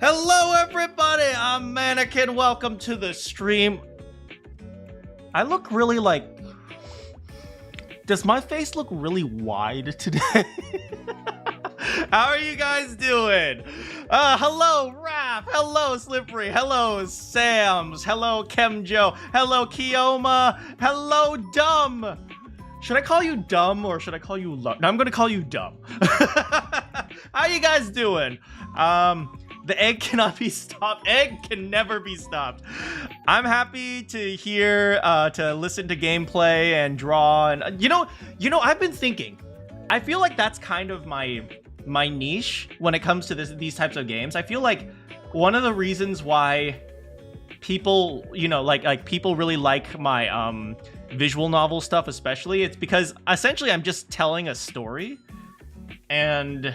Hello everybody, I'm Manakyn, welcome to the stream. I look really like... Does my face look really wide today? How are you guys doing? Hello Raph, hello Slippery, hello Sams, hello Kemjo, hello Kioma, hello Dumb. Should I call you Dumb or should I call you No, I'm gonna call you Dumb. How you guys doing? The egg cannot be stopped. Egg can never be stopped. I'm happy to hear, to listen to gameplay and draw. And you know, I've been thinking. I feel like that's kind of my niche when it comes to these types of games. I feel like one of the reasons why people, like people really like my visual novel stuff, especially, it's because essentially I'm just telling a story, and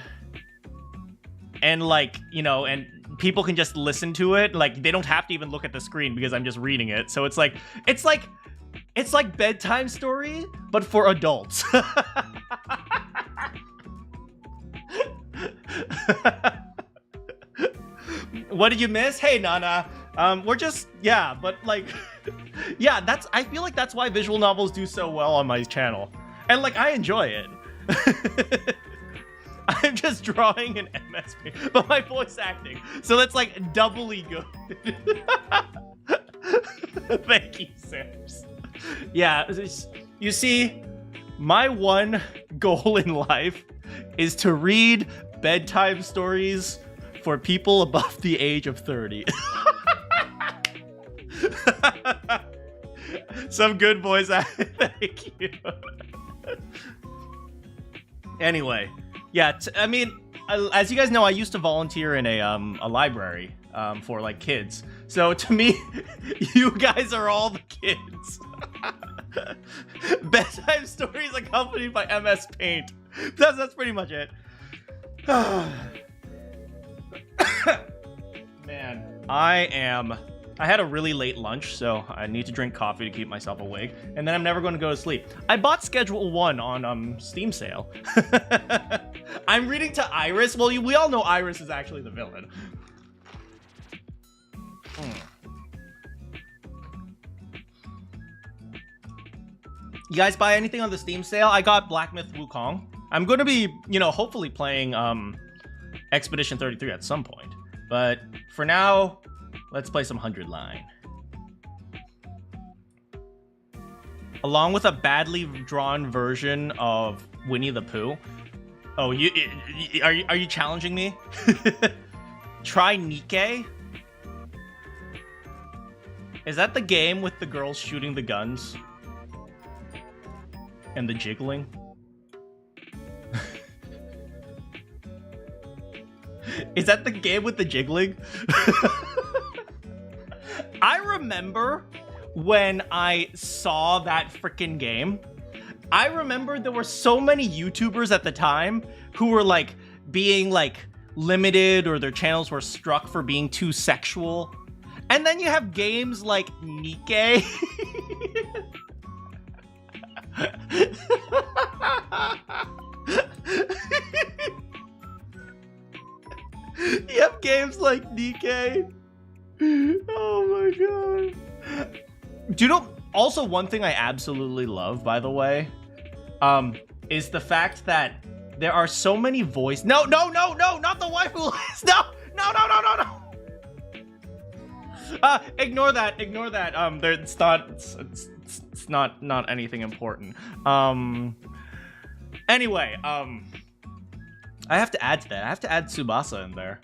like, and people can just listen to it. Like, they don't have to even look at the screen because I'm just reading it. So it's like bedtime story, but for adults. What did you miss? Hey, Nana. We're just, yeah, but like, yeah, I feel like that's why visual novels do so well on my channel. And like, I enjoy it. I'm just drawing an MSP, but my voice acting. So that's like doubly good. Thank you, Sims. Yeah, you see, my one goal in life is to read bedtime stories for people above the age of 30. Some good voice acting. Thank you. Anyway. Yeah, I mean, as you guys know, I used to volunteer in a library for like kids. So to me, you guys are all the kids. Bedtime stories accompanied by MS Paint. That's pretty much it. Man, I had a really late lunch, so I need to drink coffee to keep myself awake, and then I'm never going to go to sleep. I bought Schedule 1 on Steam sale. I'm reading to Iris. Well, we all know Iris is actually the villain. You guys buy anything on the Steam sale? I got Black Myth Wukong. I'm going to be, hopefully playing Expedition 33 at some point. But for now, let's play some 100 Line. Along with a badly drawn version of Winnie the Pooh. Oh, are you challenging me? Try Nikke? Is that the game with the girls shooting the guns? And the jiggling? Is that the game with the jiggling? I remember when I saw that freaking game, I remember there were so many YouTubers at the time who were like being like limited, or their channels were struck for being too sexual. And then you have games like Nikke. You have games like Nikke. Oh my god. Do you know, also one thing I absolutely love, by the way, is the fact that there are so many voice... No, not the waifu list. No. Ignore that. It's not anything important. Anyway, I have to add to that. I have to add Tsubasa in there.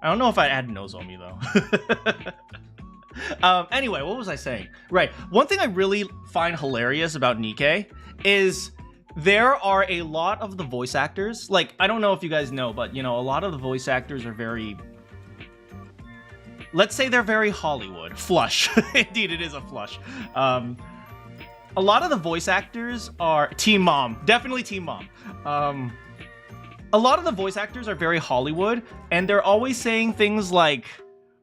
I don't know if I add Nozomi though. Anyway, what was I saying? Right, one thing I really find hilarious about Nikke is there are a lot of the voice actors, like, I don't know if you guys know, but a lot of the voice actors are very, let's say they're very Hollywood. Flush. Indeed, it is a flush. A lot of the voice actors are Team Mom. Definitely Team Mom. A lot of the voice actors are very Hollywood, and they're always saying things like,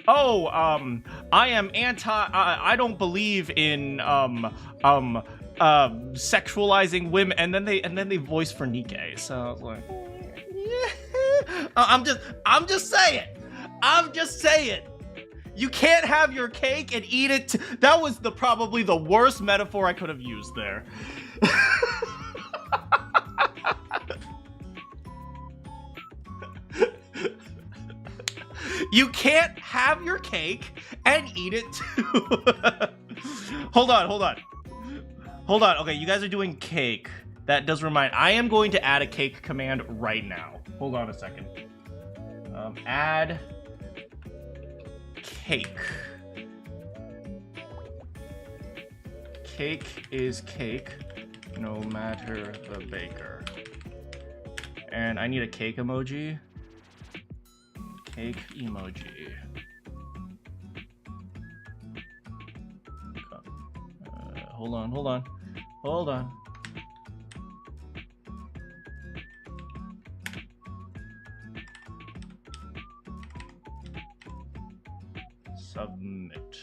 oh, I am I don't believe in sexualizing women, and then they voice for Nikke. So I was like, yeah. I'm just saying. I'm just saying. You can't have your cake and eat it. That was probably the worst metaphor I could have used there. You can't have your cake and eat it too. Hold on. Okay, you guys are doing cake. That does remind. I am going to add a cake command right now. Hold on a second. Add cake. Cake is cake, no matter the baker. And I need a cake emoji. Cake emoji. Hold on. Submit.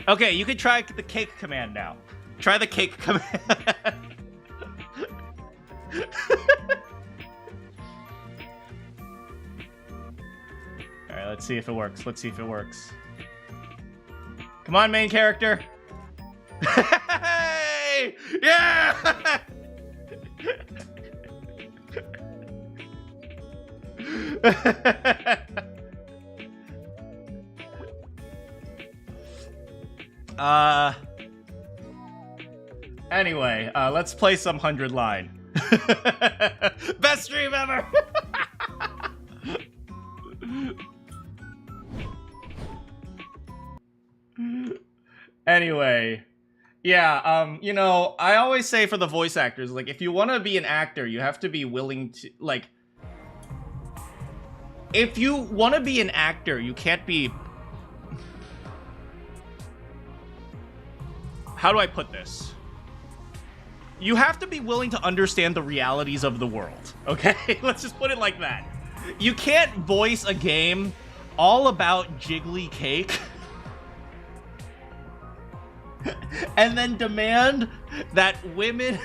Okay, you can try the cake command now. Try the cake command. Alright, let's see if it works. Come on, main character. Hey! Yeah! Anyway, let's play some 100 line. Best stream ever! Anyway, yeah, you know, I always say for the voice actors, like, if you want to be an actor, you have to be willing to, like, if you want to be an actor, you can't be... How do I put this? You have to be willing to understand the realities of the world, okay? Let's just put it like that. You can't voice a game all about jiggly cake and then demand that women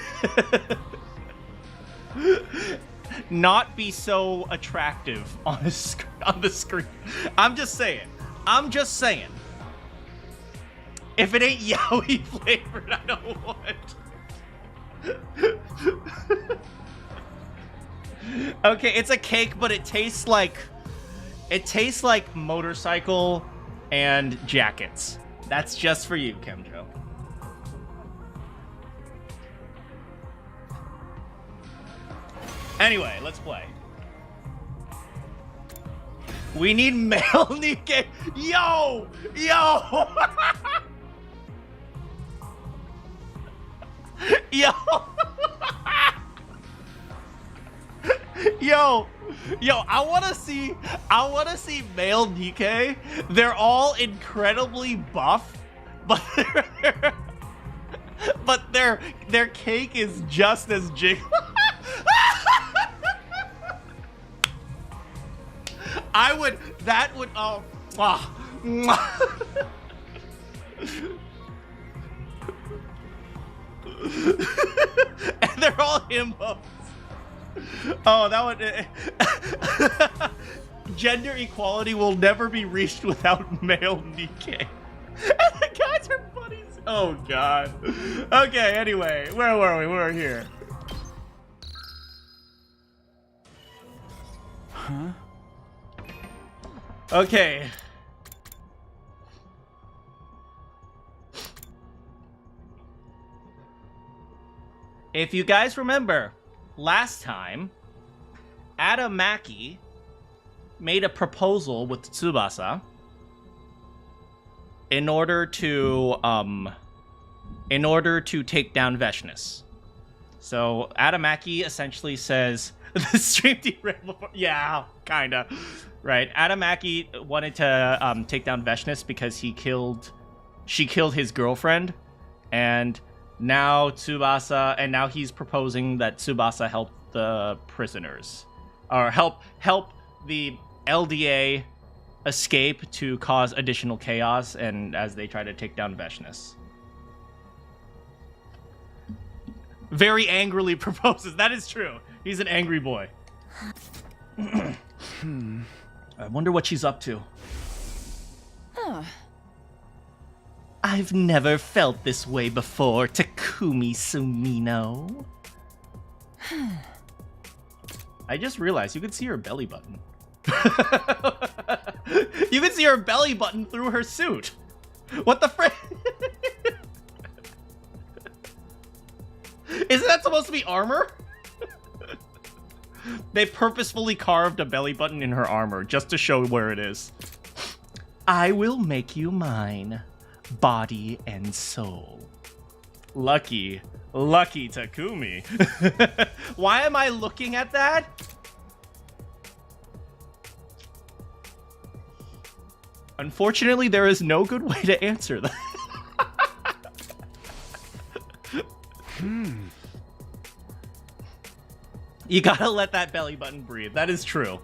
not be so attractive on the screen. I'm just saying. If it ain't yaoi flavored, I don't want. Okay, it's a cake, but it tastes like motorcycle and jackets. That's just for you, Kemjo. Anyway, let's play. We need male Nikkei. Yo! Yo, I wanna see male Nikkei. They're all incredibly buff, but their cake is just as jiggly. And they're all himbos. Oh, that would... Gender equality will never be reached without male Nikkei. And the guys are buddies. Oh, God. Okay, anyway. Where were we? We're here. Huh? Okay. If you guys remember, last time, Adamaki made a proposal with Tsubasa in order to take down Veshness. So Adamaki essentially says the stream derailed before. Yeah, kinda. Right. Adamaki wanted to take down Veshness because she killed his girlfriend, and now he's proposing that Tsubasa help the prisoners, or help the LDA escape to cause additional chaos, and as they try to take down Veshness. Very angrily proposes. That is true. He's an angry boy. I wonder what she's up to. Oh. I've never felt this way before, Takumi Sumino. I just realized you could see her belly button. You can see her belly button through her suit. What the frick? Isn't that supposed to be armor? They purposefully carved a belly button in her armor just to show where it is. I will make you mine, body and soul. Lucky Takumi. Why am I looking at that? Unfortunately, there is no good way to answer that. You gotta let that belly button breathe. That is true.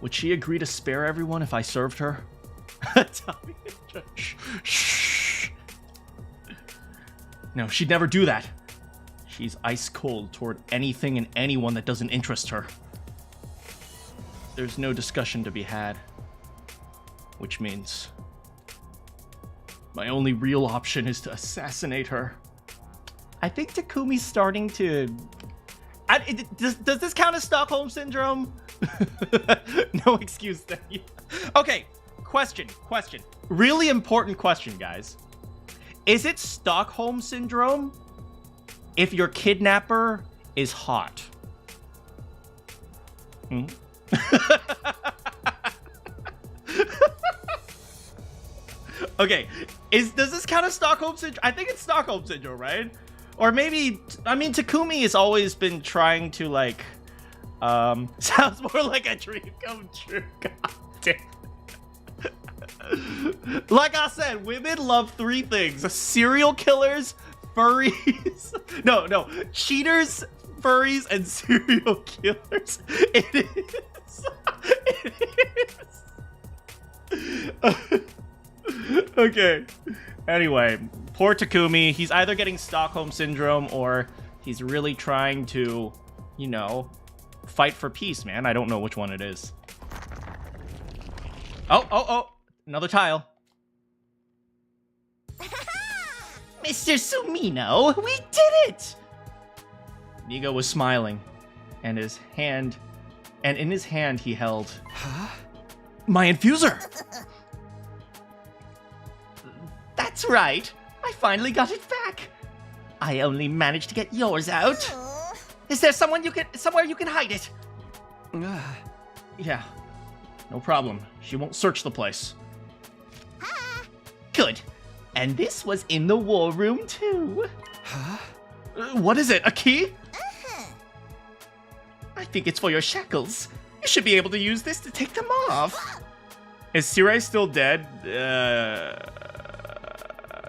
Would she agree to spare everyone if I served her? Shh. No, she'd never do that. She's ice cold toward anything and anyone that doesn't interest her. There's no discussion to be had. Which means my only real option is to assassinate her. I think Takumi's starting to... does this count as Stockholm Syndrome? No excuse, thank you. Okay, question. Really important question, guys. Is it Stockholm Syndrome if your kidnapper is hot? Okay, does this count as Stockholm Syndrome? I think it's Stockholm Syndrome, right? Or maybe, I mean, Takumi has always been trying to, like, sounds more like a dream come true. God damn. Like I said, women love three things: serial killers, furries, no, cheaters, furries, and serial killers. It is. Okay. Anyway, poor Takumi. He's either getting Stockholm Syndrome or he's really trying to, you know, fight for peace, man. I don't know which one it is. Oh. Another tile. Mr. Sumino, we did it! Nigo was smiling, and in his hand he held... Huh? My infuser! That's right. I finally got it back. I only managed to get yours out. Aww. Is there somewhere you can hide it? Yeah. No problem. She won't search the place. Good. And this was in the war room too. Huh? What is it? A key? I think it's for your shackles. You should be able to use this to take them off. Is Sirei still dead?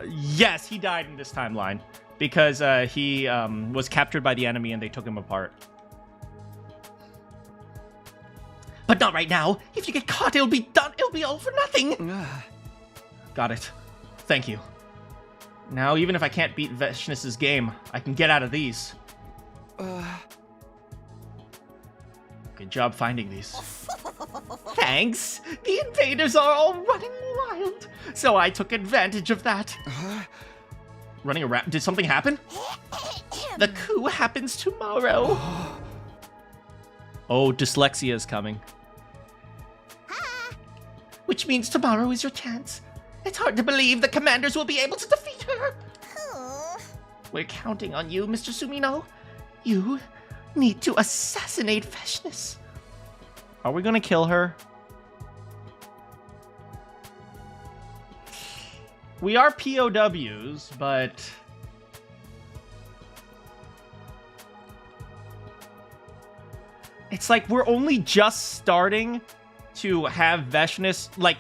Yes, he died in this timeline because he was captured by the enemy and they took him apart. But not right now. If you get caught, it'll be done. It'll be all for nothing. Got it. Thank you. Now, even if I can't beat Veshness's game, I can get out of these. Good job finding these. Thanks. The invaders are all running wild, so I took advantage of that. Running around? Did something happen? The coup happens tomorrow. Oh, dyslexia is coming. Which means tomorrow is your chance. It's hard to believe the commanders will be able to defeat her. We're counting on you, Mr. Sumino. You need to assassinate Veshness. Are we gonna kill her? We are POWs, but... it's like we're only just starting to have Veshness, like,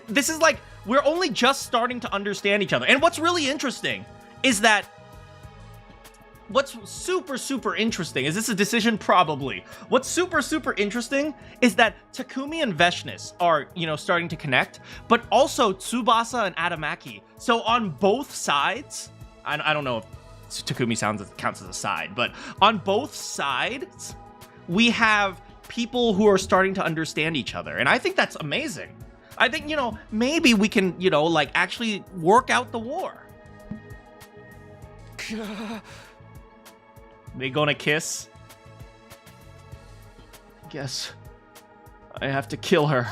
this is like, we're only just starting to understand each other. And what's really interesting is that, what's super interesting, is this a decision? Probably. What's super interesting is that Takumi and Veshness are, you know, starting to connect, but also Tsubasa and Adamaki. So on both sides, I don't know if Takumi counts as a side, but on both sides, we have people who are starting to understand each other. And I think that's amazing. I think, maybe we can, like actually work out the war. They gonna kiss? Guess I have to kill her.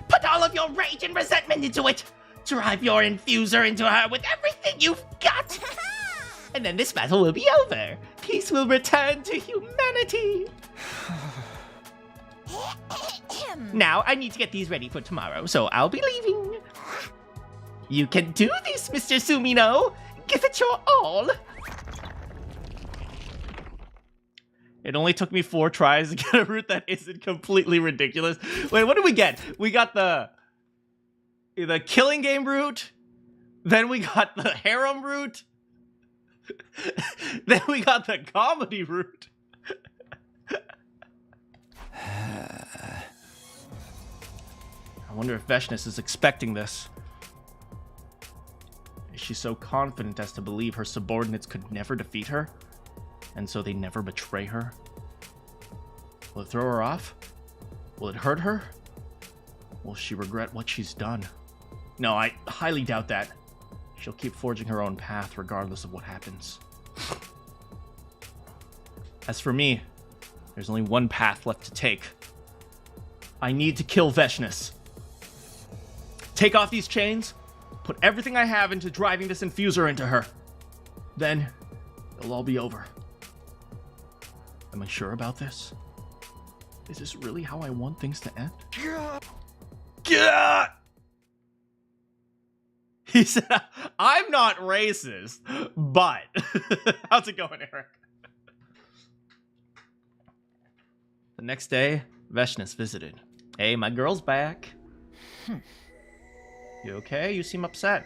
Put all of your rage and resentment into it. Drive your infuser into her with everything you've got. And then this battle will be over. Peace will return to humanity. Now, I need to get these ready for tomorrow, so I'll be leaving. You can do this, Mr. Sumino. Give it your all. It only took me 4 tries to get a route that isn't completely ridiculous. Wait, what did we get? We got the killing game route. Then we got the harem route. Then we got the comedy route. I wonder if Veshness is expecting this. Is she so confident as to believe her subordinates could never defeat her? And so they never betray her? Will it throw her off? Will it hurt her? Will she regret what she's done? No, I highly doubt that. She'll keep forging her own path regardless of what happens. As for me, there's only one path left to take. I need to kill Veshness. Take off these chains, put everything I have into driving this infuser into her. Then, it'll all be over. Am I sure about this? Is this really how I want things to end? Yeah! He said, I'm not racist, but... How's it going, Eric? The next day, Veshness visited. Hey, my girl's back. You okay? You seem upset.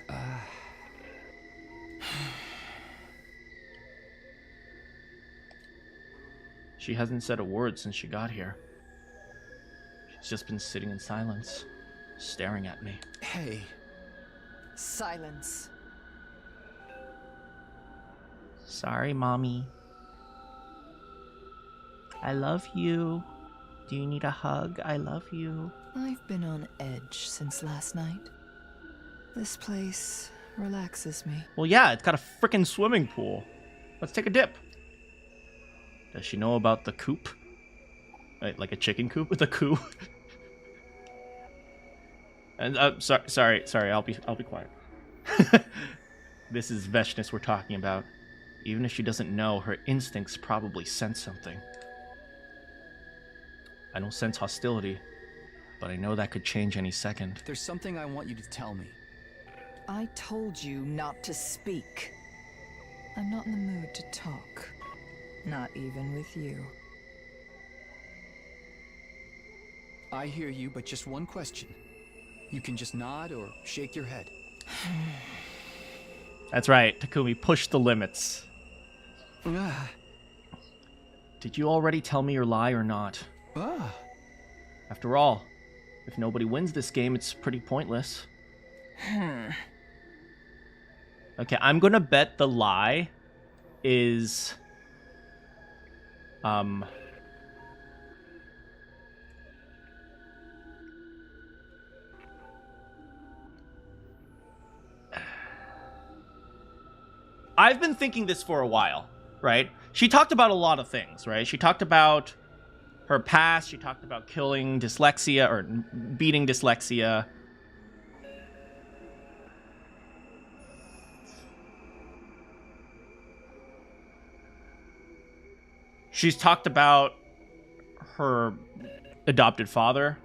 She hasn't said a word since she got here. She's just been sitting in silence, staring at me. Hey. Silence. Sorry, Mommy. I love you. Do you need a hug? I love you. I've been on edge since last night. This place relaxes me. Well, yeah, it's got a frickin' swimming pool. Let's take a dip. Does she know about the coop? Like a chicken coop with a coup? And sorry, I'll be quiet. This is Veshness we're talking about. Even if she doesn't know, her instincts probably sense something. I don't sense hostility, but I know that could change any second. There's something I want you to tell me. I told you not to speak. I'm not in the mood to talk. Not even with you. I hear you, but just one question. You can just nod or shake your head. That's right, Takumi, push the limits. Did you already tell me your lie or not? After all, if nobody wins this game, it's pretty pointless. Okay, I'm gonna bet the lie is... I've been thinking this for a while, right? She talked about a lot of things, right? She talked about her past, she talked about killing dyslexia, or beating dyslexia. She's talked about her adopted father.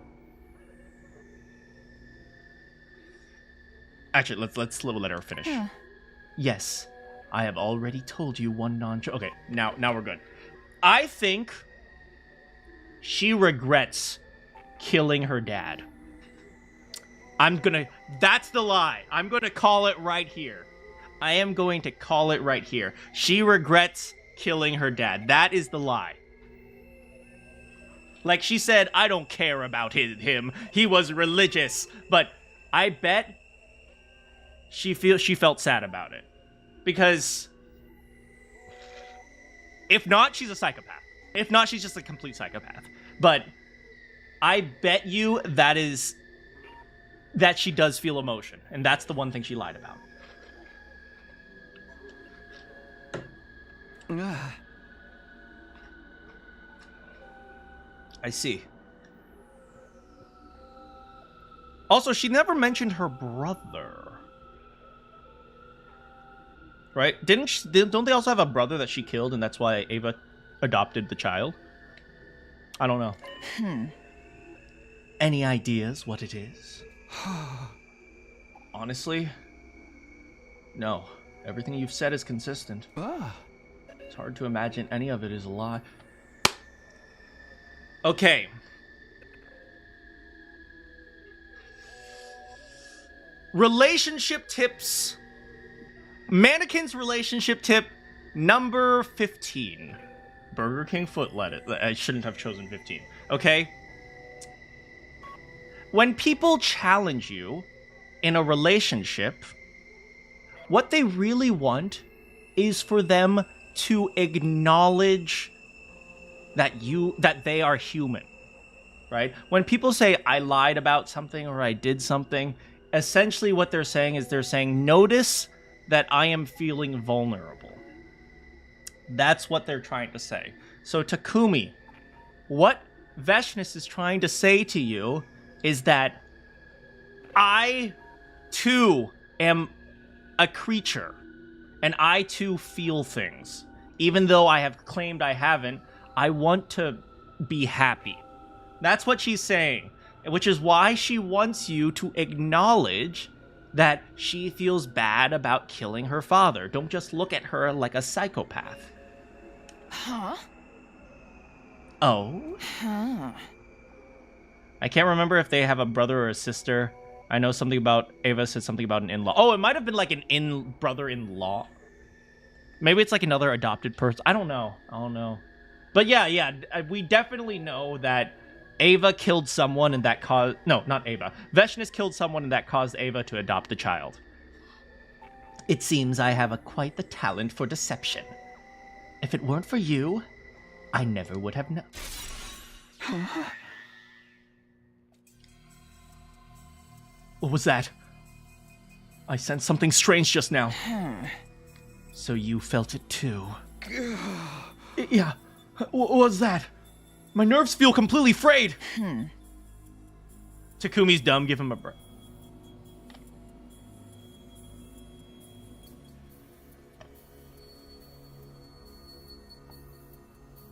Actually, let's let her finish. Yeah. Yes, I have already told you one non-joke. Okay, now we're good. I think she regrets killing her dad. That's the lie. I'm gonna call it right here. I am going to call it right here. She regrets killing her dad. That is the lie. Like she said, I don't care about him. He was religious. But I bet she felt sad about it. Because if not, she's a psychopath. If not, she's just a complete psychopath. But I bet you that she does feel emotion. And that's the one thing she lied about. I see. Also, she never mentioned her brother. Right? Don't they also have a brother that she killed, and that's why Ava adopted the child? I don't know. Any ideas what it is? Honestly, no. Everything you've said is consistent. It's hard to imagine any of it is a lie. Okay. Relationship tips. Manakyn's relationship tip number 15. Burger King foot lettuce. I shouldn't have chosen 15. Okay? When people challenge you in a relationship, what they really want is for them to acknowledge that they are human, right? When people say, I lied about something or I did something, essentially what they're saying, notice that I am feeling vulnerable. That's what they're trying to say. So Takumi, what Veshness is trying to say to you is that I, too, am a creature, and I, too, feel things. Even though I have claimed I haven't, I want to be happy. That's what she's saying, which is why she wants you to acknowledge that she feels bad about killing her father. Don't just look at her like a psychopath. Huh? Oh? Huh. I can't remember if they have a brother or a sister. I know something about, Ava said something about an in-law. Oh, it might have been like an brother-in-law. Maybe it's like another adopted person. I don't know. But yeah, we definitely know that Ava killed someone and that caused... No, not Ava. Veshness killed someone and that caused Ava to adopt the child. It seems I have quite the talent for deception. If it weren't for you, I never would have known. What was that? I sensed something strange just now. So you felt it too. Yeah. What was that? My nerves feel completely frayed. Takumi's dumb. Give him a break.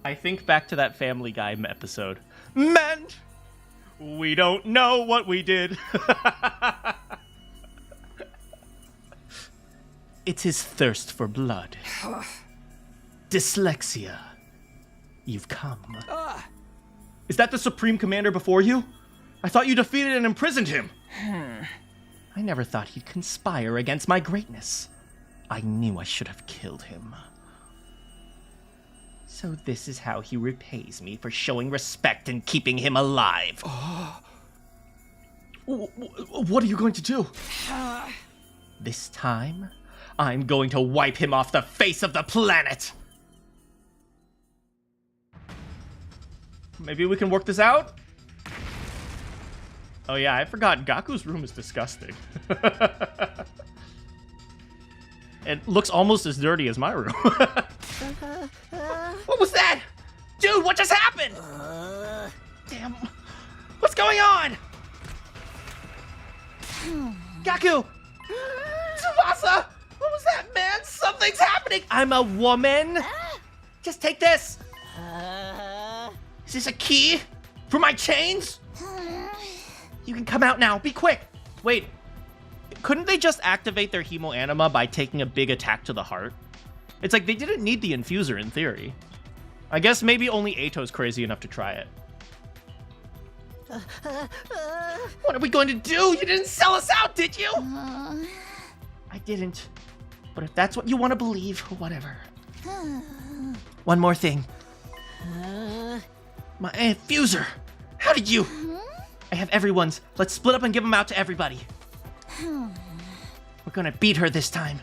I think back to that Family Guy episode. Men, we don't know what we did. It's his thirst for blood. Dyslexia. You've come. Is that the Supreme Commander before you? I thought you defeated and imprisoned him. I never thought he'd conspire against my greatness. I knew I should have killed him. So this is how he repays me for showing respect and keeping him alive. What are you going to do? This time, I'm going to wipe him off the face of the planet. Maybe we can work this out? Oh yeah, I forgot. Gaku's room is disgusting. It looks almost as dirty as my room. What was that? Dude, what just happened? Damn. What's going on? Gaku! Tsubasa! What was that, man? Something's happening! I'm a woman! Just take this! Is this a key? For my chains? You can come out now. Be quick! Wait. Couldn't they just activate their hemo anima by taking a big attack to the heart? It's like they didn't need the infuser in theory. I guess maybe only Eito's crazy enough to try it. What are we going to do? You didn't sell us out, did you? I didn't. But if that's what you want to believe, whatever. One more thing. My infuser. How did you? I have everyone's. Let's split up and give them out to everybody. We're gonna beat her this time.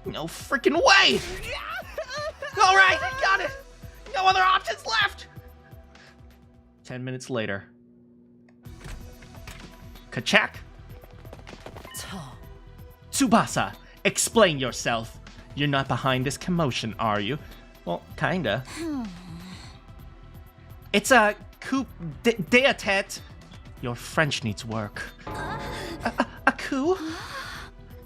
No freaking way! All right, I got it. No other options left! 10 minutes later. Kachak? Tsubasa, explain yourself. You're not behind this commotion, are you? Well, kinda. It's a coup d'etat. Your French needs work. A coup?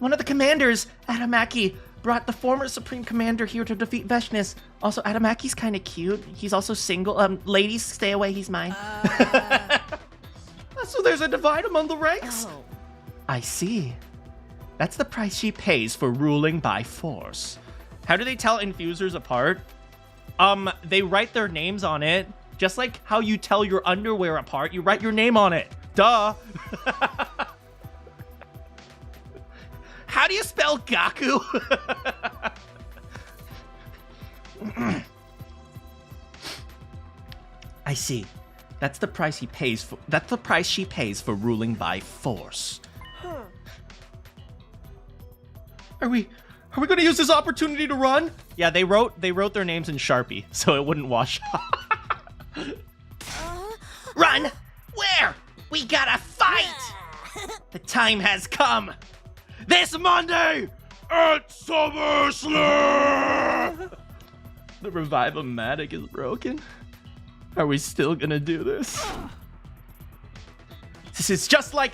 One of the commanders, Adamaki, brought the former Supreme Commander here to defeat Veshness. Also, Adamaki's kind of cute. He's also single. Ladies, stay away, he's mine. So there's a divide among the ranks? Oh. I see. That's the price she pays for ruling by force. How do they tell infusers apart? They write their names on it. Just like how you tell your underwear apart, you write your name on it. Duh. How do you spell Gaku? I see. That's the price he pays for. That's the price she pays for ruling by force. Are we going to use this opportunity to run? Yeah, they wrote their names in Sharpie so it wouldn't wash. Run! Where? We gotta fight! The time has come. This Monday at SummerSlam! The Revive-O-Matic is broken. Are we still gonna do this? This is just like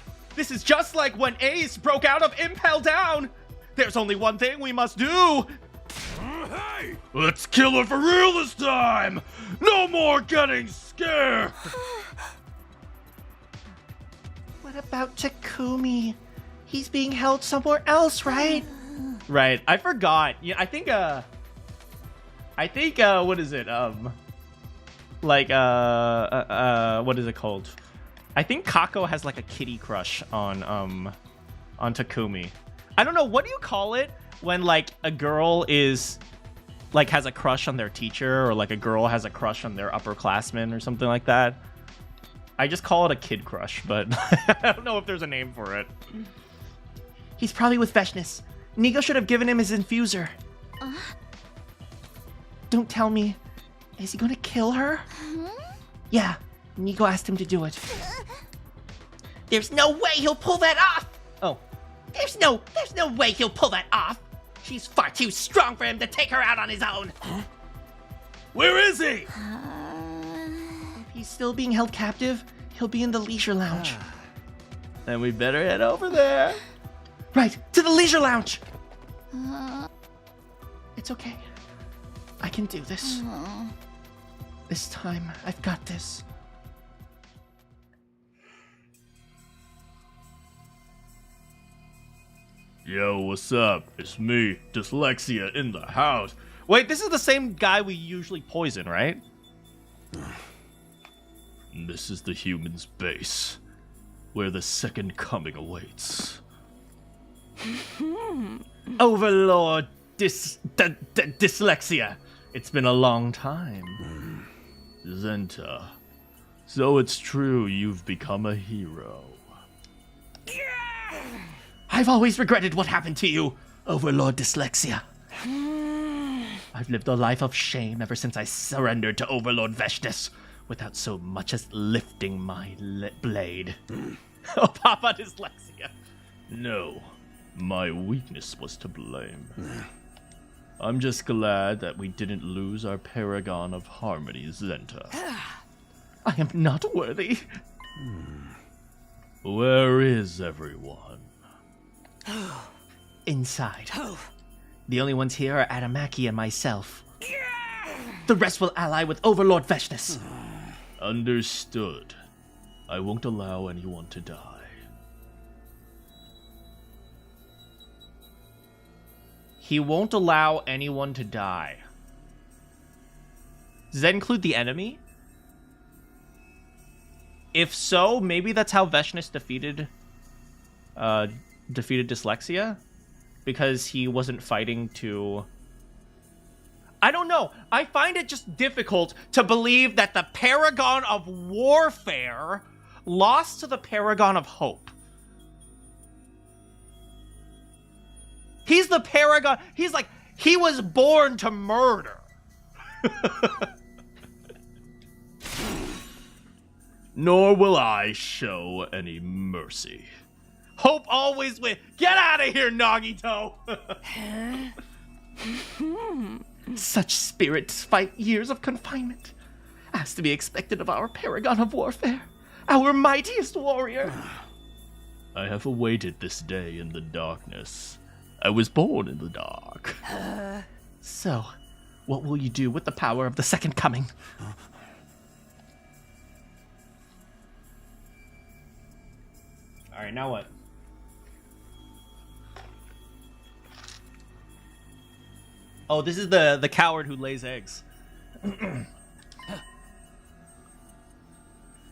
when Ace broke out of Impel Down. There's only one thing we must do. Hey, let's kill her for real this time. No more getting scared. What about Takumi? He's being held somewhere else, right? Right. I forgot. Yeah, I think what is it? What is it called? I think Kako has like a kitty crush on Takumi. I don't know, what do you call it when like a girl is like has a crush on their teacher, or like a girl has a crush on their upperclassman or something like that? I just call it a kid crush, but I don't know if there's a name for it. He's probably with Veshness. Nigo should have given him his infuser. Don't tell me. Is he gonna kill her? Yeah, Nigo asked him to do it. There's no way he'll pull that off! Oh. There's no way he'll pull that off! She's far too strong for him to take her out on his own! Where is he? If he's still being held captive, he'll be in the leisure lounge. Then we better head over there. Right, to the leisure lounge! It's okay. I can do this. This time, I've got this. Yo, what's up? It's me, Dyslexia, in the house. Wait, this is the same guy we usually poison, right? This is the human's base, where the second coming awaits. Overlord Dyslexia. It's been a long time. Zenta. So it's true you've become a hero. I've always regretted what happened to you, Overlord Dyslexia. I've lived a life of shame ever since I surrendered to Overlord Veshness, without so much as lifting my blade. Oh, Papa Dyslexia. No, my weakness was to blame. I'm just glad that we didn't lose our paragon of harmony, Zenta. I am not worthy. Where is everyone? Inside. The only ones here are Adamaki and myself. The rest will ally with Overlord Veshness. Understood. I won't allow anyone to die. He won't allow anyone to die. Does that include the enemy? If so, maybe that's how Veshness defeated Dyslexia, because he wasn't fighting to... I don't know. I find it just difficult to believe that the Paragon of Warfare lost to the Paragon of Hope. He's the Paragon. He's like, he was born to murder. nor will I show any mercy. Hope always wins. Get out of here, Nagito! Such spirits fight years of confinement, as to be expected of our paragon of warfare, our mightiest warrior. I have awaited this day in the darkness. I was born in the dark. So, what will you do with the power of the second coming? Alright, now what? Oh, this is the coward who lays eggs.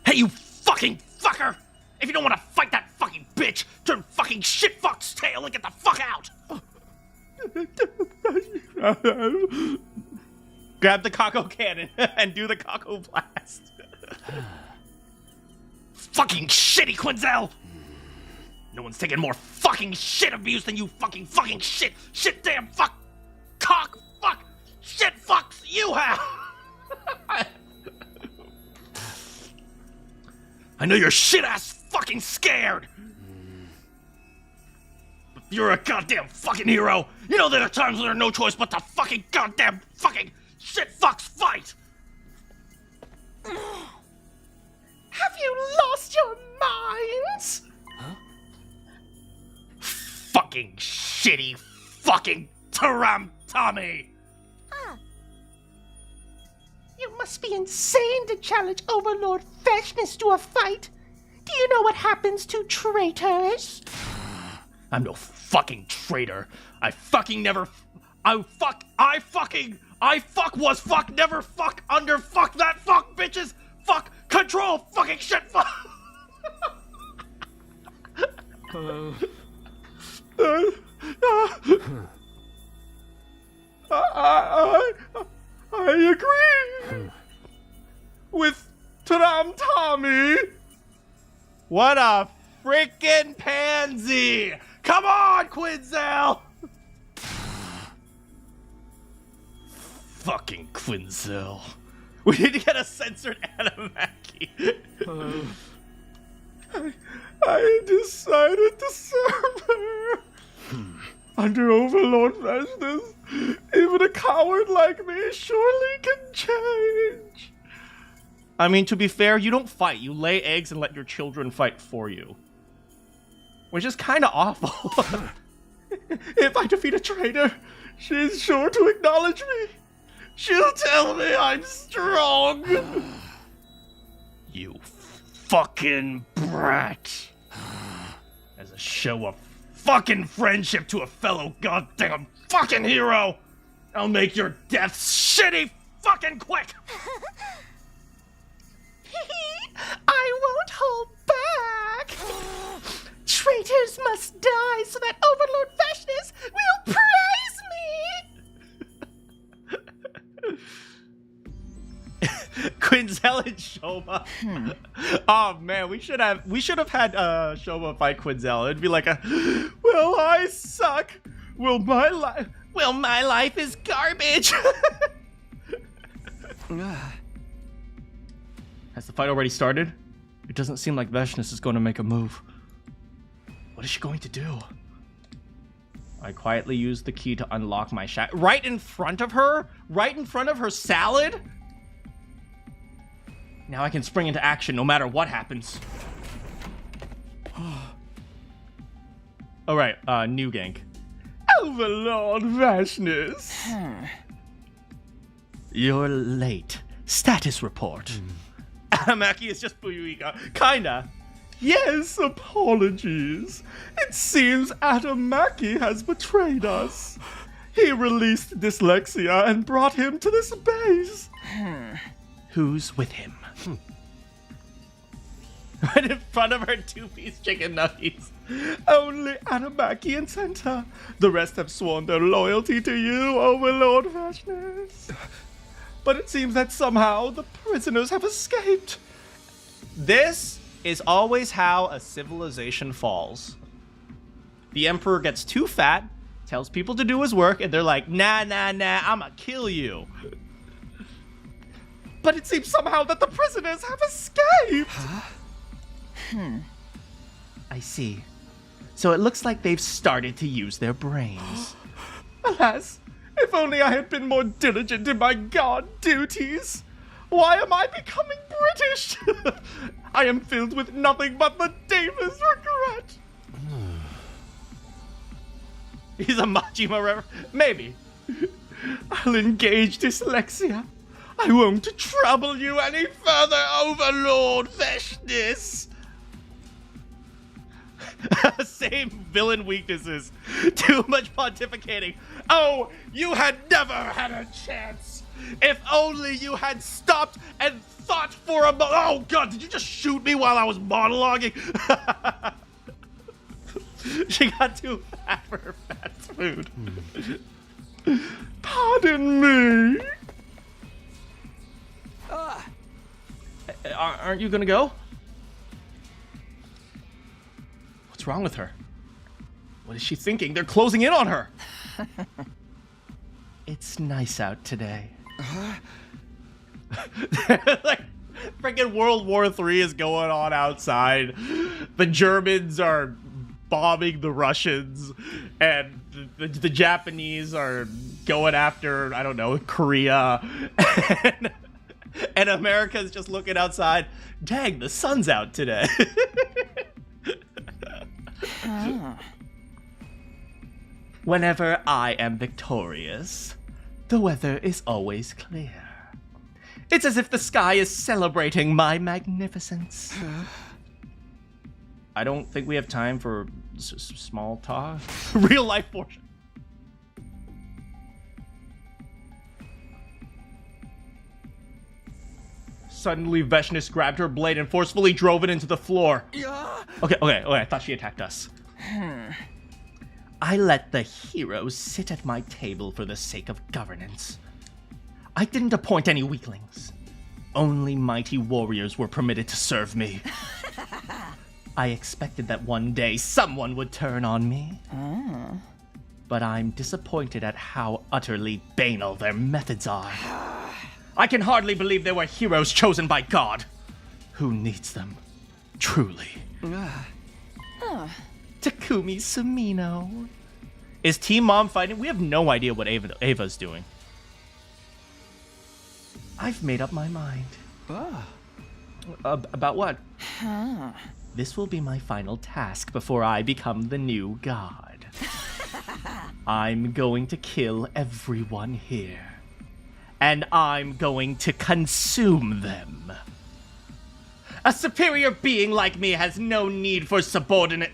Hey, you fucking fucker! If you don't want to fight that fucking bitch, turn fucking shit fuck's tail and get the fuck out! Grab the Kako cannon and do the Kako blast. Fucking shitty, Quinzel! No one's taken more fucking shit abuse than you fucking shit damn fuck cock fuck shit fucks you have! I know you're shit ass fucking scared! But you're a goddamn fucking hero! You know there are times when there's no choice but to fucking goddamn fucking shit fucks fight! Have you lost your minds? Huh? Fucking shitty fucking Taram Tommy! You must be insane to challenge Overlord Freshness to a fight. Do you know what happens to traitors? I'm no fucking traitor. I fucking never... never fuck, under fuck, that fuck, bitches, fuck, control, fucking shit, fuck. I agree with Taram Tommy. What a freaking pansy! Come on, Quinzel! Fucking Quinzel. We need to get a censored Animaki. I decided to serve her. Under Overlord Freshness, even a coward like me surely can change. I mean, to be fair, you don't fight. You lay eggs and let your children fight for you. Which is kind of awful. If I defeat a traitor, she's sure to acknowledge me. She'll tell me I'm strong. You fucking brat. As a show of fucking friendship to a fellow goddamn fucking hero, I'll make your death shitty fucking quick. I won't hold back. Traitors must die so that Overlord Freshness will praise me. Quinzel and Shoma. Oh man, we should have had Shoma fight Quinzel. It'd be like well, I suck. Well, my life is garbage. Has the fight already started? It doesn't seem like Freshness is going to make a move. What is she going to do? I quietly use the key to unlock my shack. Right in front of her? Right in front of her salad? Now I can spring into action no matter what happens. Alright, new gank. Overlord Freshness. You're late. Status report. Maki is just Fuyuika. Kinda. Yes, apologies. It seems Atamaki has betrayed us. He released Dyslexia and brought him to this base. Who's with him? Right in front of her two-piece chicken nuggets. Only Atamaki and Senta. The rest have sworn their loyalty to you, Overlord Freshness. But it seems that somehow the prisoners have escaped. This is always how a civilization falls. The Emperor gets too fat, tells people to do his work, and they're like, nah, I'ma kill you. But it seems somehow that the prisoners have escaped. I see. So it looks like they've started to use their brains. Alas, if only I had been more diligent in my guard duties. Why am I becoming British? I am filled with nothing but the deepest regret. He's a Majima maybe. I'll engage dyslexia. I won't trouble you any further, Overlord Veshnis. Same villain weaknesses. Too much pontificating. Oh, you had never had a chance. If only you had stopped and thought for a moment. Oh God, did you just shoot me while I was monologuing? She got too fat for her fast food. Pardon me. Aren't you gonna go? What's wrong with her? What is she thinking? They're closing in on her. It's nice out today. Like, freaking World War III is going on outside. The Germans are bombing the Russians, and the Japanese are going after, I don't know, Korea. And America's just looking outside. Dang, the sun's out today. Whenever I am victorious, the weather is always clear. It's as if the sky is celebrating my magnificence. I don't think we have time for small talk. Real life portion. Suddenly, Veshnis grabbed her blade and forcefully drove it into the floor. Okay, I thought she attacked us. I let the heroes sit at my table for the sake of governance. I didn't appoint any weaklings. Only mighty warriors were permitted to serve me. I expected that one day someone would turn on me. But I'm disappointed at how utterly banal their methods are. I can hardly believe they were heroes chosen by God. Who needs them? Truly. Takumi Sumino. Is Team Mom fighting? We have no idea what Ava's doing. I've made up my mind. About what? This will be my final task before I become the new god. I'm going to kill everyone here. And I'm going to consume them. A superior being like me has no need for subordinate...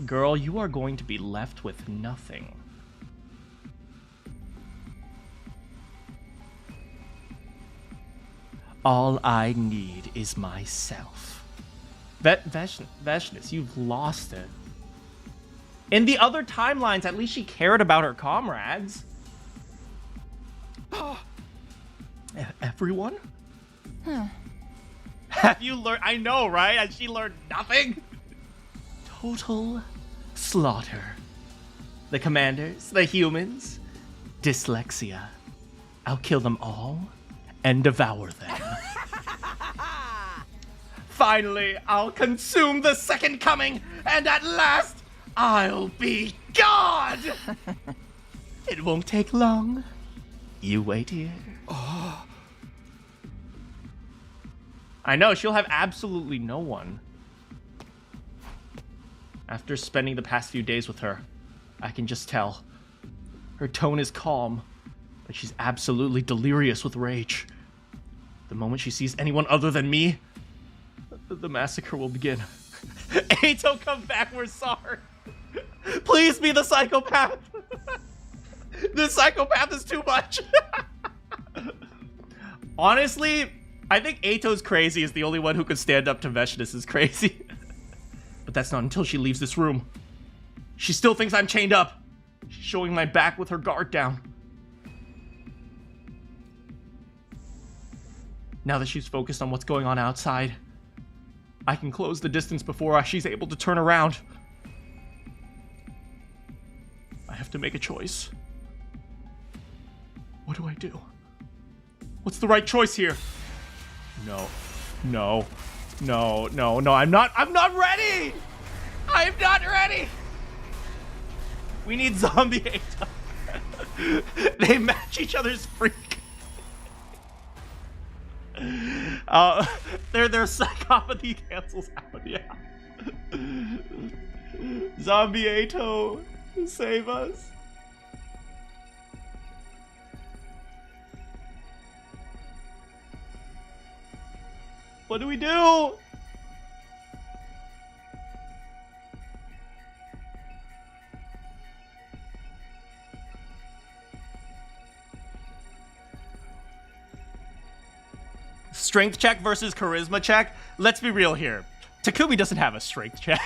Girl, you are going to be left with nothing. All I need is myself. Veshnis, you've lost it. In the other timelines, at least she cared about her comrades. Everyone? Have you learned? I know, right? Has she learned nothing? Total slaughter. The commanders, the humans, dyslexia. I'll kill them all and devour them. Finally, I'll consume the second coming, and at last, I'll be God! It won't take long. You wait here. I know, she'll have absolutely no one. After spending the past few days with her, I can just tell. Her tone is calm, but she's absolutely delirious with rage. The moment she sees anyone other than me, the massacre will begin. Ato, come back, we're sorry. Please be the psychopath. This psychopath is too much. Honestly, I think Ato's crazy is the only one who could stand up to Veshnis is crazy. But that's not until she leaves this room. She still thinks I'm chained up. She's showing my back with her guard down. Now that she's focused on what's going on outside, I can close the distance before she's able to turn around. I have to make a choice. What do I do? What's the right choice here? No. No. No, no, no. I'm not ready! I'm not ready! We need zombie Ato. They match each other's freak. Their psychopathy cancels out, yeah. Zombie Ato, save us. What do we do? Strength check versus charisma check. Let's be real here. Takumi doesn't have a strength check.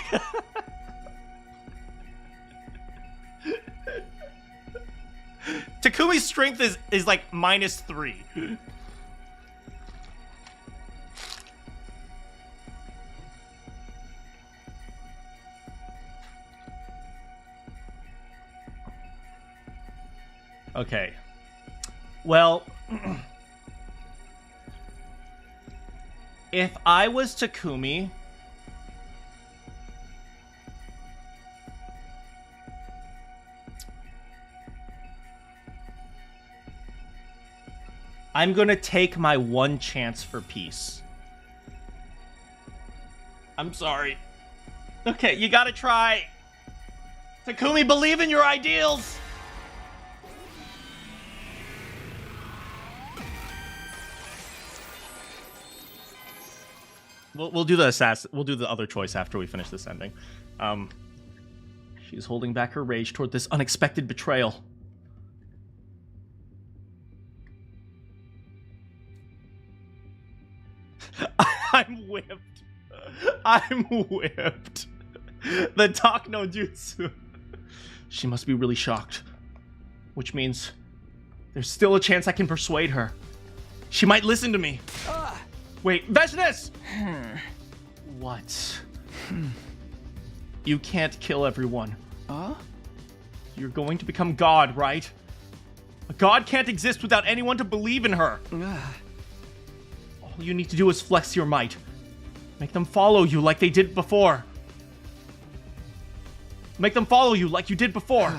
Takumi's strength is like -3. Okay. Well, if I was Takumi, I'm gonna take my one chance for peace. I'm sorry. Okay, you gotta try. Takumi, believe in your ideals. We'll do the assassin. We'll do the other choice after we finish this ending. She's holding back her rage toward this unexpected betrayal. I'm whipped. I'm whipped. The talk no jutsu. She must be really shocked. Which means there's still a chance I can persuade her. She might listen to me. Wait, Veshness! What? You can't kill everyone. You're going to become God, right? A God can't exist without anyone to believe in her. All you need to do is flex your might. Make them follow you like they did before. Make them follow you like you did before.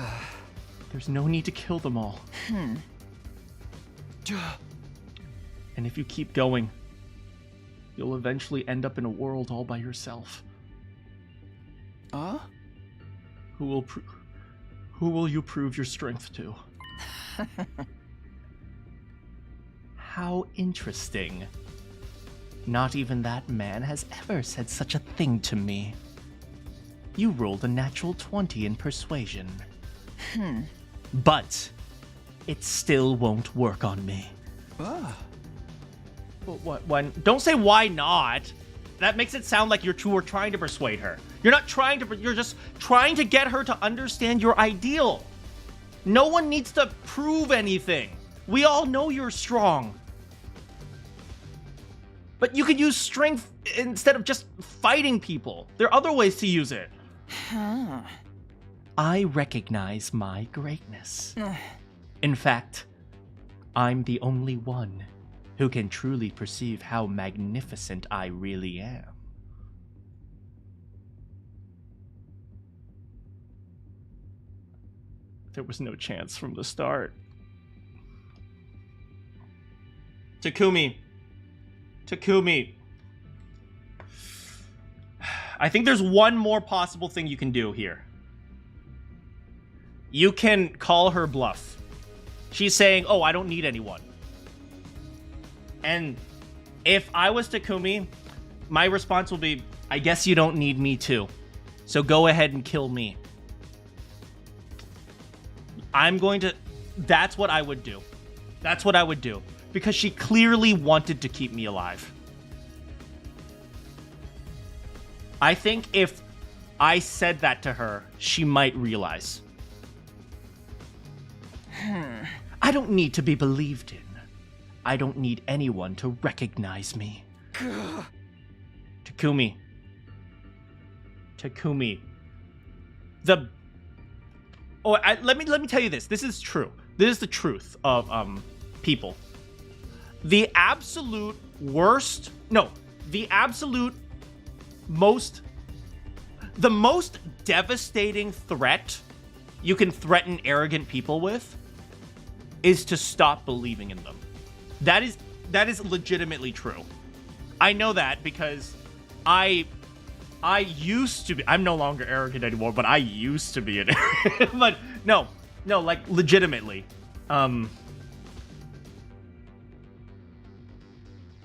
There's no need to kill them all. And if you keep going, you'll eventually end up in a world all by yourself. Who will you prove your strength to? How interesting. Not even that man has ever said such a thing to me. You rolled a natural 20 in persuasion. But it still won't work on me. Don't say why not. That makes it sound like you two are trying to persuade her. You're not trying to, you're just trying to get her to understand your ideal. No one needs to prove anything. We all know you're strong. But you could use strength instead of just fighting people. There are other ways to use it. I recognize my greatness. In fact, I'm the only one who can truly perceive how magnificent I really am. There was no chance from the start. Takumi. I think there's one more possible thing you can do here. You can call her bluff. She's saying, oh, I don't need anyone. And if I was Takumi, my response will be, I guess you don't need me too. So go ahead and kill me. That's what I would do. That's what I would do. Because she clearly wanted to keep me alive. I think if I said that to her, she might realize. I don't need to be believed in. I don't need anyone to recognize me. Takumi. Let me tell you this. This is true. This is the truth of people. The absolute worst, no, the absolute most, the most devastating threat you can threaten arrogant people with is to stop believing in them. That is legitimately true. I know that because I used to be, I'm no longer arrogant anymore, but I used to be an arrogant. But no, like legitimately.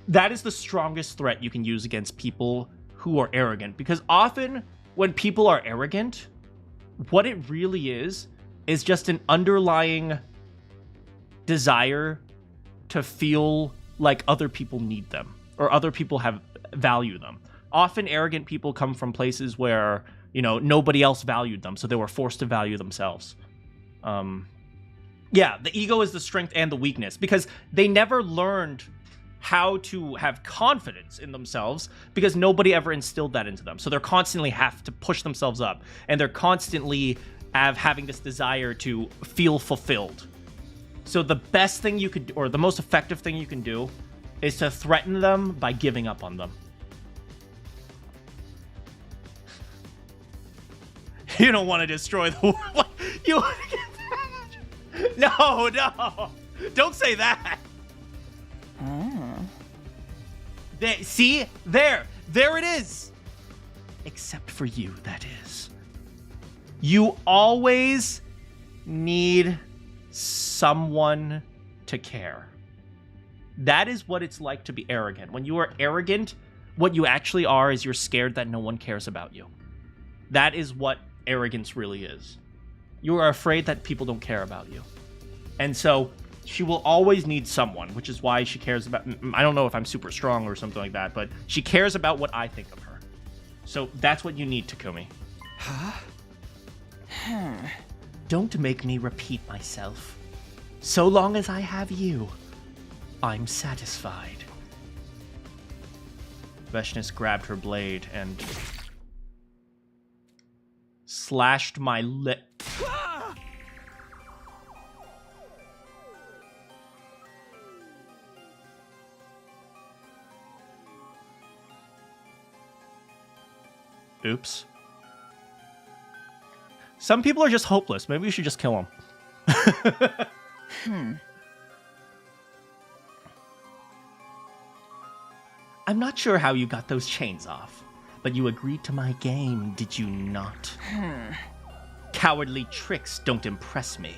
That is the strongest threat you can use against people who are arrogant, because often when people are arrogant, what it really is just an underlying desire to feel like other people need them or other people value them. Often arrogant people come from places where, nobody else valued them, so they were forced to value themselves. Yeah, the ego is the strength and the weakness, because they never learned how to have confidence in themselves because nobody ever instilled that into them. So they're constantly have to push themselves up, and they're constantly having this desire to feel fulfilled. So the best thing you could, or the most effective thing you can do, is to threaten them by giving up on them. You don't want to destroy the world. You want to get that? No. Don't say that. See? There it is. Except for you, that is. You always need someone to care. That is what it's like to be arrogant. When you are arrogant, what you actually are is you're scared that no one cares about you. That is what arrogance really is. You are afraid that people don't care about you. And so she will always need someone, which is why she cares about, I don't know if I'm super strong or something like that, but she cares about what I think of her. So that's what you need, Takumi. Huh? Don't make me repeat myself. So long as I have you, I'm satisfied. Veshness grabbed her blade and slashed my lip. Oops. Some people are just hopeless. Maybe we should just kill them. I'm not sure how you got those chains off, but you agreed to my game, did you not? Cowardly tricks don't impress me.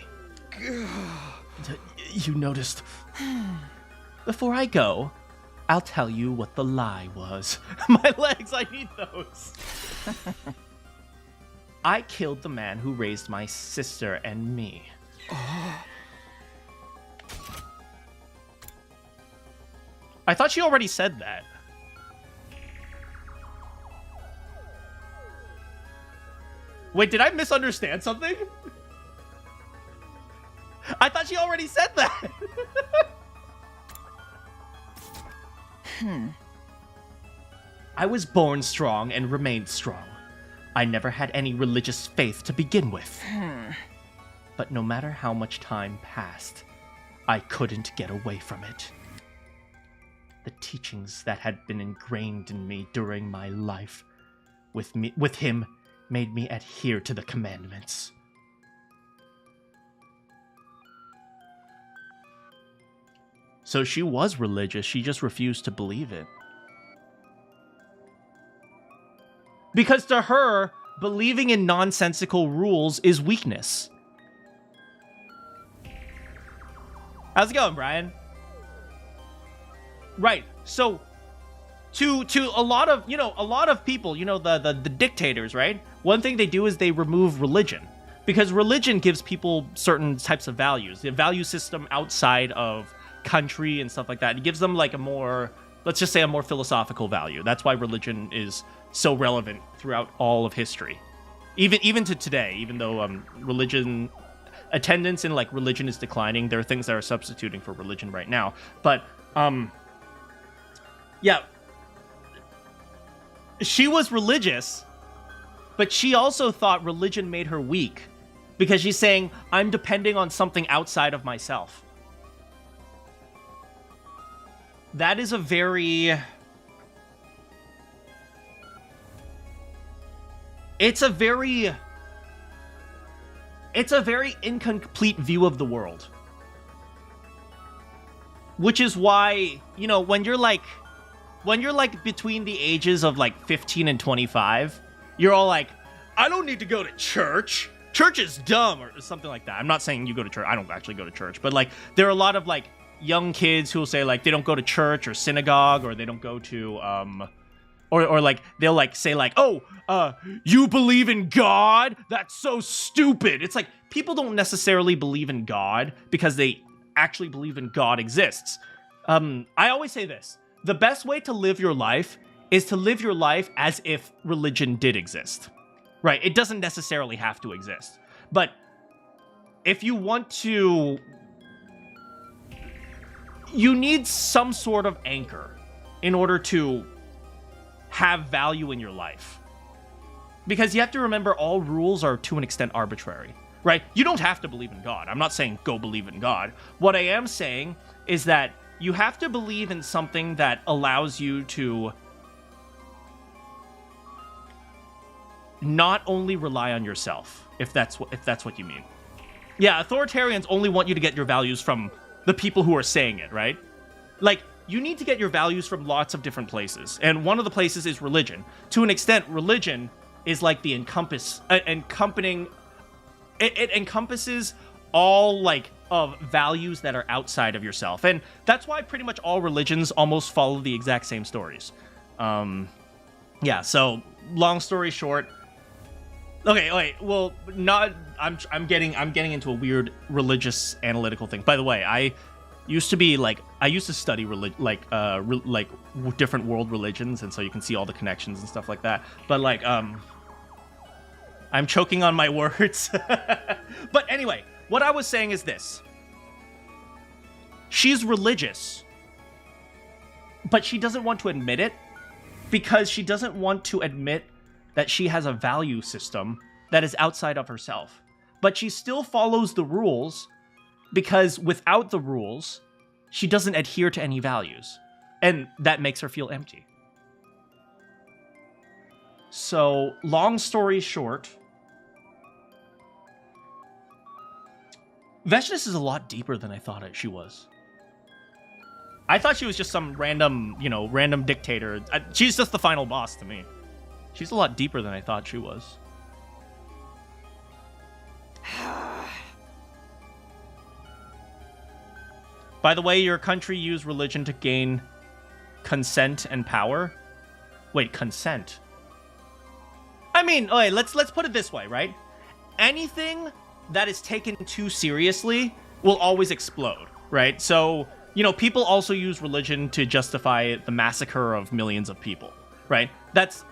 You noticed. Before I go, I'll tell you what the lie was. My legs, I need those. I killed the man who raised my sister and me. I thought she already said that. Wait, did I misunderstand something? I thought she already said that. I was born strong and remained strong. I never had any religious faith to begin with. But no matter how much time passed, I couldn't get away from it. The teachings that had been ingrained in me during my life with him made me adhere to the commandments. So she was religious, she just refused to believe it. Because to her, believing in nonsensical rules is weakness. How's it going, Brian? Right. So to a lot of people, the dictators, right? One thing they do is they remove religion, because religion gives people certain types of values. The value system outside of country and stuff like that. It gives them like a more, let's just say, a more philosophical value. That's why religion is so relevant throughout all of history, even to today. Even though religion attendance in like religion is declining, there are things that are substituting for religion right now. But yeah, she was religious, but she also thought religion made her weak, because she's saying, I'm depending on something outside of myself. that is a very... It's a very incomplete view of the world. Which is why, you know, when you're like between the ages of like 15 and 25, you're all like, I don't need to go to church. Church is dumb, or something like that. I'm not saying you go to church. I don't actually go to church, but like there are a lot of like young kids who will say like they don't go to church or synagogue, or they don't go to or like they'll like say like, oh, you believe in God? That's so stupid. It's like people don't necessarily believe in God because they actually believe in God exists. I always say this: the best way to live your life is to live your life as if religion did exist. Right? It doesn't necessarily have to exist. But if you want to... You need some sort of anchor in order to have value in your life. Because you have to remember all rules are to an extent arbitrary. Right? You don't have to believe in God. I'm not saying go believe in God. What I am saying is that you have to believe in something that allows you to not only rely on yourself, if that's what you mean. Yeah, authoritarians only want you to get your values from the people who are saying it, right? Like, you need to get your values from lots of different places, and one of the places is religion. To an extent, religion is like the encompassing. It encompasses all like of values that are outside of yourself, and that's why pretty much all religions almost follow the exact same stories. Yeah. So, long story short. Okay, wait. Well, not. I'm getting into a weird religious analytical thing. By the way, I used to study different world religions, and so you can see all the connections and stuff like that. But like, I'm choking on my words. But anyway, what I was saying is this: she's religious, but she doesn't want to admit it because she doesn't want to admit that she has a value system that is outside of herself. But she still follows the rules because without the rules, she doesn't adhere to any values. And that makes her feel empty. So, long story short, Veshnis is a lot deeper than I thought she was. I thought she was just some random dictator. She's just the final boss to me. She's a lot deeper than I thought she was. By the way, your country used religion to gain consent and power. Wait, consent? I mean, okay, let's put it this way, right? Anything that is taken too seriously will always explode, right? So, people also use religion to justify the massacre of millions of people, right? That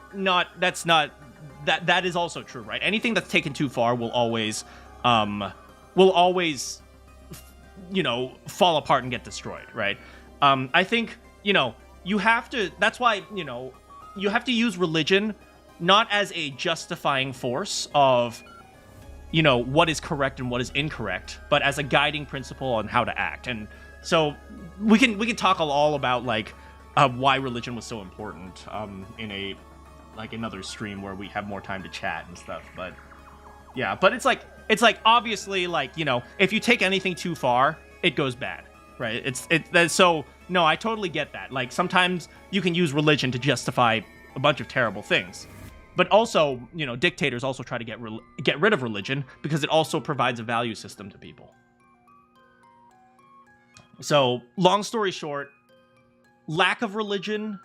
is also true, right? Anything that's taken too far will always fall apart and get destroyed, right? I think, you have to, that's why, you have to use religion not as a justifying force of, what is correct and what is incorrect, but as a guiding principle on how to act. And so we can talk all about like why religion was so important in another stream where we have more time to chat and stuff. But yeah, but it's like obviously, like, if you take anything too far, it goes bad, right? So no, I totally get that. Like, sometimes you can use religion to justify a bunch of terrible things, but also, dictators also try to get rid of religion because it also provides a value system to people. So, long story short, lack of religion.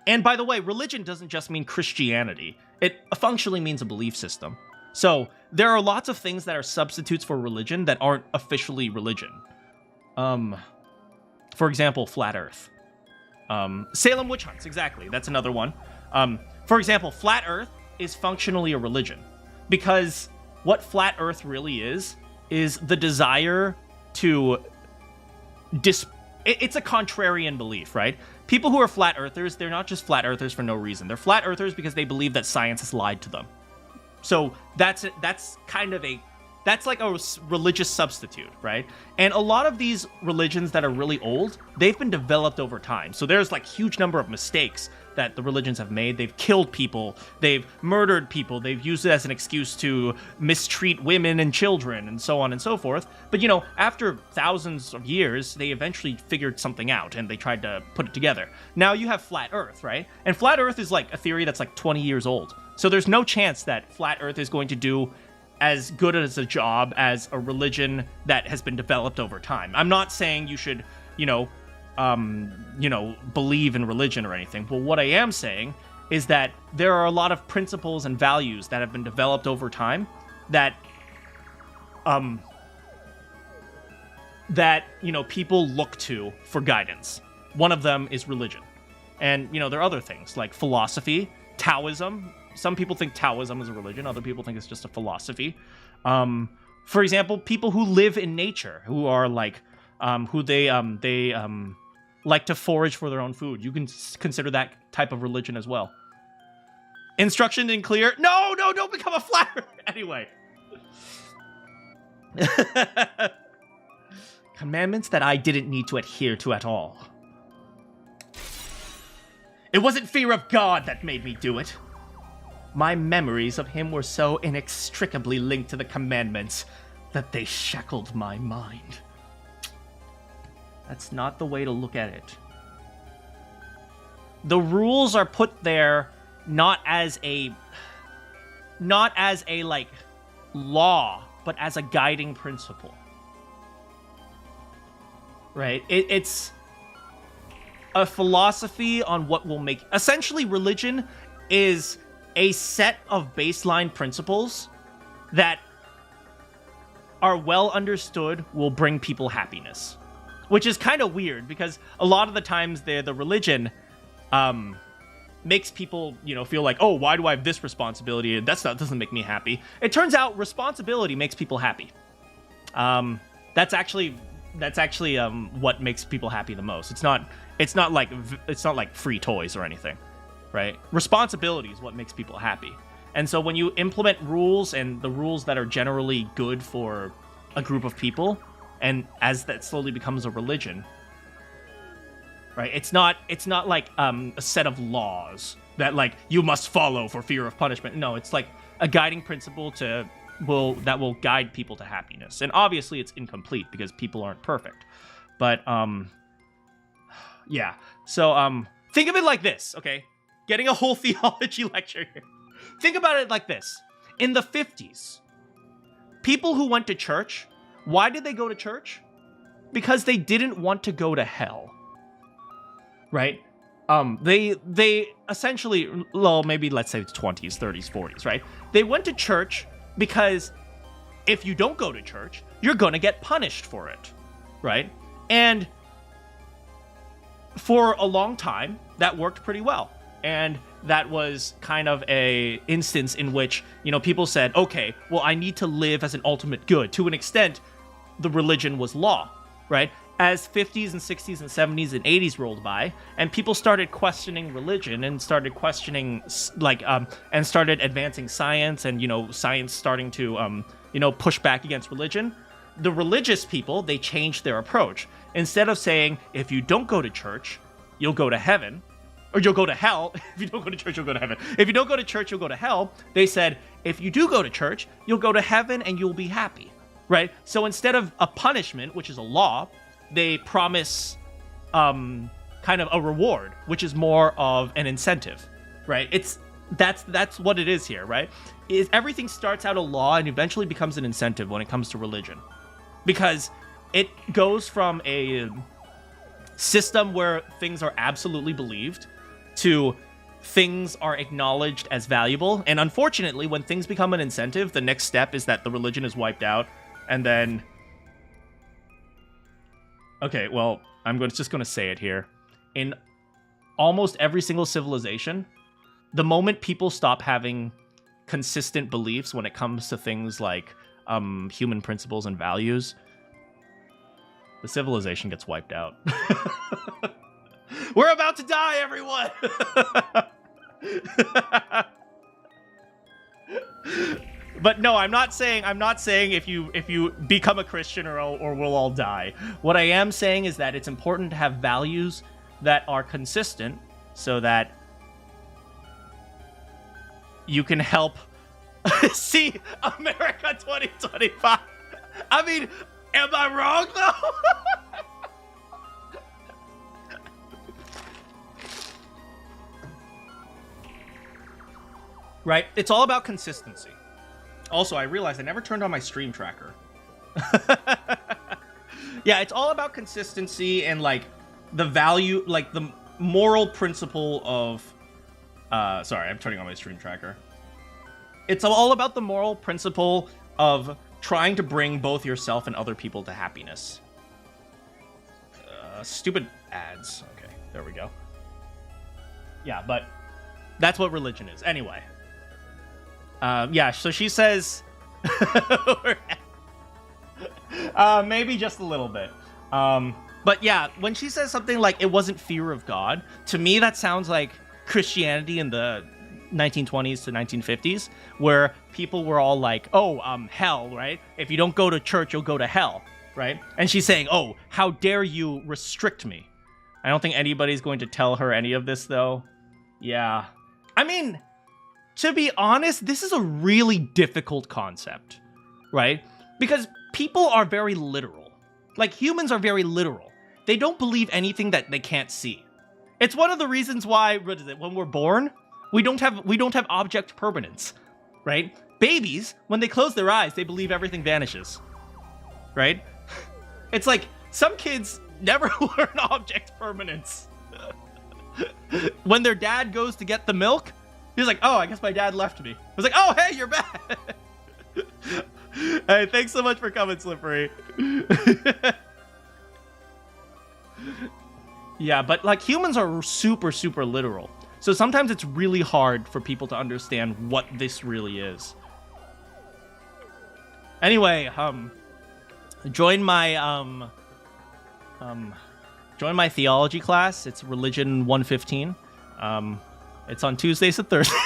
And by the way, religion doesn't just mean Christianity. It functionally means a belief system. So there are lots of things that are substitutes for religion that aren't officially religion. For example, flat Earth. Salem witch hunts, exactly. That's another one. For example, flat Earth is functionally a religion. Because what flat Earth really is the desire to... It's a contrarian belief, right? People who are flat earthers, they're not just flat earthers for no reason. They're flat earthers because they believe that science has lied to them. So that's kind of a That's like a religious substitute, right? And a lot of these religions that are really old, they've been developed over time. So there's like huge number of mistakes that the religions have made. They've killed people, they've murdered people, they've used it as an excuse to mistreat women and children and so on and so forth. But you know, after thousands of years, they eventually figured something out and they tried to put it together. Now you have flat Earth, right? And flat Earth is like a theory that's like 20 years old. So there's no chance that flat Earth is going to do as good as a job as a religion that has been developed over time. I'm not saying you should, believe in religion or anything. But what I am saying is that there are a lot of principles and values that have been developed over time that, people look to for guidance. One of them is religion. And, there are other things like philosophy, Taoism. Some people think Taoism is a religion. Other people think it's just a philosophy. For example, people who live in nature, who are like, they like to forage for their own food. You can consider that type of religion as well. Instruction in clear. No, don't become a flat earther. Anyway. Commandments that I didn't need to adhere to at all. It wasn't fear of God that made me do it. My memories of him were so inextricably linked to the commandments that they shackled my mind. That's not the way to look at it. The rules are put there not as a like law, but as a guiding principle. Right? It's a philosophy on what will make... Essentially, religion is a set of baseline principles that are well understood will bring people happiness. Which is kind of weird, because a lot of the times the religion makes people, feel like, oh, why do I have this responsibility? Doesn't make me happy. It turns out responsibility makes people happy. That's actually what makes people happy the most. It's not like free toys or anything, right? Responsibility is what makes people happy. And so when you implement rules, and the rules that are generally good for a group of people, and as that slowly becomes a religion, right? It's not like a set of laws that like you must follow for fear of punishment. No, it's like a guiding principle that will guide people to happiness. And obviously it's incomplete because people aren't perfect. But yeah. So think of it like this, okay? Getting a whole theology lecture here. Think about it like this. In the 50s, people who went to church, why did they go to church? Because they didn't want to go to hell. Right? They essentially, well, maybe let's say 20s, 30s, 40s, right? They went to church because if you don't go to church, you're going to get punished for it, right? And for a long time, that worked pretty well. And that was kind of a instance in which, people said, okay, well, I need to live as an ultimate good. To an extent, the religion was law, right? As 50s and 60s and 70s and 80s rolled by, and people started questioning religion and started questioning, and started advancing science, and, science starting to, push back against religion, the religious people, they changed their approach. Instead of saying, if you don't go to church, you'll go to heaven, or you'll go to hell. If you don't go to church, you'll go to heaven. If you don't go to church, you'll go to hell. They said, if you do go to church, you'll go to heaven and you'll be happy, right? So instead of a punishment, which is a law, they promise kind of a reward, which is more of an incentive, right? That's what it is here, right? Everything starts out a law and eventually becomes an incentive when it comes to religion. Because it goes from a system where things are absolutely believed to things are acknowledged as valuable. And unfortunately, when things become an incentive, the next step is that the religion is wiped out. And then... Okay, well, I'm just going to say it here. In almost every single civilization, the moment people stop having consistent beliefs when it comes to things like human principles and values, the civilization gets wiped out. We're about to die, everyone! But no, I'm not saying if you become a Christian or we'll all die. What I am saying is that it's important to have values that are consistent so that you can help see America 2025. I mean, am I wrong though? Right? It's all about consistency. Also, I realized I never turned on my stream tracker. Yeah, it's all about consistency and like the value, like the moral principle of sorry, I'm turning on my stream tracker. It's all about the moral principle of trying to bring both yourself and other people to happiness. Stupid ads. Okay, there we go. Yeah, but that's what religion is. Anyway. Yeah, so she says... maybe just a little bit. But yeah, when she says something like, it wasn't fear of God, to me that sounds like Christianity in the 1920s to 1950s, where people were all like, oh, hell, right? If you don't go to church, you'll go to hell, right? And she's saying, oh, how dare you restrict me? I don't think anybody's going to tell her any of this, though. Yeah. I mean... To be honest, this is a really difficult concept, right? Because people are very literal. Like, humans are very literal. They don't believe anything that they can't see. It's one of the reasons why, what is it, when we're born, we don't have object permanence, right? Babies, when they close their eyes, they believe everything vanishes, right? It's like, some kids never learn object permanence. When their dad goes to get the milk, he's like, oh, I guess my dad left me. I was like, oh, hey, you're back. Hey, thanks so much for coming, Slippery. Yeah, but like humans are super, super literal. So sometimes it's really hard for people to understand what this really is. Anyway, join my theology class. It's Religion 115. It's on Tuesdays and Thursdays.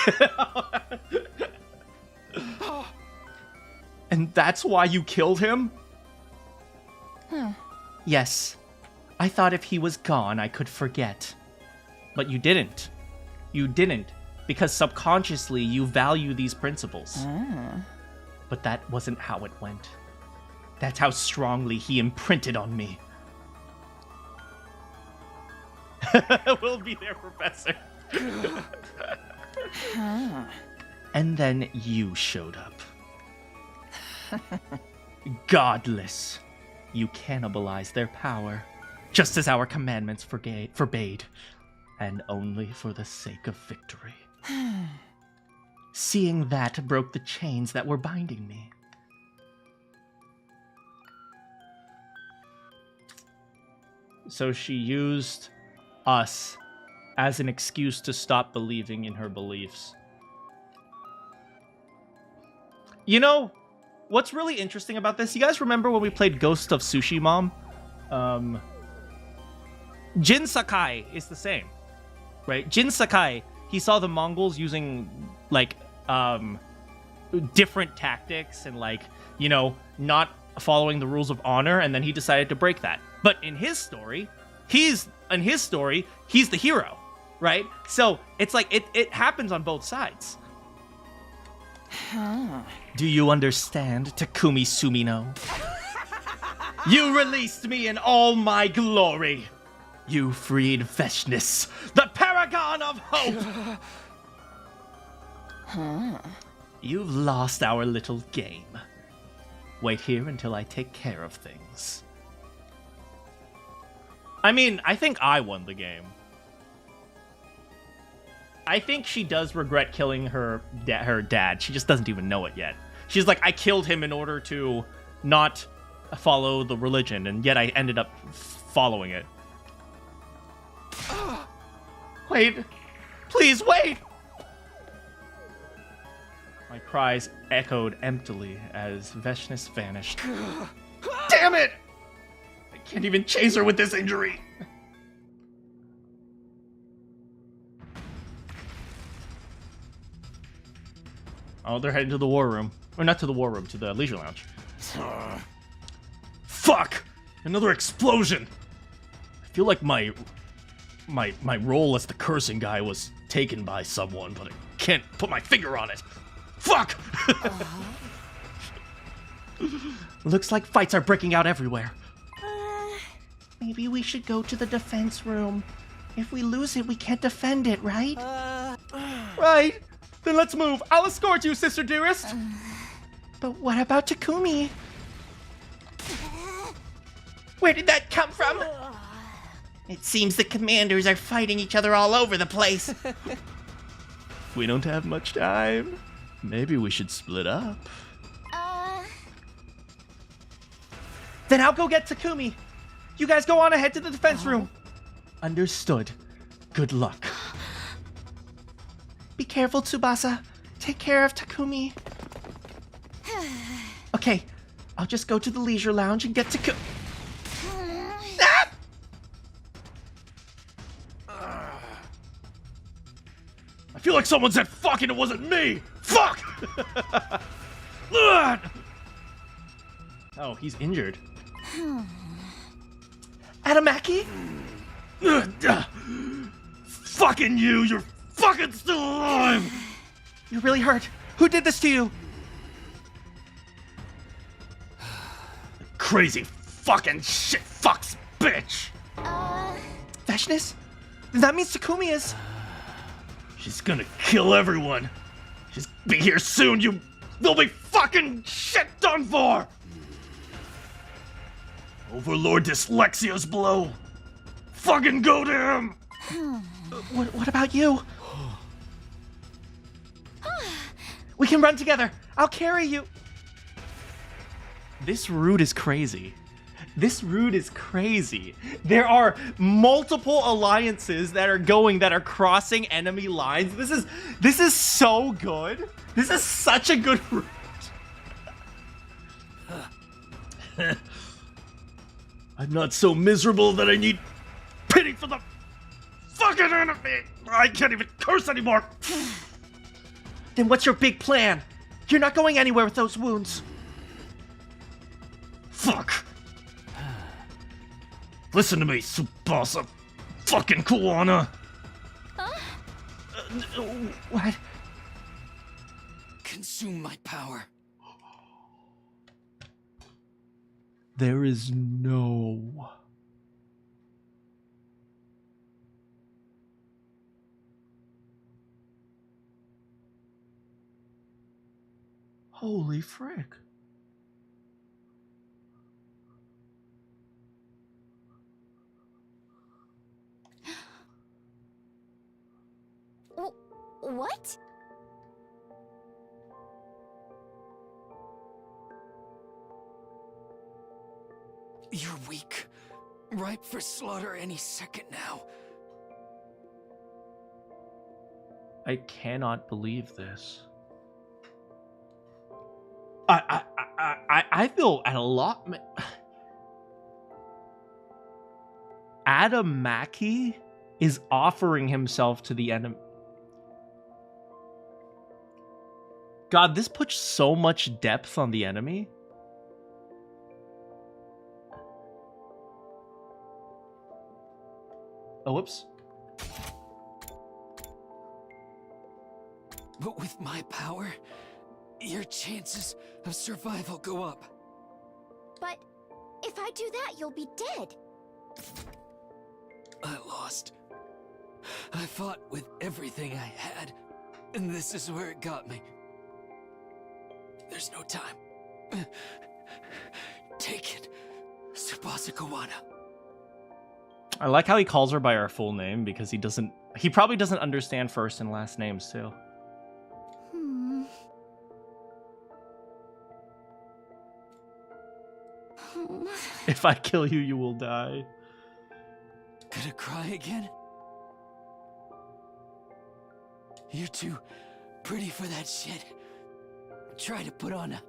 And that's why you killed him? Yes. I thought if he was gone, I could forget. But you didn't. You didn't. Because subconsciously, you value these principles. But that wasn't how it went. That's how strongly he imprinted on me. We'll be there, Professor. And then you showed up. Godless. You cannibalized their power, just as our commandments forbade, and only for the sake of victory. Seeing that broke the chains that were binding me. So she used us as an excuse to stop believing in her beliefs. You know, what's really interesting about this, you guys remember when we played Ghost of Sushi Mom? Jin Sakai is the same, right? Jin Sakai, he saw the Mongols using, like, different tactics and, like, you know, not following the rules of honor, and then he decided to break that. But in his story, he's the hero. Right? So, it's like, it happens on both sides. Do you understand, Takumi Sumino? You released me in all my glory. You freed Veshness, the paragon of hope. You've lost our little game. Wait here until I take care of things. I mean, I think I won the game. I think she does regret killing her dad. She just doesn't even know it yet. She's like, I killed him in order to not follow the religion, and yet I ended up following it. Wait. Please, wait! My cries echoed emptily as Veshness vanished. Damn it! I can't even chase her with this injury. Oh, they're heading to the war room. Or not to the war room, to the leisure lounge. Fuck! Another explosion! I feel like my role as the cursing guy was taken by someone, but I can't put my finger on it. Fuck! Looks like fights are breaking out everywhere. Maybe we should go to the defense room. If we lose it, we can't defend it, right? Right. Then let's move. I'll escort you, sister dearest. But what about Takumi? Where did that come from? It seems the commanders are fighting each other all over the place. We don't have much time. Maybe we should split up. Then I'll go get Takumi. You guys go on ahead to the defense room. Understood. Good luck. Be careful, Tsubasa. Take care of Takumi. Okay, I'll just go to the leisure lounge and get Takumi. I feel like someone said fuck and it wasn't me! Fuck! Oh, he's injured. Adamaki? Fucking you! You're fucking still alive! You're really hurt. Who did this to you? Crazy fucking shit fucks bitch! Vashnis? That means Takumi is... She's gonna kill everyone. She's be here soon, you... They'll be fucking shit done for! Overlord Dyslexia's blow. Fucking go to him! What about you? We can run together. I'll carry you. This route is crazy. This route is crazy. There are multiple alliances that are crossing enemy lines. This is so good. This is such a good route. I'm not so miserable that I need pity for the fucking enemy. I can't even curse anymore. Then what's your big plan? You're not going anywhere with those wounds. Fuck. Listen to me, Tsubasa. Fucking Kuwana. What? Consume my power. There is no... Holy frick. What? You're weak. Ripe for slaughter any second now. I cannot believe this. I feel at a lot... Adamaki is offering himself to the enemy. God, this puts so much depth on the enemy. Oh, whoops. But with my power, your chances of survival go up. But if I do that, you'll be dead. I lost. I fought with everything I had, and this is where it got me. There's no time. Take it, Tsubasa Kawana. I like how he calls her by her full name because he probably doesn't understand first and last names too. If I kill you, you will die. Gonna cry again? You're too pretty for that shit. Try to put on a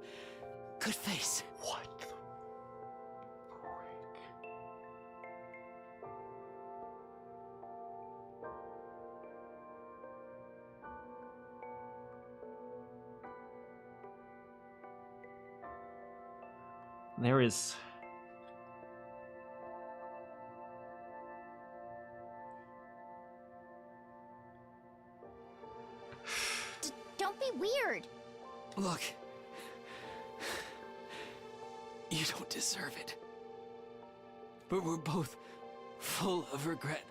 good face. What the frick? There is... Don't be weird. Look. You don't deserve it. But we're both full of regret.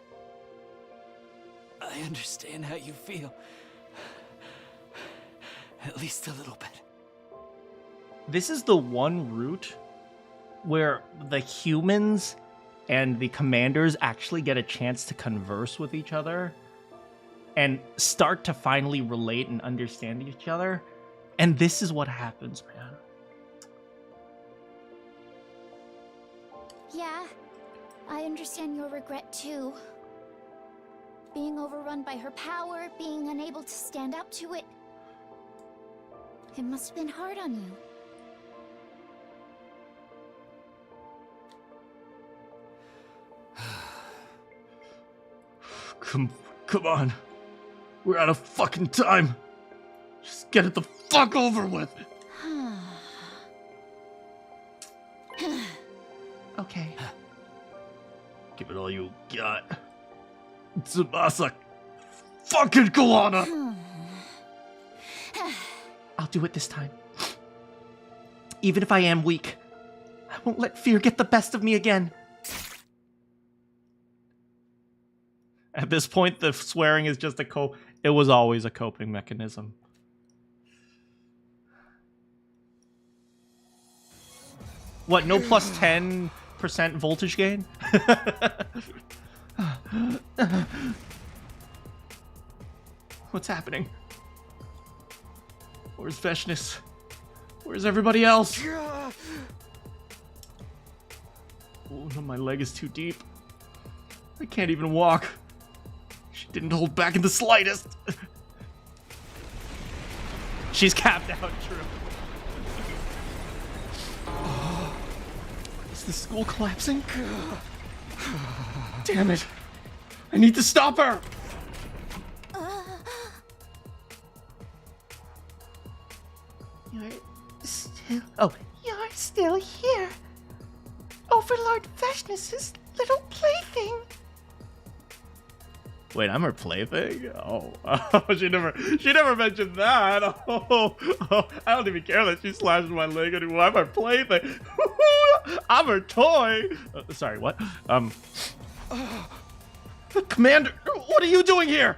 I understand how you feel. At least a little bit. This is the one route where the humans and the commanders actually get a chance to converse with each other and start to finally relate and understand each other. And this is what happens, man. Yeah, I understand your regret too. Being overrun by her power, being unable to stand up to it. It must have been hard on you. Come on. We're out of fucking time. Just get it the fuck over with. Okay. Give it all you got. Tsubasa. Fucking Kalana. I'll do it this time. Even if I am weak, I won't let fear get the best of me again. At this point, the swearing is just it was always a coping mechanism. What, no plus 10% voltage gain? What's happening? Where's Veshness? Where's everybody else? Oh, no, my leg is too deep. I can't even walk. She didn't hold back in the slightest. She's capped out, true. Is the school collapsing? Damn it. I need to stop her. You're still here. Overlord Veshness's little plaything. Wait, I'm her plaything? Oh, she never mentioned that. Oh, I don't even care that she slashed my leg anymore. I'm her plaything. I'm her toy. Sorry, what? Commander, what are you doing here?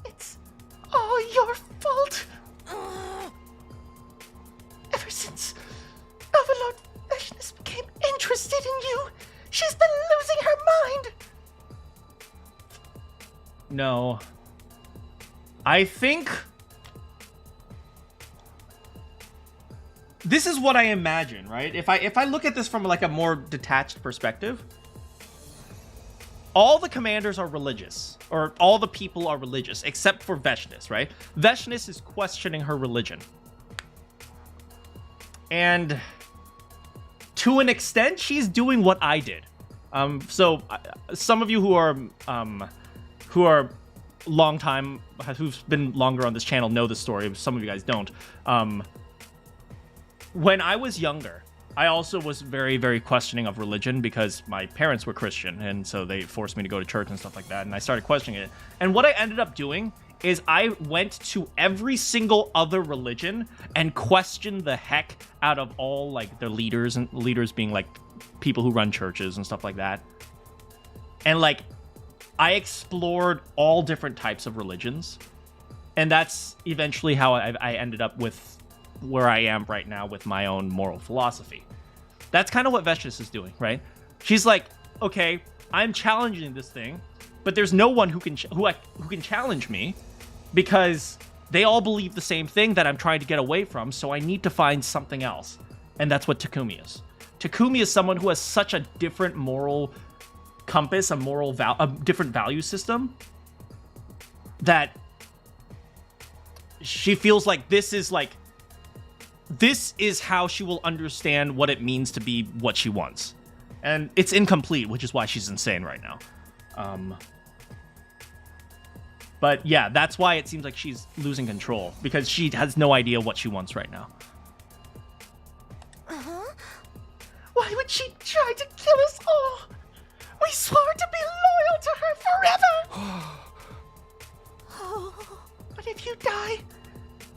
It's all your fault. Ever since Overlord Veshness became interested in you, she's been losing her mind. No. I think this is what I imagine, right? If I look at this from like a more detached perspective, all the commanders are religious, or all the people are religious, except for Veshness, right? Veshness is questioning her religion. And to an extent, she's doing what I did. So some of you who are long time, who've been longer on this channel know the story. Some of you guys don't. When I was younger, I also was very, very questioning of religion because my parents were Christian, and so they forced me to go to church and stuff like that, and I started questioning it. And what I ended up doing is I went to every single other religion and questioned the heck out of all like their leaders, and leaders being like people who run churches and stuff like that. And like I explored all different types of religions, and that's eventually how I ended up with where I am right now with my own moral philosophy. That's kind of what Veshness is doing, right? She's like, okay, I'm challenging this thing, but there's no one who can challenge me because they all believe the same thing that I'm trying to get away from, so I need to find something else. And that's what Takumi is. Takumi is someone who has such a different moral compass, a different value system, that she feels like this is how she will understand what it means to be what she wants. And it's incomplete, which is why she's insane right now. But yeah, that's why it seems like she's losing control, because she has no idea what she wants right now. Why would she try to kill us all? We swore to be loyal to her forever! But if you die,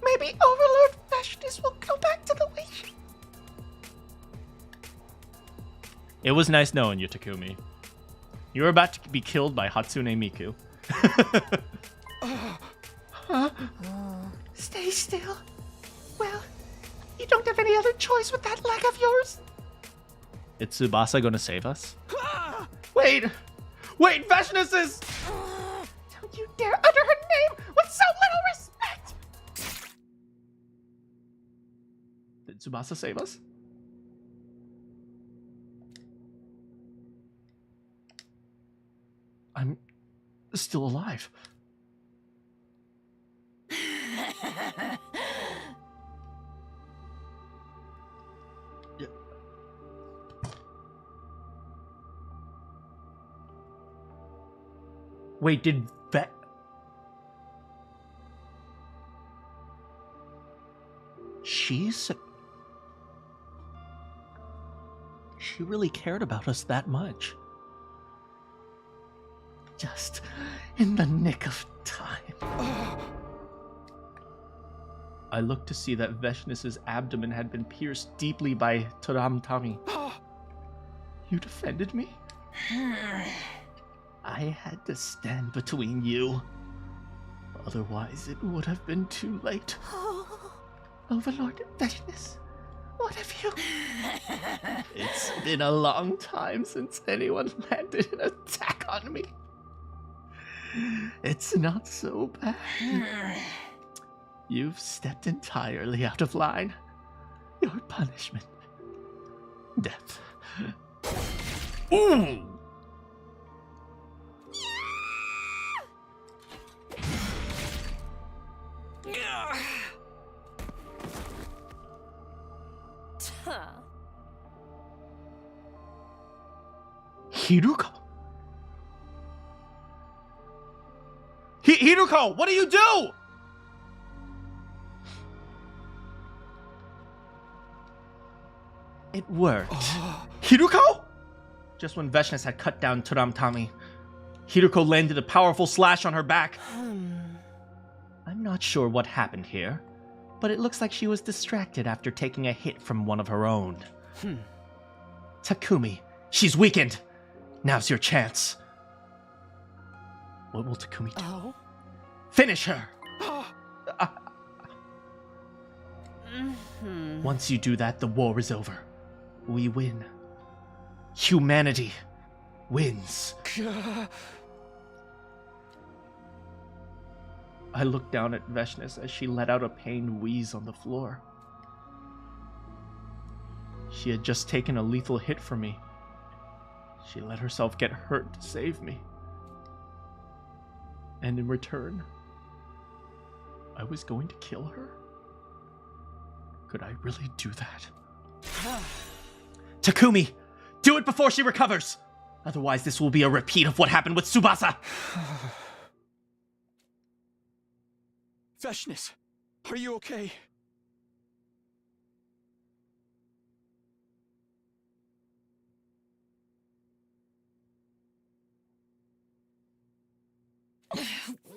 maybe Overlord Freshness will go back to the way she... It was nice knowing you, Takumi. You were about to be killed by Hatsune Miku. Huh? Stay still. Well, you don't have any other choice with that leg of yours. Is Tsubasa gonna save us? Wait! Wait, Freshness is... Don't you dare utter her name with so little respect! Did Tsubasa save us? I'm still alive. Yeah. Wait, did Vet... She really cared about us that much. Just in the nick of time. I looked to see that Veshness's abdomen had been pierced deeply by Taramtami. You defended me? I had to stand between you. Otherwise, it would have been too late. Overlord Veshness, what have you... It's been a long time since anyone landed an attack on me. It's not so bad. You've stepped entirely out of line. Your punishment. Death. Ooh! Hiruko? Hiruko, what do you do? It worked. Hiruko? Just when Veshness had cut down Taramtami, Hiruko landed a powerful slash on her back. I'm not sure what happened here, but it looks like she was distracted after taking a hit from one of her own. Takumi, she's weakened. Now's your chance. What will Takumi do? Finish her! Once you do that, the war is over. We win. Humanity wins. I looked down at Veshness as she let out a pained wheeze on the floor. She had just taken a lethal hit from me. She let herself get hurt to save me. And in return, I was going to kill her? Could I really do that? Takumi, do it before she recovers! Otherwise, this will be a repeat of what happened with Tsubasa! Veshness, are you okay?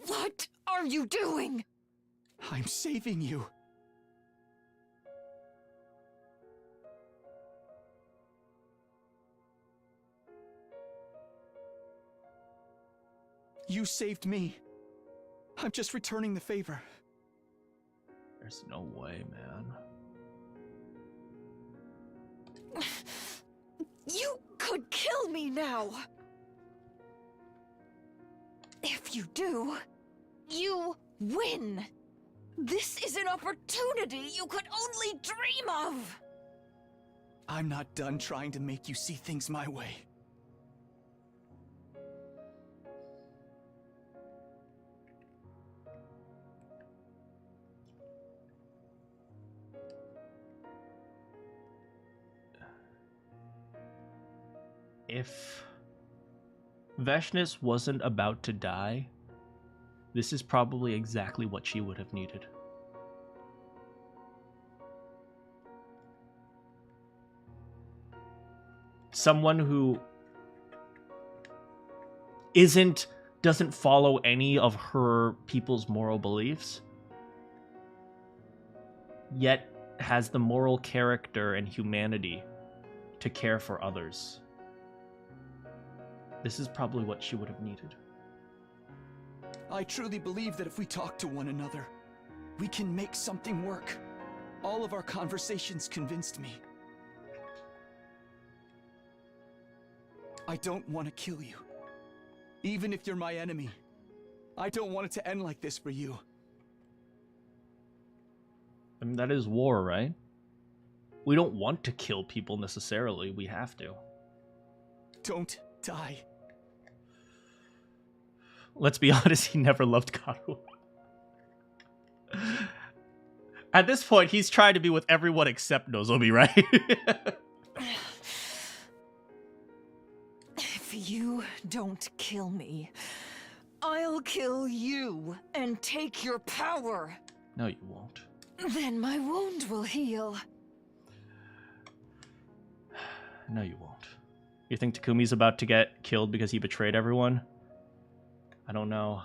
What are you doing? I'm saving you. You saved me. I'm just returning the favor. There's no way, man. You could kill me now. If you do, you win. This is an opportunity you could only dream of. I'm not done trying to make you see things my way. If Veshness wasn't about to die, this is probably exactly what she would have needed. someone who doesn't follow any of her people's moral beliefs, yet has the moral character and humanity to care for others. This is probably what she would have needed. I truly believe that if we talk to one another, we can make something work. All of our conversations convinced me. I don't want to kill you. Even if you're my enemy. I don't want it to end like this for you. I mean, that is war, right? We don't want to kill people necessarily. We have to. Don't die. Let's be honest, he never loved Karu. At this point, he's trying to be with everyone except Nozomi, right? If you don't kill me, I'll kill you and take your power. No, you won't. Then my wound will heal. No, you won't. You think Takumi's about to get killed because he betrayed everyone? I don't know.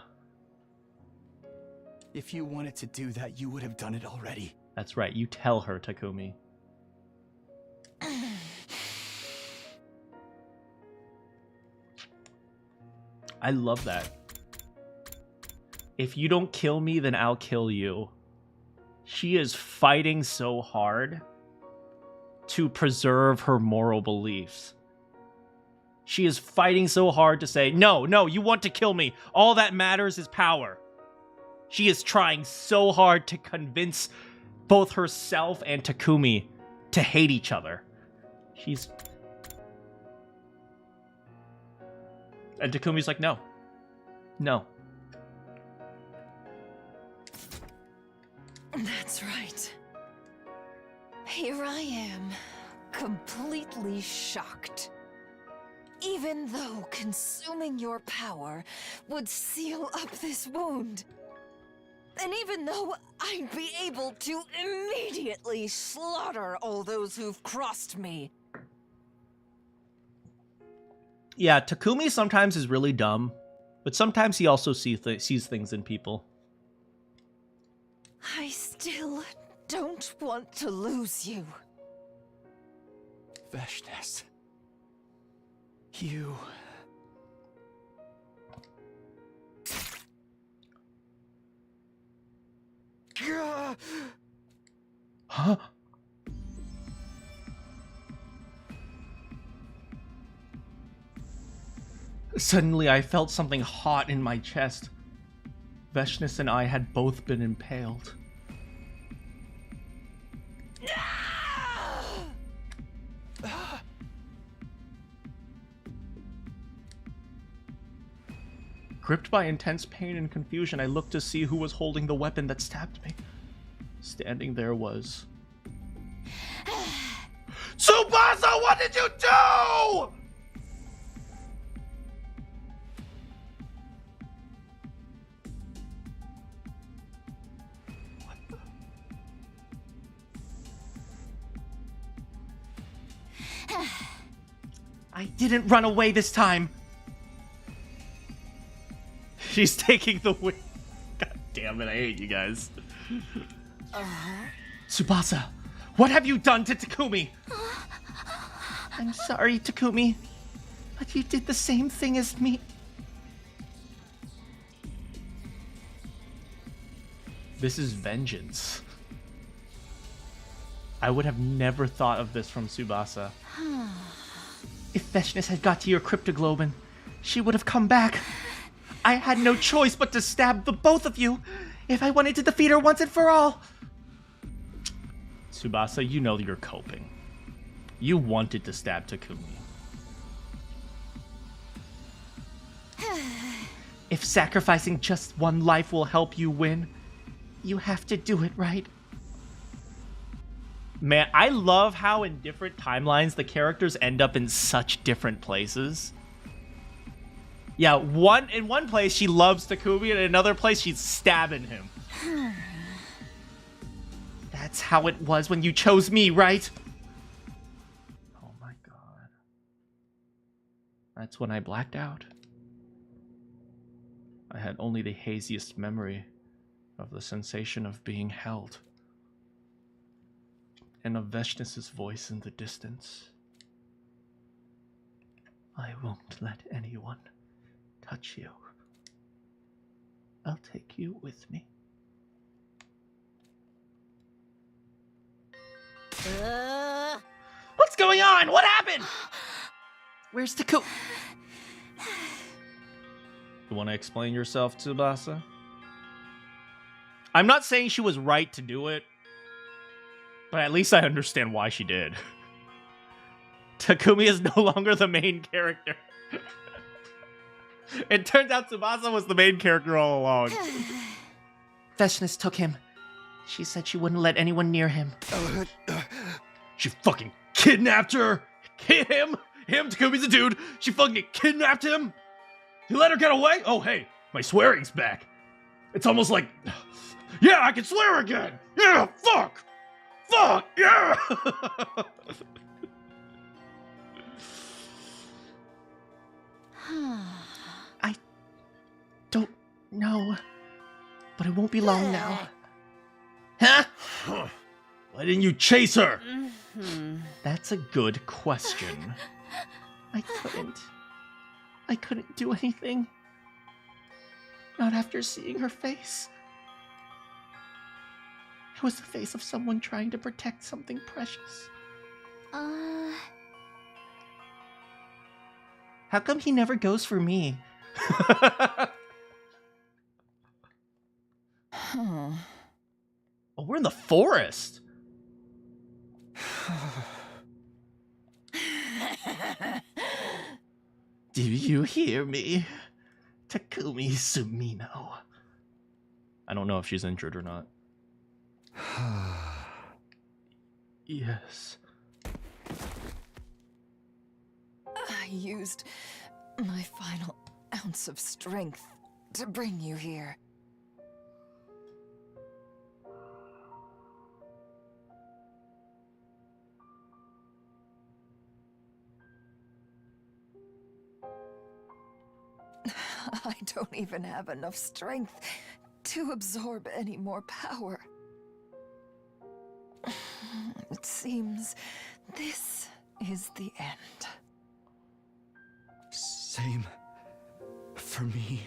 If you wanted to do that, you would have done it already. That's right. You tell her, Takumi. I love that. If you don't kill me, then I'll kill you. She is fighting so hard to preserve her moral beliefs. She is fighting so hard to say, no, you want to kill me. All that matters is power. She is trying so hard to convince both herself and Takumi to hate each other. And Takumi's like, no. That's right. Here I am, completely shocked. Even though consuming your power would seal up this wound, and even though I'd be able to immediately slaughter all those who've crossed me. Yeah, Takumi sometimes is really dumb, but sometimes he also sees things in people. I still don't want to lose you. Veshness. You... Huh? Suddenly, I felt something hot in my chest. Veshness and I had both been impaled. Gripped by intense pain and confusion, I looked to see who was holding the weapon that stabbed me. Standing there was... Tsubasa, what did you do?! I didn't run away this time. She's taking the win. God damn it, I hate you guys. Tsubasa, what have you done to Takumi? I'm sorry, Takumi, but you did the same thing as me. This is vengeance. I would have never thought of this from Tsubasa. If Veshness had got to your cryptoglobin, she would have come back. I had no choice but to stab the both of you if I wanted to defeat her once and for all. Tsubasa, you know you're coping. You wanted to stab Takumi. If sacrificing just one life will help you win, you have to do it, right? Man, I love how in different timelines the characters end up in such different places. Yeah, in one place she loves Takumi, and in another place she's stabbing him. That's how it was when you chose me, right? Oh my god. That's when I blacked out. I had only the haziest memory of the sensation of being held, and of Veshness's voice in the distance. I won't let anyone touch you. I'll take you with me. What's going on? What happened? Where's Takumi? You want to explain yourself, Tsubasa? I'm not saying she was right to do it, but at least I understand why she did. Takumi is no longer the main character. It turns out Tsubasa was the main character all along. Veshness took him. She said she wouldn't let anyone near him. She fucking kidnapped her. Him, Takumi's a dude. She fucking kidnapped him. You let her get away? Oh, hey, my swearing's back. It's almost like, yeah, I can swear again. Yeah, fuck, yeah. I don't know, but it won't be long now. Huh? Why didn't you chase her? That's a good question. I couldn't do anything. Not after seeing her face. It was the face of someone trying to protect something precious. How come he never goes for me? Oh, we're in the forest. Do you hear me? Takumi Sumino. I don't know if she's injured or not. Yes. I used my final ounce of strength to bring you here. I don't even have enough strength to absorb any more power. It seems this is the end. Same for me.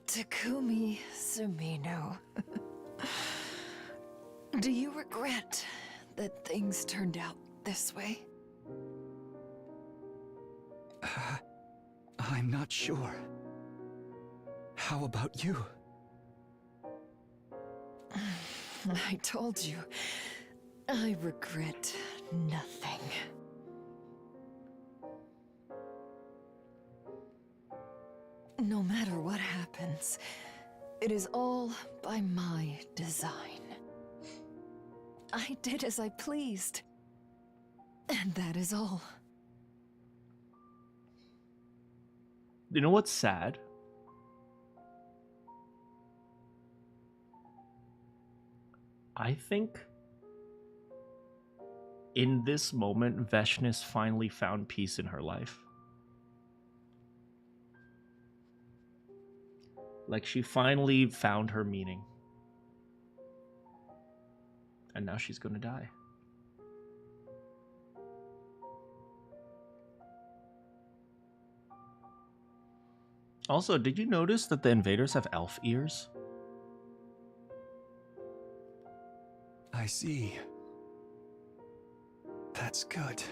Takumi Sumino. Do you regret that things turned out this way? I'm not sure. How about you? I told you, I regret nothing. No matter what happens, it is all by my design. I did as I pleased, and that is all. You know what's sad? I think in this moment, Veshness finally found peace in her life. Like, she finally found her meaning. And now she's gonna die. Also, did you notice that the invaders have elf ears? I see. That's good.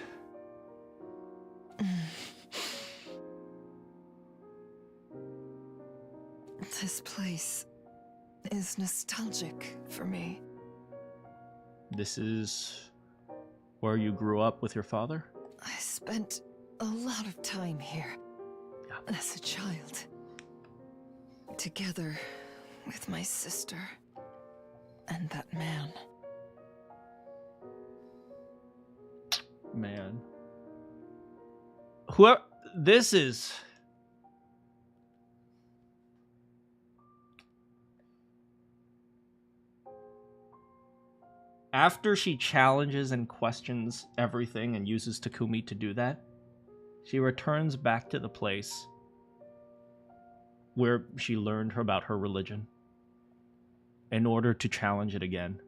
This place is nostalgic for me. This is where you grew up with your father? I spent a lot of time here as a child, together with my sister and that man. Man. Whoever this is. After she challenges and questions everything and uses Takumi to do that, She returns back to the place where she learned about her religion in order to challenge it again,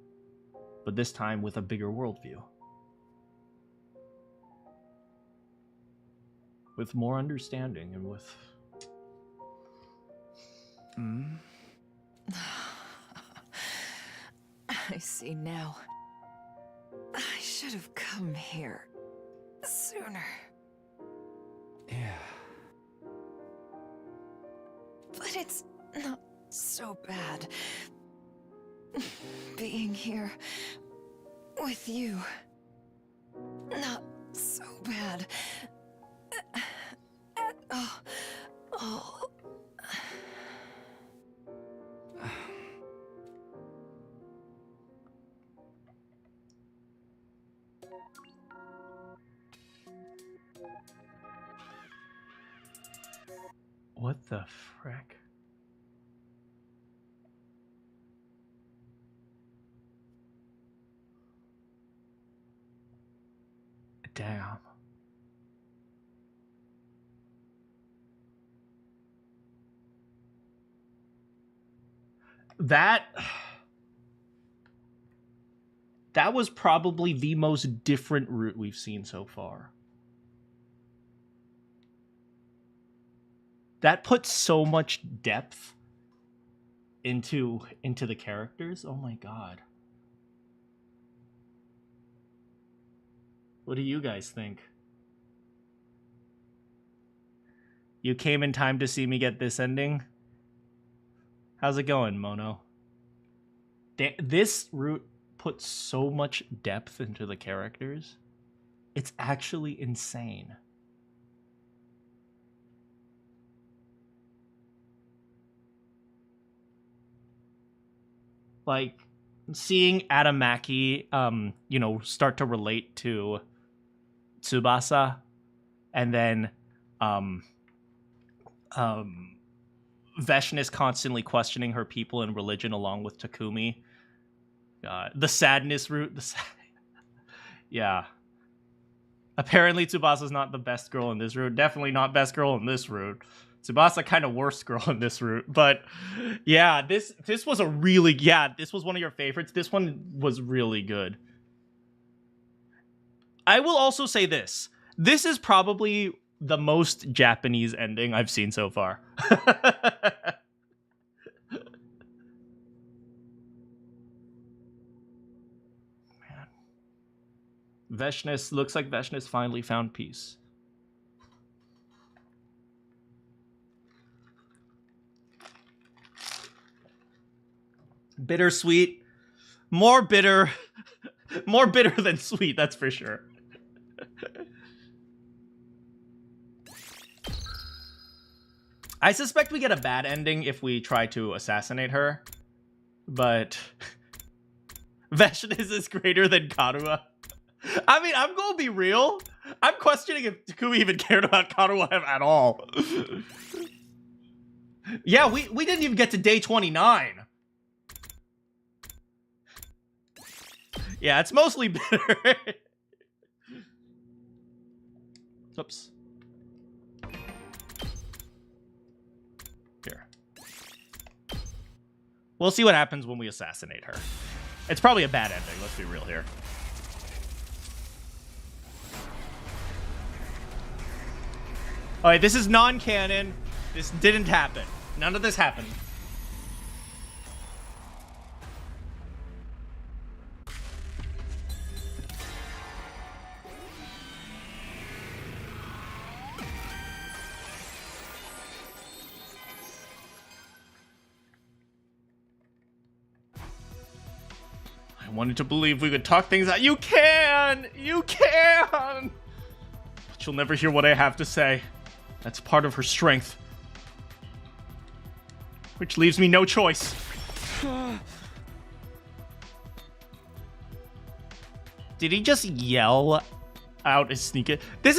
but this time with a bigger worldview. With more understanding and with... I see now. I should have come here sooner. Yeah. But it's not so bad. Being here with you. Not so bad. Oh. What the frick? Damn. That was probably the most different route we've seen so far. That puts so much depth into the characters. Oh my god. What do you guys think? You came in time to see me get this ending? How's it going, Mono? This route puts so much depth into the characters. It's actually insane. Like, seeing Adamaki, start to relate to Tsubasa, and then, Vashn is constantly questioning her people and religion along with Takumi. The sadness route, yeah. Apparently Tsubasa's not the best girl in this route. Definitely not best girl in this route. Tsubasa kind of worst girl in this route. But yeah, this was this was one of your favorites. This one was really good. I will also say this. This is probably the most Japanese ending I've seen so far. Vashnis, looks like Vashnis finally found peace. Bittersweet. More bitter than sweet, that's for sure. I suspect we get a bad ending if we try to assassinate her, but Vashnis is greater than Karua. I mean, I'm gonna be real. I'm questioning if Takumi even cared about Karua at all. Yeah, we didn't even get to day 29. Yeah, it's mostly bitter. Oops. Here. We'll see what happens when we assassinate her. It's probably a bad ending, let's be real here. Alright, this is non-canon. This didn't happen. None of this happened. I wanted to believe we could talk things out. You can! You can! But you'll never hear what I have to say. That's part of her strength. Which leaves me no choice. Did he just yell out his sneak attack? This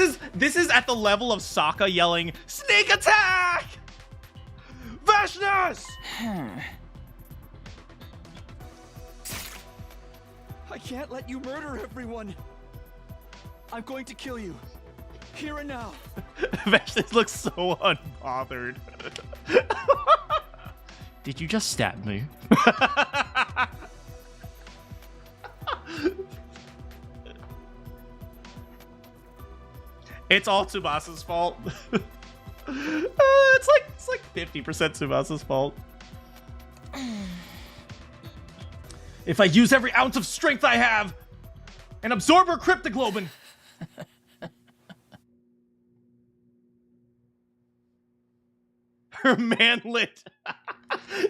is at the level of Sokka yelling, "Sneak attack! Vashnis!" I can't let you murder everyone. I'm going to kill you. Here and now. Veshness looks so unbothered. Did you just stab me? It's all Tsubasa's fault. It's like 50% Tsubasa's fault. If I use every ounce of strength I have and absorb her cryptoglobin. Her manlet.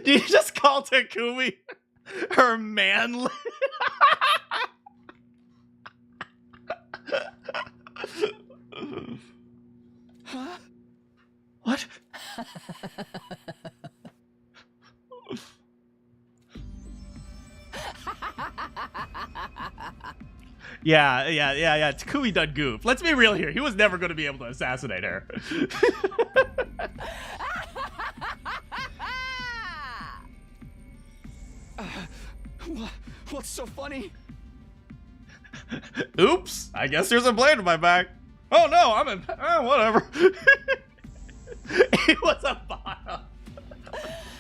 Did you just call Takumi her manlet? Huh? What? Yeah. Takumi done goof. Let's be real here. He was never going to be able to assassinate her. What's so funny? Oops. I guess there's a blade in my back. Oh no, I'm in. Oh, whatever. It was a bottom.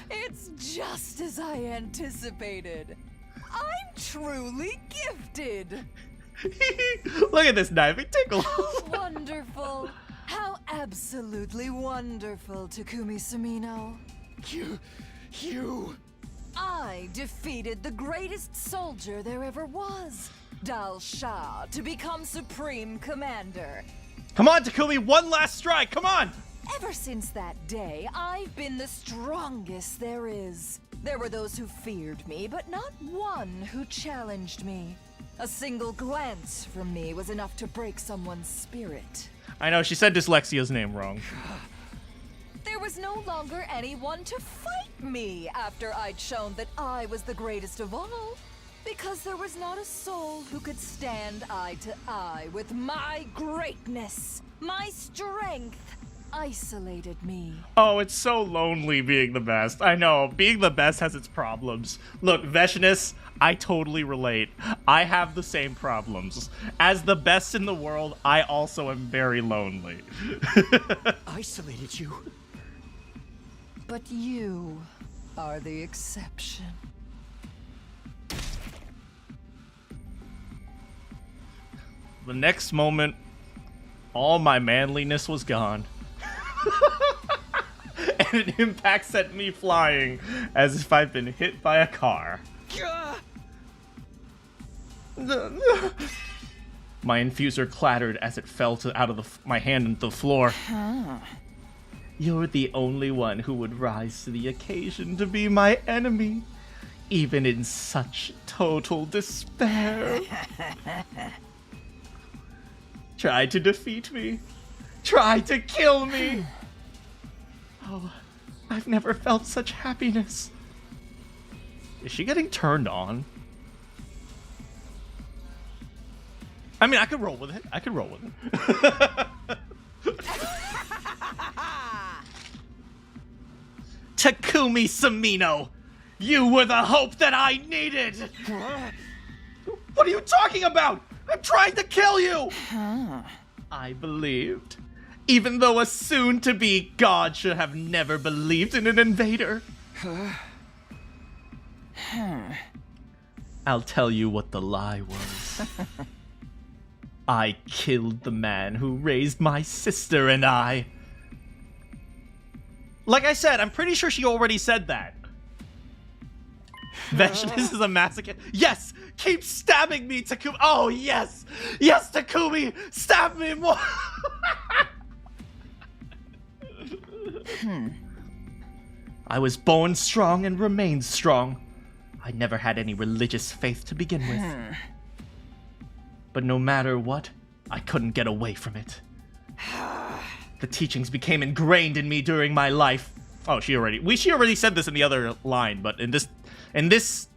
It's just as I anticipated. I'm truly gifted. Look at this knife. It tickles. Wonderful. How absolutely wonderful, Takumi Sumino. You... I defeated the greatest soldier there ever was, Dal Shah, to become Supreme Commander. Come on, Takumi. One last strike. Come on. Ever since that day, I've been the strongest there is. There were those who feared me, but not one who challenged me. A single glance from me was enough to break someone's spirit. I know, she said Dyslexia's name wrong. There was no longer anyone to fight me after I'd shown that I was the greatest of all. Because there was not a soul who could stand eye to eye with my greatness. My strength isolated me. Oh, it's so lonely being the best. I know, being the best has its problems. Look, Veshness, I totally relate. I have the same problems. As the best in the world, I also am very lonely. Isolated you? But you are the exception. The next moment, all my manliness was gone. And an impact sent me flying as if I've been hit by a car. My infuser clattered as it fell out of my hand into the floor. You're the only one who would rise to the occasion to be my enemy, even in such total despair. Try to defeat me. Try to kill me. Oh, I've never felt such happiness. Is she getting turned on? I mean, I could roll with it. Takumi Sumino, you were the hope that I needed. What are you talking about? I'm trying to kill you. I believed, even though a soon-to-be god should have never believed in an invader. I'll tell you what the lie was. I killed the man who raised my sister and I. Like I said, I'm pretty sure she already said that. Veshness is a masochist. Yes! Keep stabbing me, Takumi! Oh, yes! Yes, Takumi! Stab me more! I was born strong and remained strong. I never had any religious faith to begin with. But no matter what, I couldn't get away from it. The teachings became ingrained in me during my life. Oh, she already said this in the other line, but in this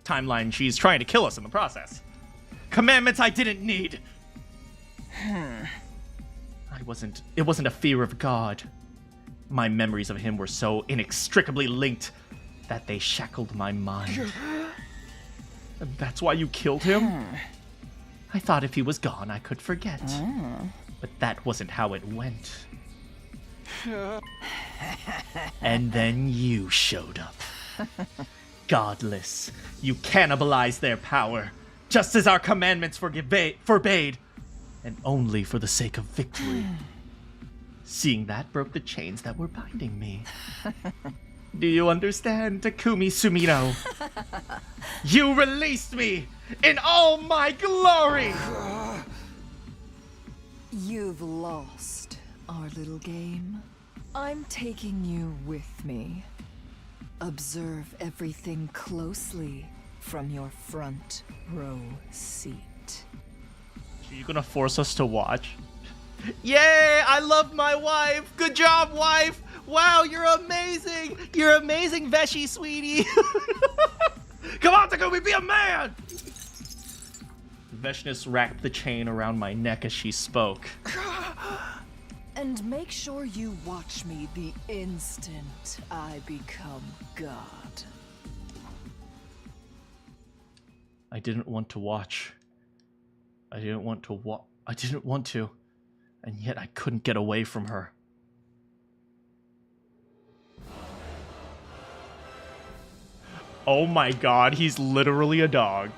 timeline, she's trying to kill us in the process. Commandments I didn't need. It wasn't a fear of God. My memories of him were so inextricably linked that they shackled my mind. And that's why you killed him? I thought if he was gone, I could forget. But that wasn't how it went. And then you showed up. Godless, you cannibalized their power, just as our commandments forbade, and only for the sake of victory. Seeing that broke the chains that were binding me. Do you understand, Takumi Sumino? You released me in all my glory! You've lost our little game. I'm taking you with me. Observe everything closely from your front row seat. Are you gonna force us to watch? Yay! I love my wife! Good job, wife! Wow, you're amazing! You're amazing, Veshi, sweetie! Come on, Takumi, be a man! Veshness wrapped the chain around my neck as she spoke. And make sure you watch me the instant I become God. I didn't want to watch. I didn't want to. And yet I couldn't get away from her. Oh my god, he's literally a dog.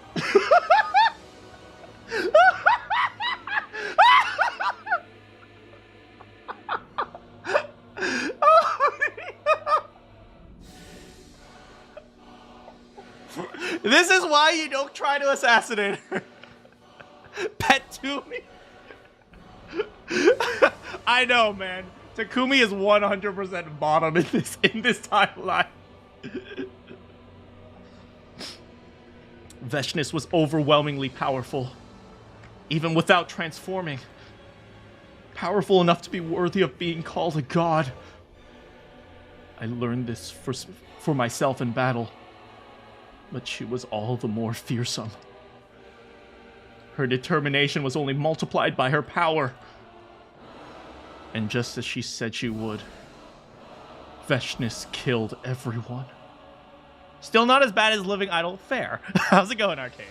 This is why you don't try to assassinate her. Pet to me. I know, man. Takumi is 100% bottom in this timeline. Veshness was overwhelmingly powerful, even without transforming. Powerful enough to be worthy of being called a god. I learned this for myself in battle, but she was all the more fearsome. Her determination was only multiplied by her power. And just as she said she would, Veshness killed everyone. Still not as bad as Living Idol. Fair. How's it going, Arcade?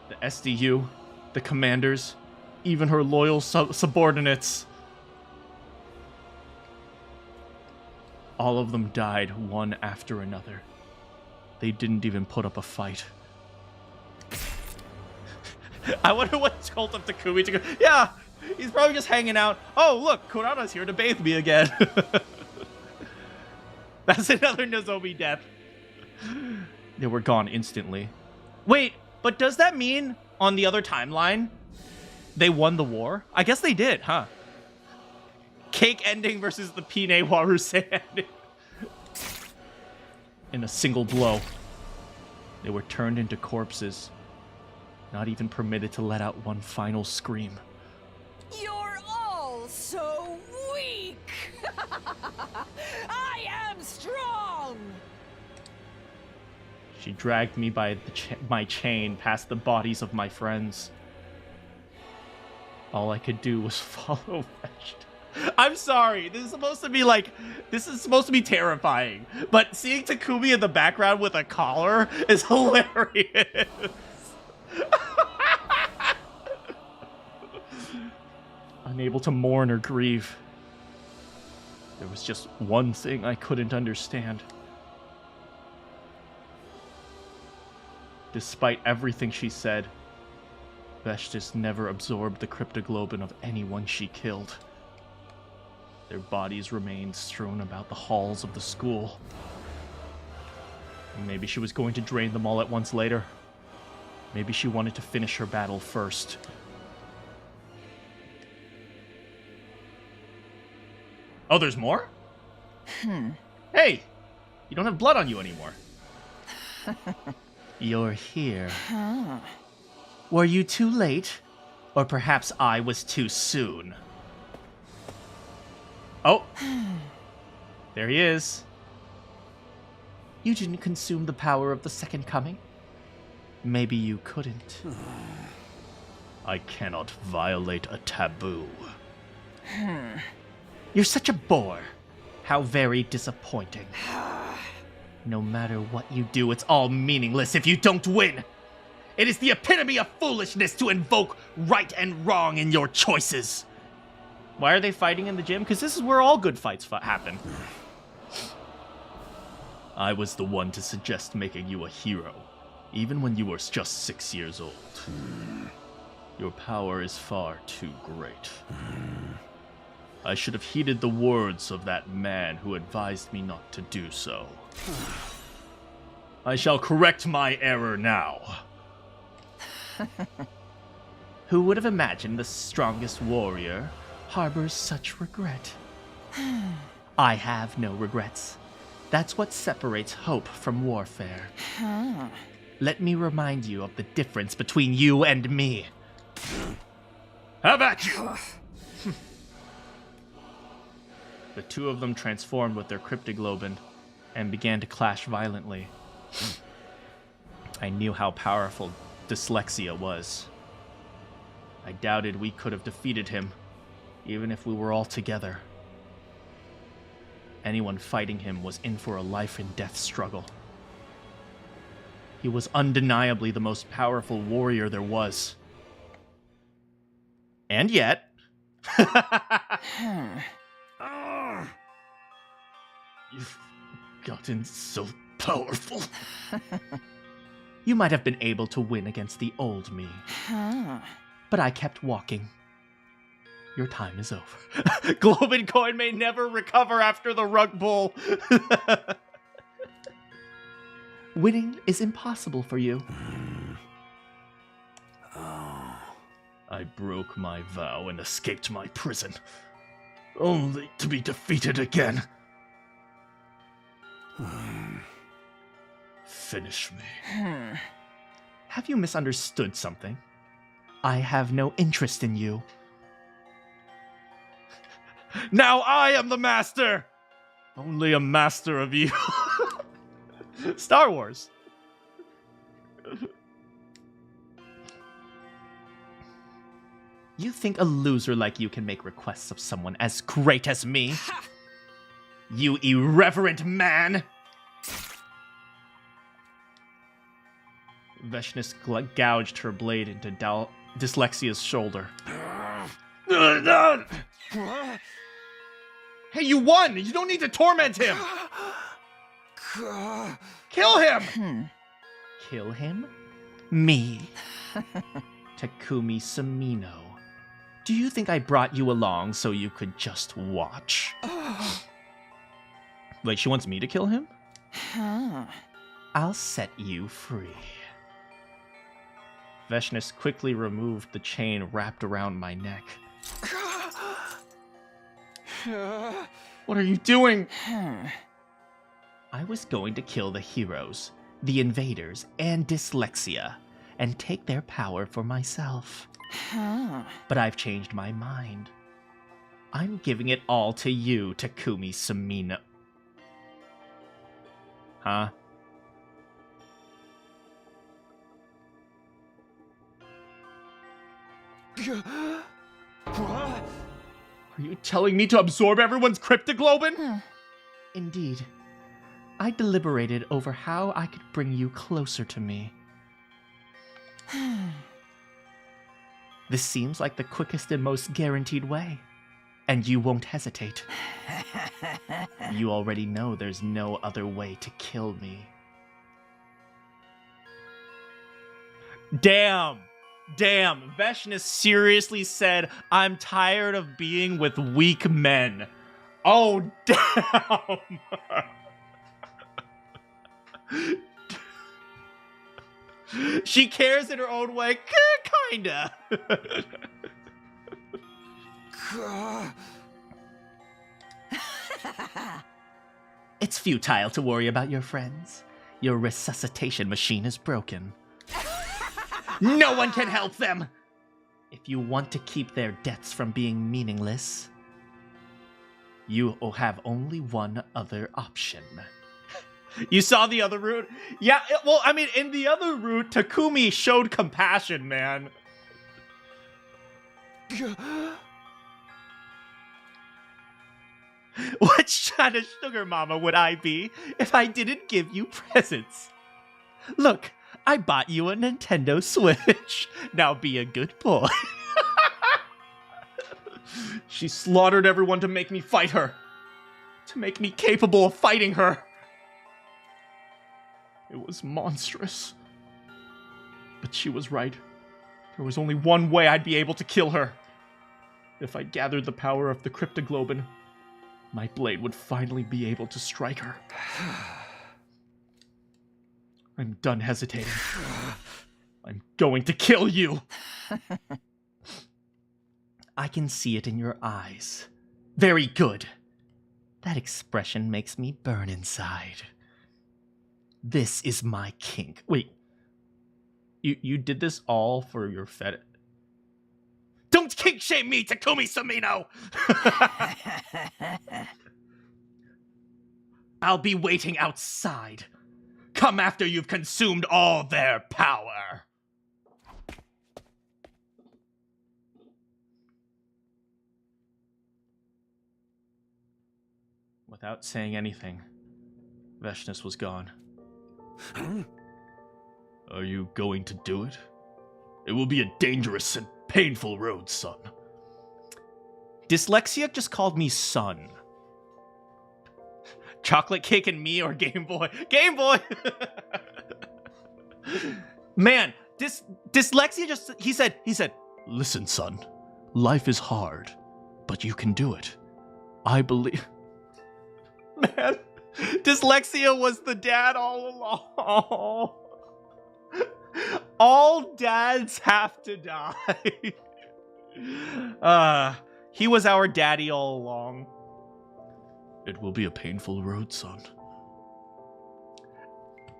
The SDU, the commanders, even her loyal subordinates. All of them died one after another. They didn't even put up a fight. I wonder what told them Takumi to go. Yeah, he's probably just hanging out. Oh, look, Kurana's here to bathe me again. That's another Nozomi death. They were gone instantly. Wait, but does that mean on the other timeline they won the war? I guess they did, huh? Cake ending versus the Pine Waruse ending. In a single blow, they were turned into corpses, not even permitted to let out one final scream. You're all so weak! I am strong! She dragged me by my chain past the bodies of my friends. All I could do was follow Vesh. I'm sorry, this is supposed to be terrifying, but seeing Takumi in the background with a collar is hilarious. Unable to mourn or grieve. There was just one thing I couldn't understand. Despite everything she said, Vestis never absorbed the cryptoglobin of anyone she killed. Their bodies remained strewn about the halls of the school. Maybe she was going to drain them all at once later. Maybe she wanted to finish her battle first. Oh, there's more? Hey, you don't have blood on you anymore. You're here. Were you too late? Or perhaps I was too soon? Oh, there he is. You didn't consume the power of the Second Coming? Maybe you couldn't. I cannot violate a taboo. You're such a bore. How very disappointing. No matter what you do, it's all meaningless if you don't win. It is the epitome of foolishness to invoke right and wrong in your choices. Why are they fighting in the gym? Because this is where all good fights happen. I was the one to suggest making you a hero, even when you were just 6 years old. Your power is far too great. I should have heeded the words of that man who advised me not to do so. I shall correct my error now. Who would have imagined the strongest warrior harbors such regret? I have no regrets. That's what separates hope from warfare. Let me remind you of the difference between you and me. Have at you! The two of them transformed with their cryptoglobin and began to clash violently. I knew how powerful dyslexia was. I doubted we could have defeated him, even if we were all together. Anyone fighting him was in for a life-and-death struggle. He was undeniably the most powerful warrior there was. And yet... You've gotten so powerful. You might have been able to win against the old me. But I kept walking. Your time is over. Globin Coin may never recover after the rug pull. Winning is impossible for you. I broke my vow and escaped my prison, only to be defeated again. Finish me. Have you misunderstood something? I have no interest in you. Now I am the master! Only a master of evil. Star Wars. You think a loser like you can make requests of someone as great as me? You irreverent man! Veshness gouged her blade into Dyslexia's shoulder. Hey, you won! You don't need to torment him! Kill him! Kill him? Me. Takumi Sumino. Do you think I brought you along so you could just watch? Wait, she wants me to kill him? I'll set you free. Veshness quickly removed the chain wrapped around my neck. What are you doing? I was going to kill the heroes, the invaders, and Dyslexia, and take their power for myself. But I've changed my mind. I'm giving it all to you, Takumi Sumino. Huh? Are you telling me to absorb everyone's cryptoglobin? Indeed. I deliberated over how I could bring you closer to me. This seems like the quickest and most guaranteed way. And you won't hesitate. You already know there's no other way to kill me. Damn! Damn, Veshness seriously said, I'm tired of being with weak men. Oh, damn! She cares in her own way, kinda. It's futile to worry about your friends. Your resuscitation machine is broken. No one can help them! If you want to keep their deaths from being meaningless, you have only one other option. You saw the other route? Yeah, well, I mean, in the other route, Takumi showed compassion, man. What kind of sugar mama would I be if I didn't give you presents? Look, I bought you a Nintendo Switch. Now be a good boy. She slaughtered everyone to make me fight her. To make me capable of fighting her. It was monstrous. But she was right. There was only one way I'd be able to kill her. If I gathered the power of the cryptoglobin, my blade would finally be able to strike her. I'm done hesitating. I'm going to kill you! I can see it in your eyes. Very good. That expression makes me burn inside. This is my kink. Wait. You did this all for your fetish? Don't kink shame me, Takumi Sumino! I'll be waiting outside. Come after you've consumed all their power. Without saying anything, Veshness was gone. Are you going to do it? It will be a dangerous and painful road, son. Dyslexia just called me son. Chocolate cake and me or Game Boy? Game Boy! Man, dyslexia just... He said, listen, son. Life is hard, but you can do it. I believe... Man, dyslexia was the dad all along. All dads have to die. He was our daddy all along. It will be a painful road, son.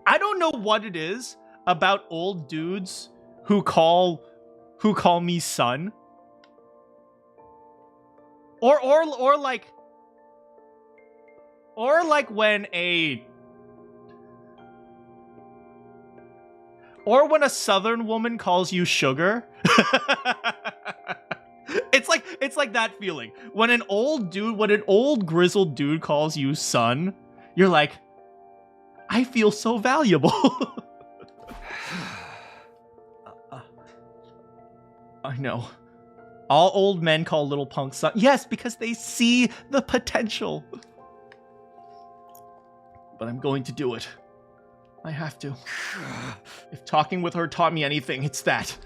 I don't know what it is about old dudes who call me son. Or like when when a southern woman calls you sugar. It's like that feeling. When an old grizzled dude calls you son, you're like, I feel so valuable. I know. All old men call little punks son. Yes, because they see the potential. But I'm going to do it. I have to. If talking with her taught me anything, it's that.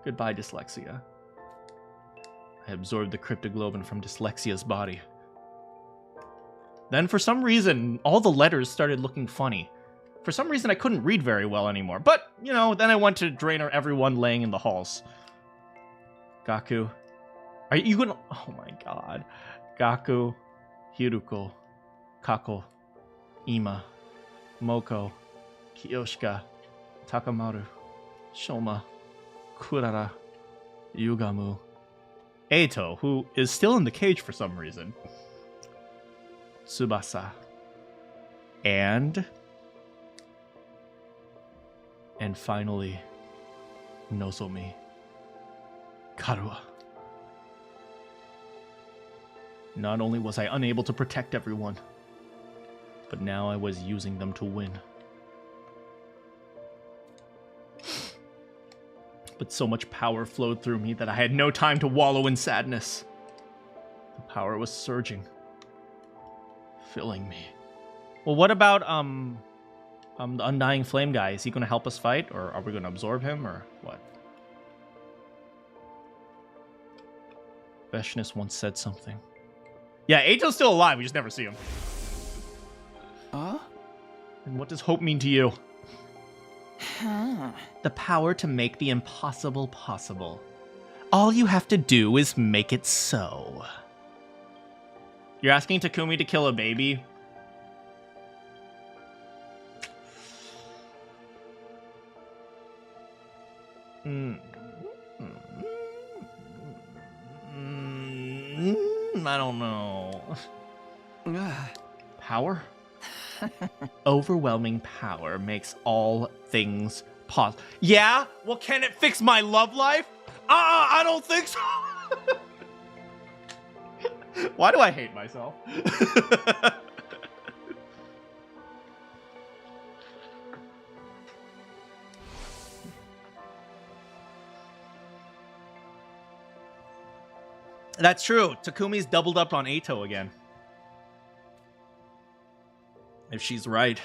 Goodbye, dyslexia. I absorbed the cryptoglobin from dyslexia's body. Then, for some reason, all the letters started looking funny. For some reason, I couldn't read very well anymore. But, you know, then I went to drain everyone laying in the halls. Gaku. Are you gonna... Oh my god. Gaku, Hiruko, Kako, Ima, Moko, Kiyoshika, Takamaru, Shoma, Kurara, Yugamu, Eito, who is still in the cage for some reason, Tsubasa, and finally, Nozomi, Karua. Not only was I unable to protect everyone, but now I was using them to win. But so much power flowed through me that I had no time to wallow in sadness. The power was surging, filling me. Well, what about the Undying Flame guy? Is he going to help us fight, or are we going to absorb him, or what? Veshness once said something. Yeah, Eito's still alive. We just never see him. Huh? And what does hope mean to you? Huh. The power to make the impossible possible. All you have to do is make it so. You're asking Takumi to kill a baby? I don't know. Power? Overwhelming power makes all things possible. Yeah? Well, can it fix my love life? I don't think so. Why do I hate myself? That's true. Takumi's doubled up on Ato again. If she's right,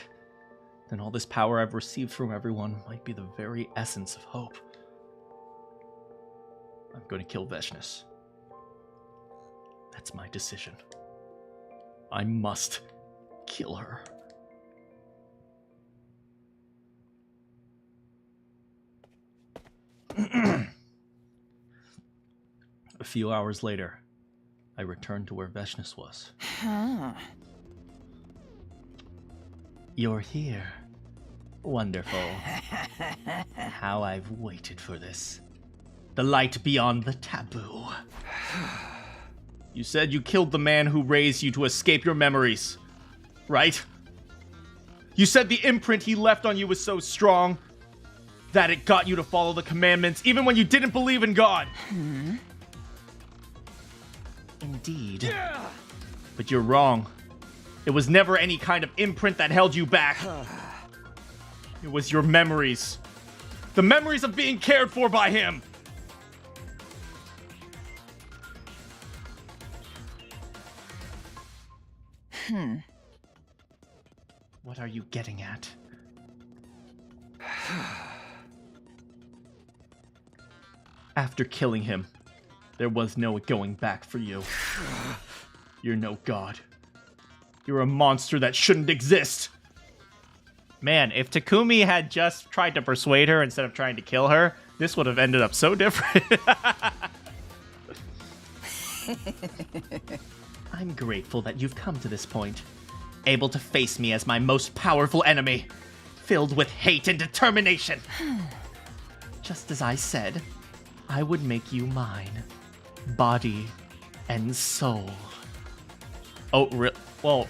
then all this power I've received from everyone might be the very essence of hope. I'm going to kill Veshness. That's my decision. I must kill her. A few hours later, I returned to where Veshness was. Huh. You're here. Wonderful. How I've waited for this. The light beyond the taboo. You said you killed the man who raised you to escape your memories, right? You said the imprint he left on you was so strong that it got you to follow the commandments even when you didn't believe in God. Indeed. Yeah. But you're wrong. It was never any kind of imprint that held you back. It was your memories. The memories of being cared for by him. What are you getting at? After killing him, there was no going back for you. You're no god. You're a monster that shouldn't exist. Man, if Takumi had just tried to persuade her instead of trying to kill her, this would have ended up so different. I'm grateful that you've come to this point, able to face me as my most powerful enemy, filled with hate and determination. Just as I said, I would make you mine, body and soul. Oh, well,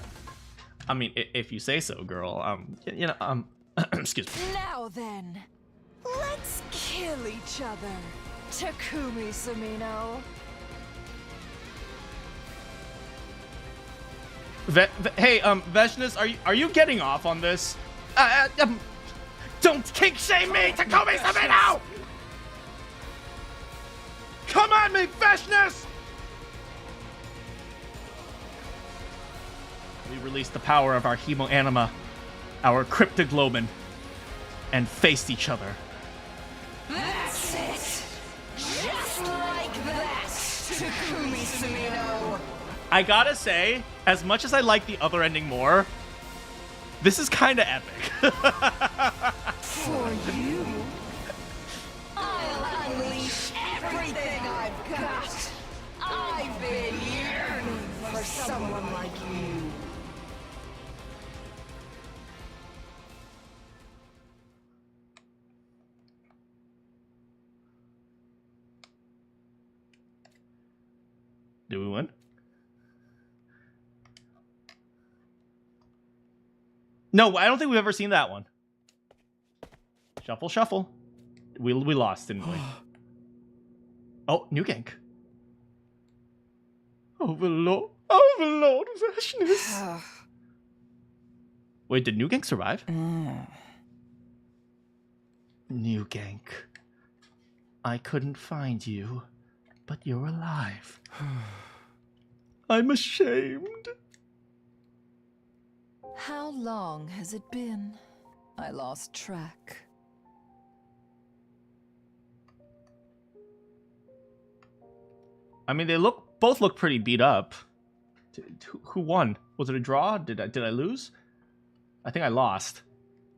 I mean, if you say so, girl. Excuse me. Now then, let's kill each other, Takumi Sumino. Hey, Veshness, are you getting off on this? Don't kink shame me, Takumi Sumino! Come on me, Veshness! We released the power of our hemoanima, our cryptoglobin, and faced each other. That's it! Just like that, Takumi Sumino! I gotta say, as much as I like the other ending more, this is kinda epic. For you, I'll unleash everything I've got! I've been yearning for someone like you. Do we win? No, I don't think we've ever seen that one. Shuffle, shuffle. We lost, didn't we? Oh, new gank. Overlord Veshness. Wait, did new gank survive? New gank. I couldn't find you, but you're alive. I'm ashamed. How long has it been? I lost track. I mean, both look pretty beat up. Who won? Was it a draw? Did I lose? I think I lost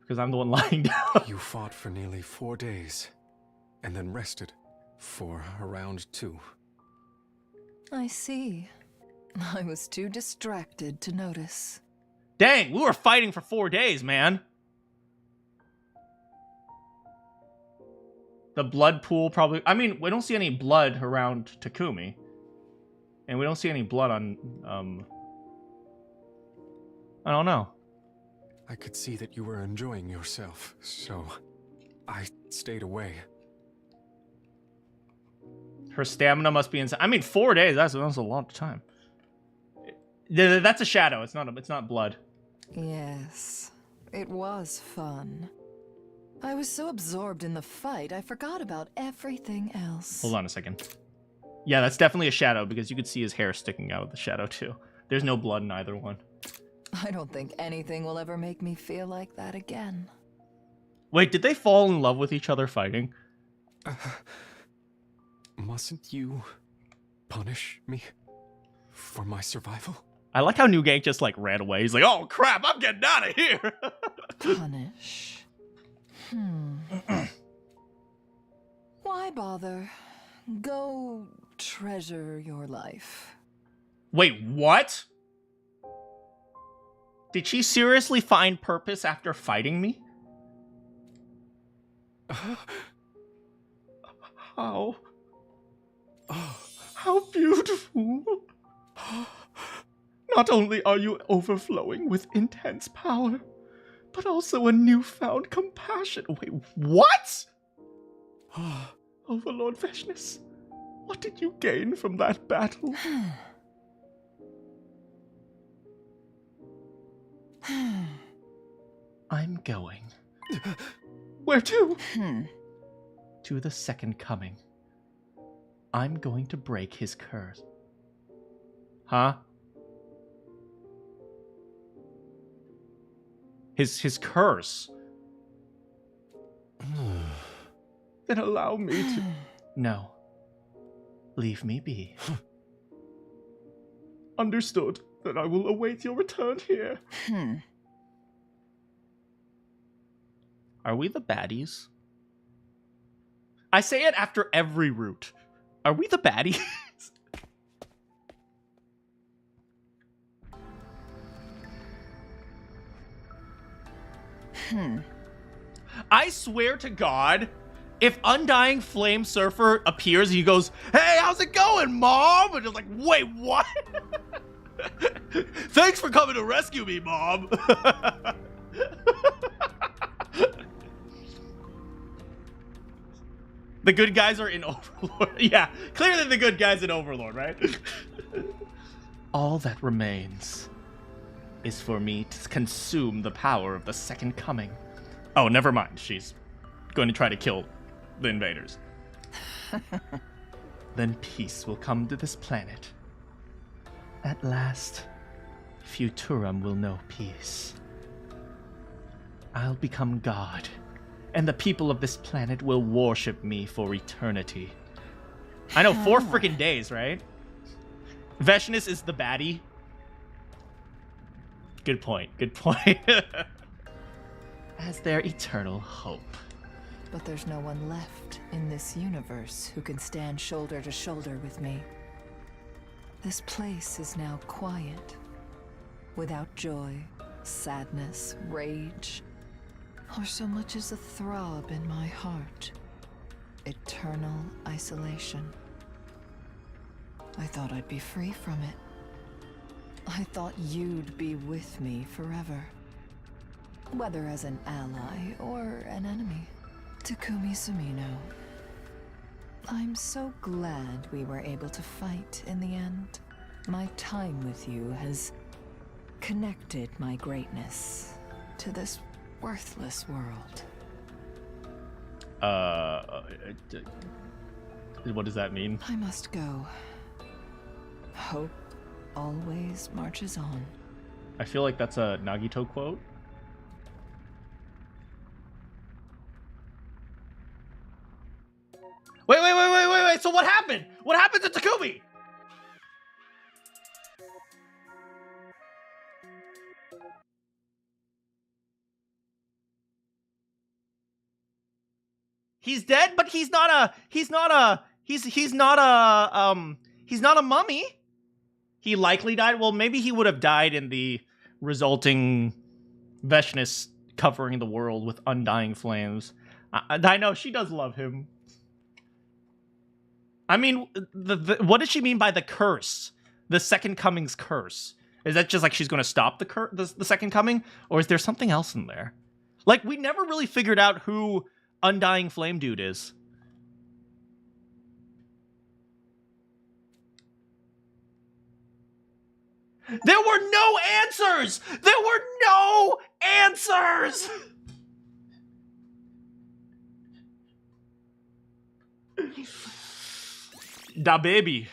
because I'm the one lying down. You fought for nearly 4 days, and then rested for around 2. I see. I was too distracted to notice. Dang, we were fighting for 4 days, man. The blood pool probably... I mean, we don't see any blood around Takumi. And we don't see any blood on, I don't know. I could see that you were enjoying yourself, so I stayed away. Her stamina must be insane. I mean, 4 days, that's a lot of time. That's a shadow, it's not blood. Yes, it was fun. I was so absorbed in the fight, I forgot about everything else. Hold on a second. Yeah, that's definitely a shadow because you could see his hair sticking out of the shadow too. There's no blood in either one. I don't think anything will ever make me feel like that again. Wait, did they fall in love with each other fighting? Mustn't you punish me for my survival? I like how New Gang just like ran away. He's like, oh crap, I'm getting out of here. Punish? Why bother? Go treasure your life. Wait, what? Did she seriously find purpose after fighting me? How? How beautiful. Not only are you overflowing with intense power, but also a newfound compassion. Wait, what? Overlord Veshness, what did you gain from that battle? I'm going. Where to? To the second coming. I'm going to break his curse. Huh? His curse. Then allow me to... No. Leave me be. Understood. Then I will await your return here. Are we the baddies? I say it after every route. Are we the baddies? I swear to God, if Undying Flame Surfer appears and he goes, hey, how's it going, Mom? And it's like, wait, what? Thanks for coming to rescue me, Mom. The good guys are in Overlord. Yeah, clearly the good guys in Overlord, right? All that remains is for me to consume the power of the second coming. Oh, never mind. She's going to try to kill the invaders. Then peace will come to this planet. At last, Futurum will know peace. I'll become God, and the people of this planet will worship me for eternity. I know, 4 freaking days, right? Veshness is the baddie. Good point, good point. As their eternal hope. But there's no one left in this universe who can stand shoulder to shoulder with me. This place is now quiet, without joy, sadness, rage, or so much as a throb in my heart. Eternal isolation. I thought I'd be free from it. I thought you'd be with me forever. Whether as an ally or an enemy. Takumi Sumino. I'm so glad we were able to fight in the end. My time with you has connected my greatness to this worthless world. What does that mean? I must go. Hope always marches on. I feel like that's a Nagito quote. Wait. So what happened? What happened to Takumi? He's dead, but he's not a mummy. He likely died. Well, maybe he would have died in the resulting Veshness covering the world with undying flames. I know she does love him. I mean, what does she mean by the curse? The second coming's curse? Is that just like she's going to stop the second coming? Or is there something else in there? Like, we never really figured out who Undying Flame Dude is. There were no answers! There were no answers! Da baby.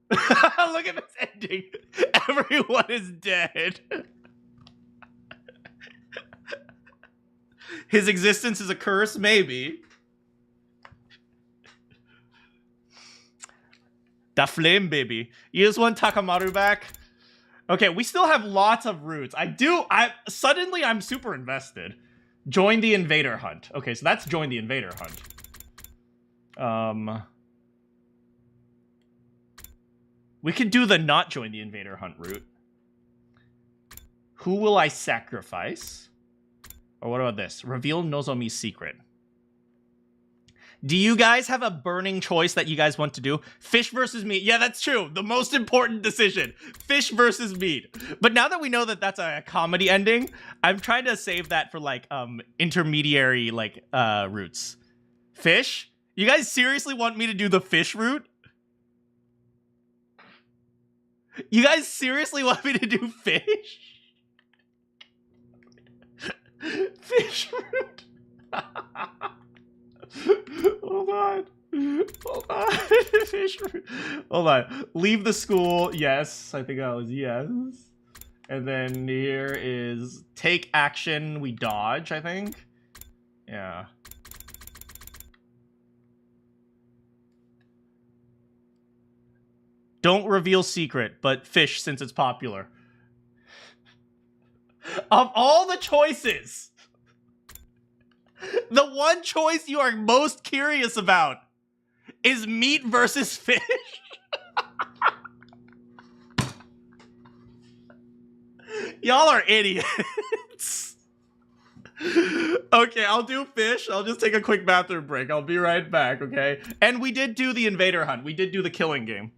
Look at this ending. Everyone is dead. His existence is a curse, maybe. Da flame baby. You just want Takamaru back? Okay, we still have lots of routes. Suddenly I'm super invested. Join the invader hunt. Okay, so that's join the invader hunt. We could do the not join the invader hunt route. Who will I sacrifice? Or what about this? Reveal Nozomi's secret. Do you guys have a burning choice that you guys want to do? Fish versus meat. Yeah, that's true. The most important decision. Fish versus meat. But now that we know that that's a comedy ending, I'm trying to save that for like intermediary like routes. Fish? You guys seriously want me to do the fish route? You guys seriously want me to do fish? Fish route? Hold on. Hold on. Fish route. Hold on. Leave the school. Yes. I think that was yes. And then here is take action. We dodge, I think. Yeah. Don't reveal secret, but fish since it's popular. Of all the choices, the one choice you are most curious about is meat versus fish. Y'all are idiots. Okay, I'll do fish. I'll just take a quick bathroom break. I'll be right back, okay? And we did do the invader hunt. We did do the killing game.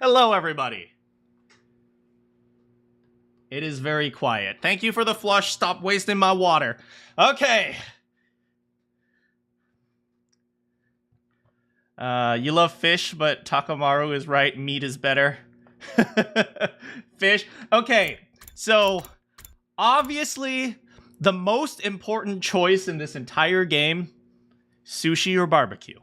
Hello, everybody. It is very quiet. Thank you for the flush. Stop wasting my water. Okay. You love fish, but Takamaru is right. Meat is better. Fish. Okay, so obviously the most important choice in this entire game, sushi or barbecue.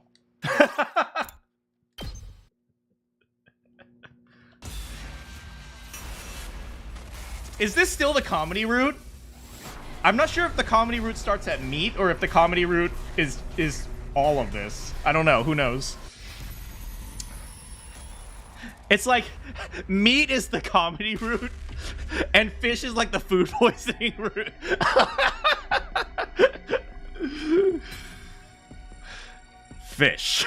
Is this still the comedy route? I'm not sure if the comedy route starts at meat or if the comedy route is all of this. I don't know. Who knows? It's like meat is the comedy route and fish is like the food poisoning route. Fish.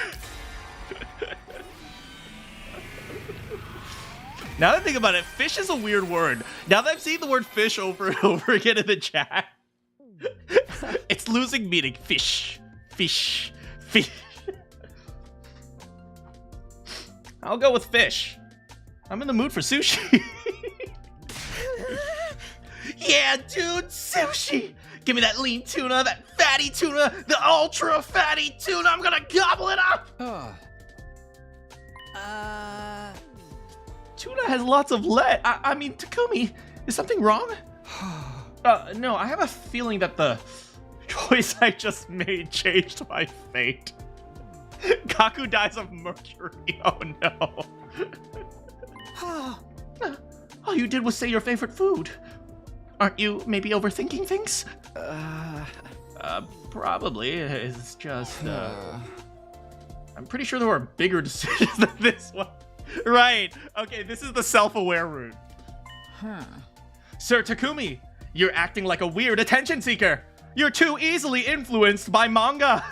Now that I think about it, fish is a weird word. Now that I've seen the word fish over and over again in the chat, it's losing meaning. Fish. Fish. Fish. I'll go with fish. I'm in the mood for sushi. Yeah, dude, sushi. Give me that lean tuna, that fatty tuna, the ultra fatty tuna. I'm gonna gobble it up. Tuna has lots of lead. I mean, Takumi, is something wrong? No, I have a feeling that the choice I just made changed my fate. Kaku dies of mercury. Oh no. All you did was say your favorite food. Aren't you maybe overthinking things? Probably. It's just, I'm pretty sure there were bigger decisions than this one. Right. Okay, this is the self-aware route. Sir Takumi, you're acting like a weird attention seeker. You're too easily influenced by manga.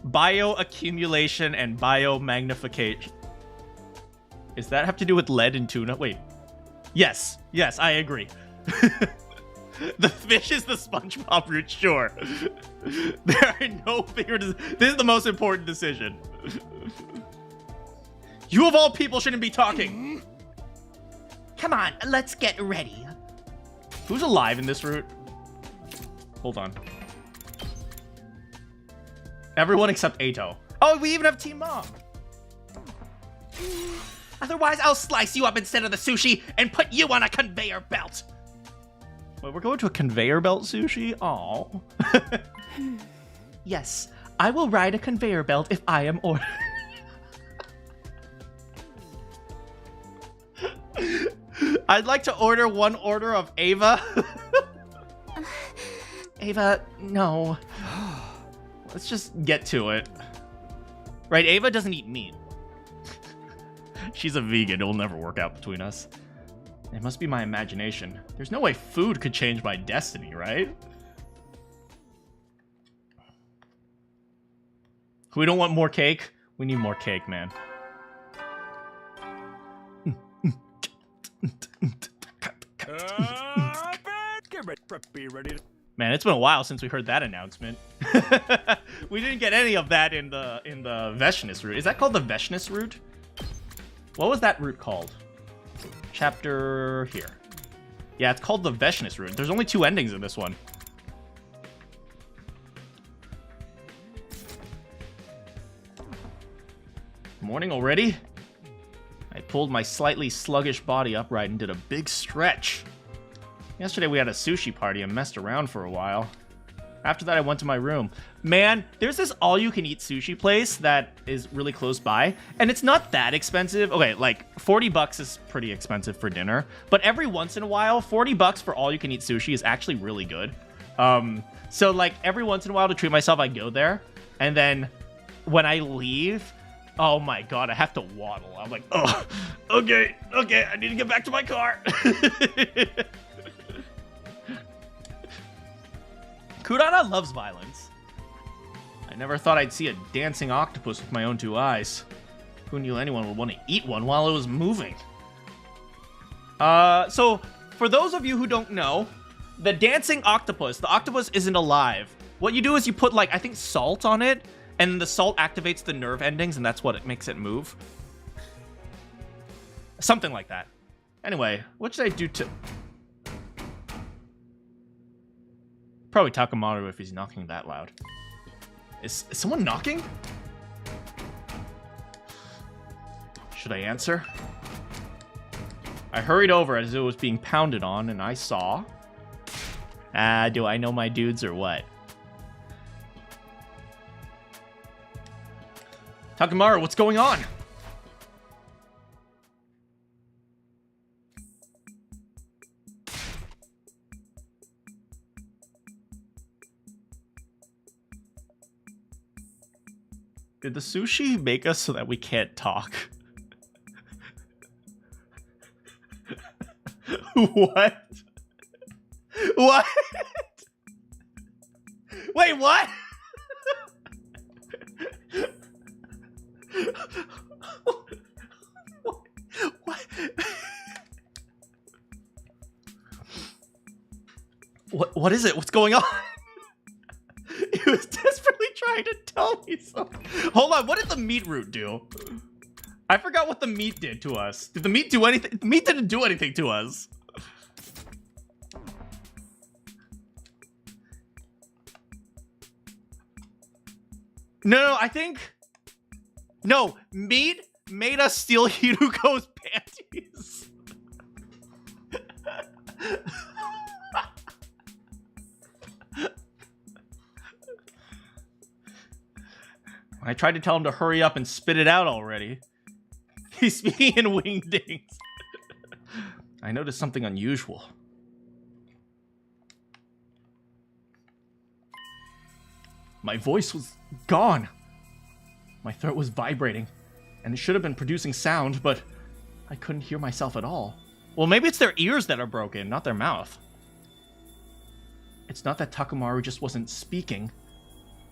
Bioaccumulation and biomagnification. Does that have to do with lead and tuna? Wait. Yes, I agree. The fish is the SpongeBob route, sure. There are no bigger... This is the most important decision. You of all people shouldn't be talking. Come on, let's get ready. Who's alive in this route? Hold on. Everyone except Ato. Oh, we even have Team Mom. Otherwise, I'll slice you up instead of the sushi and put you on a conveyor belt. Wait, we're going to a conveyor belt sushi? Aw. Yes, I will ride a conveyor belt if I am ordered. I'd like to order one order of Ava. Ava, no. Let's just get to it. Right, Ava doesn't eat meat. She's a vegan. It'll never work out between us. It must be my imagination. There's no way food could change my destiny, right? We don't want more cake. We need more cake, man. Man, it's been a while since we heard that announcement. We didn't get any of that in the Veshness route. Is that called the Veshness route? What was that route called? Chapter here. Yeah, it's called the Veshness route. There's only 2 endings in this one. Morning already? I pulled my slightly sluggish body upright and did a big stretch. Yesterday we had a sushi party and messed around for a while. After that I went to my room. Man, there's this all-you-can-eat sushi place that is really close by, and it's not that expensive. Okay, like, $40 is pretty expensive for dinner, but every once in a while, $40 for all-you-can-eat sushi is actually really good. So, like, every once in a while to treat myself, I go there, and then when I leave, oh my god, I have to waddle. I'm like, oh, okay, I need to get back to my car. Kurana loves violence. I never thought I'd see a dancing octopus with my own 2 eyes. Who knew anyone would want to eat one while it was moving? So, for those of you who don't know, the dancing octopus, the octopus isn't alive. What you do is you put, like, I think salt on it, And the salt activates the nerve endings, and that's what makes it move. Something like that. Anyway, what should I do to... Probably Takamaru if he's knocking that loud. Is someone knocking? Should I answer? I hurried over as it was being pounded on, and I saw... do I know my dudes or what? Takamaru, what's going on? Did the sushi make us so that we can't talk? What? What? Wait, what? What is it? What's going on? He was desperately trying to tell me something. Hold on, what did the meat root do? I forgot what the meat did to us. Did the meat do anything? The meat didn't do anything to us. No, I think... No, meat made us steal Hiruko's panties. I tried to tell him to hurry up and spit it out already. He's speaking in wingdings. I noticed something unusual. My voice was gone. My throat was vibrating, and it should have been producing sound, but I couldn't hear myself at all. Well, maybe it's their ears that are broken, not their mouth. It's not that Takamaru just wasn't speaking.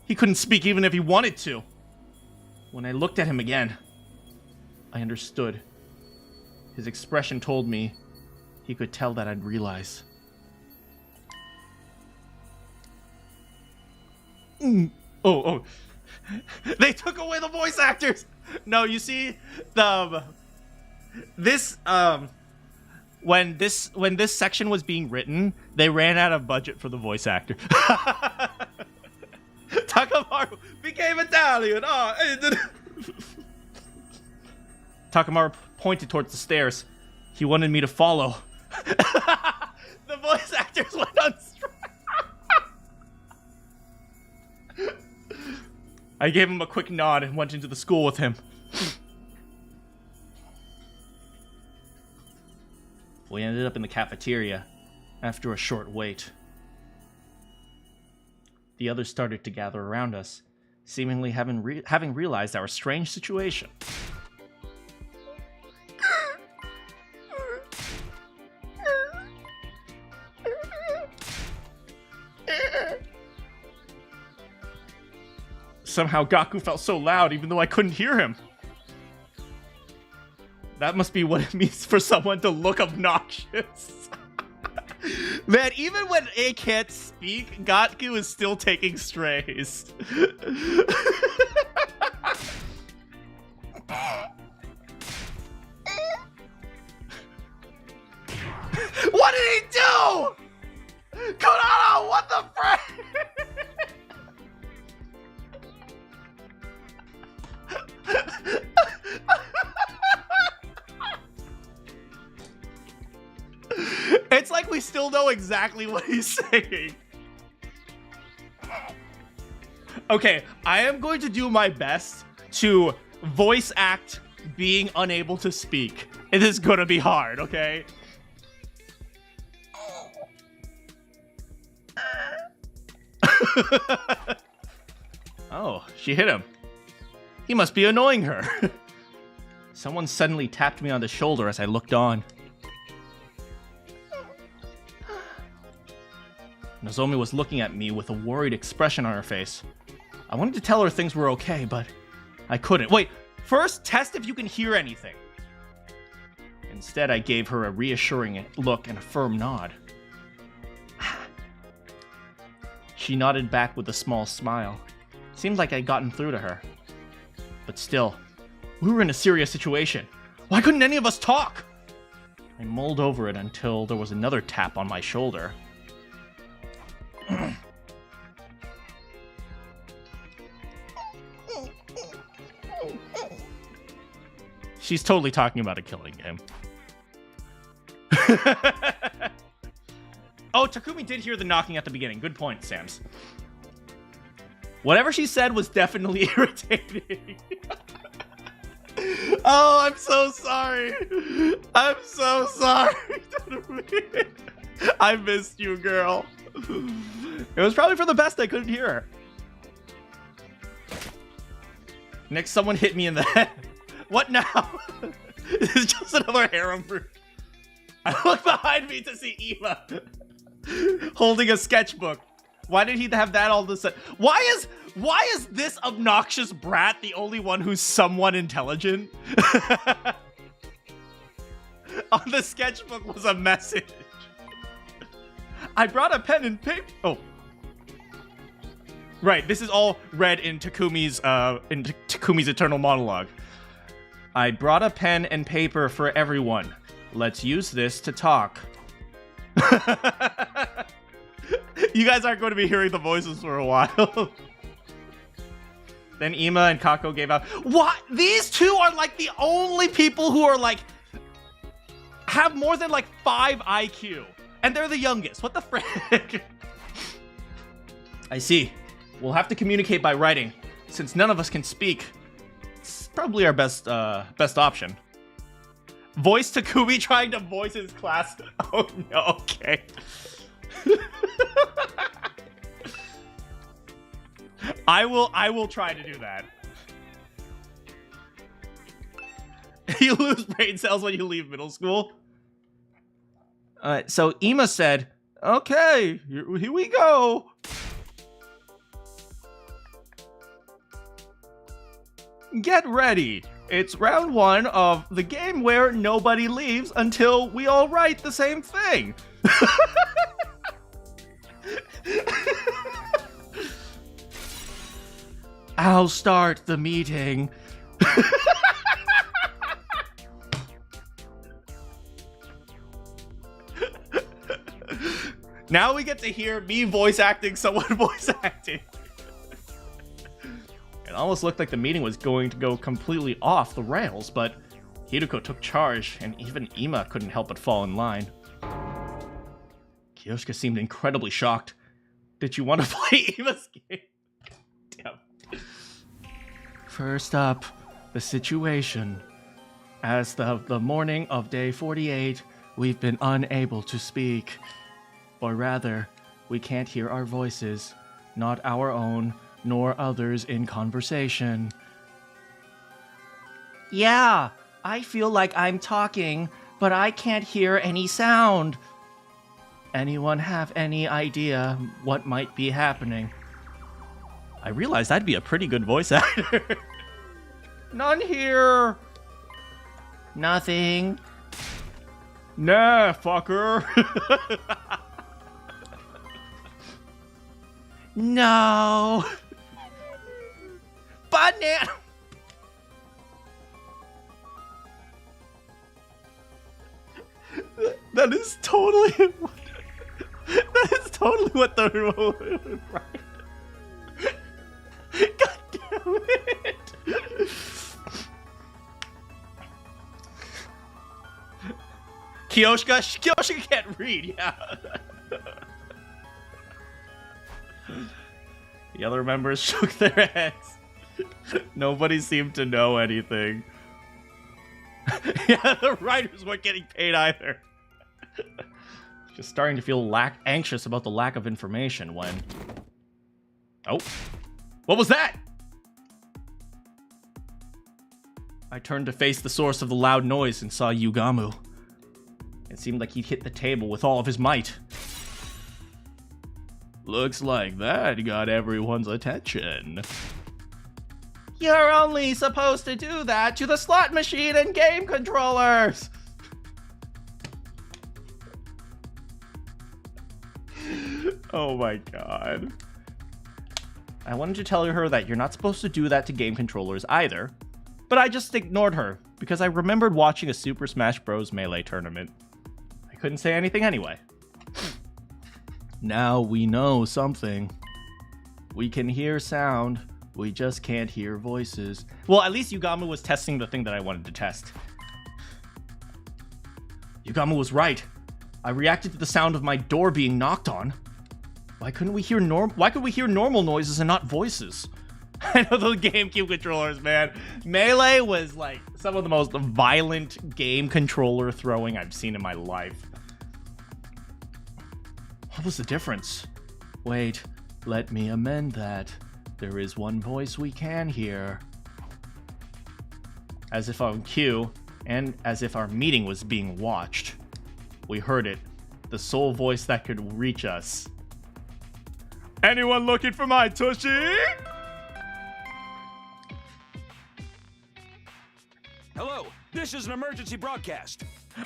He couldn't speak even if he wanted to. When I looked at him again, I understood. His expression told me he could tell that I'd realize. Oh. They took away the voice actors! No, you see, when this section was being written, they ran out of budget for the voice actor. Takamaru became Italian. Takamaru pointed towards the stairs. He wanted me to follow. The voice actors went on strike. I gave him a quick nod and went into the school with him. We ended up in the cafeteria after a short wait. The others started to gather around us, seemingly having realized our strange situation. Somehow Gaku felt so loud even though I couldn't hear him. That must be what it means for someone to look obnoxious. Man, even when A can't speak, Gaku is still taking strays. What did he do? Konano, what the frick? It's like we still know exactly what he's saying. Okay, I am going to do my best to voice act being unable to speak. It is gonna be hard, okay? Oh, she hit him. He must be annoying her. Someone suddenly tapped me on the shoulder as I looked on. Nozomi was looking at me with a worried expression on her face. I wanted to tell her things were okay, but I couldn't. Wait, first test if you can hear anything. Instead, I gave her a reassuring look and a firm nod. She nodded back with a small smile, Seems like I'd gotten through to her. But still, we were in a serious situation. Why couldn't any of us talk? I mulled over it until there was another tap on my shoulder. She's totally talking about a killing game. Oh, Takumi did hear the knocking at the beginning. Good point, Sams. Whatever she said was definitely irritating. Oh, I'm so sorry. I'm so sorry. I missed you, girl. It was probably for the best I couldn't hear her. Next, someone hit me in the head. What now? This is just another harem fruit. I look behind me to see Ema holding a sketchbook. Why did he have that all of a sudden? Why is this obnoxious brat the only one who's somewhat intelligent? On the sketchbook was a message. I brought a pen and paper. Oh. Right, this is all read in Takumi's eternal monologue. I brought a pen and paper for everyone. Let's use this to talk. You guys aren't going to be hearing the voices for a while. Then Ema and Kako gave out. What? These two are like the only people who are like have more than like 5 IQ. And they're the youngest. What the frick? I see. We'll have to communicate by writing. Since none of us can speak, it's probably our best option. Voice Takumi trying to voice his class. Oh no, okay. I will try to do that. You lose brain cells when you leave middle school. So Ema said, okay, here we go. Get ready. It's round 1 of the game where nobody leaves until we all write the same thing. I'll start the meeting. Now we get to hear me voice acting someone voice acting. It almost looked like the meeting was going to go completely off the rails, but Hideko took charge, and even Ema couldn't help but fall in line. Kiyoshika seemed incredibly shocked. Did you want to play Ema's game? Damn. First up, the situation. As the morning of day 48, we've been unable to speak. Or rather, we can't hear our voices, not our own, nor others in conversation. Yeah, I feel like I'm talking, but I can't hear any sound. Anyone have any idea what might be happening? I realized I'd be a pretty good voice actor. None here. Nothing. Nah, fucker. No. Banana. That is totally what the right. God damn it. Kiyoshika can't read, yeah. The other members shook their heads. Nobody seemed to know anything. Yeah, the writers weren't getting paid either. Just starting to feel anxious about the lack of information when... Oh. What was that? I turned to face the source of the loud noise and saw Yugamu. It seemed like he'd hit the table with all of his might. Looks like that got everyone's attention. You're only supposed to do that to the slot machine and game controllers! Oh my god. I wanted to tell her that you're not supposed to do that to game controllers either, but I just ignored her because I remembered watching a Super Smash Bros. Melee tournament. I couldn't say anything anyway. Now we know something. We can hear sound, we just can't hear voices. Well, at least Yugama was testing the thing that I wanted to test. Yugama was right. I reacted to the sound of my door being knocked on. Why could we hear normal noises and not voices? I know those GameCube controllers, man. Melee was like some of the most violent game controller throwing I've seen in my life. What was the difference? Wait, let me amend that. There is one voice we can hear. As if on cue, and as if our meeting was being watched. We heard it. The sole voice that could reach us. Anyone looking for my tushy? Hello, this is an emergency broadcast.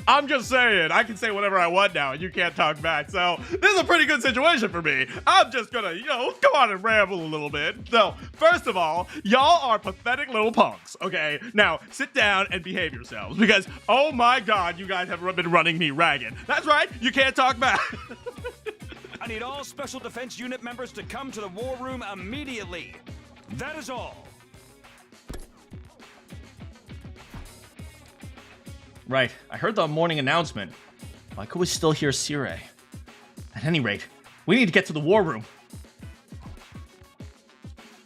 I'm just saying, I can say whatever I want now and you can't talk back, so this is a pretty good situation for me. I'm just gonna, go on and ramble a little bit. So, first of all, y'all are pathetic little punks, okay? Now, sit down and behave yourselves, because, oh my god, you guys have been running me ragged. That's right, you can't talk back. I need all Special Defense Unit members to come to the war room immediately. That is all. Right, I heard the morning announcement. Why could we still hear Sirei? At any rate, we need to get to the war room.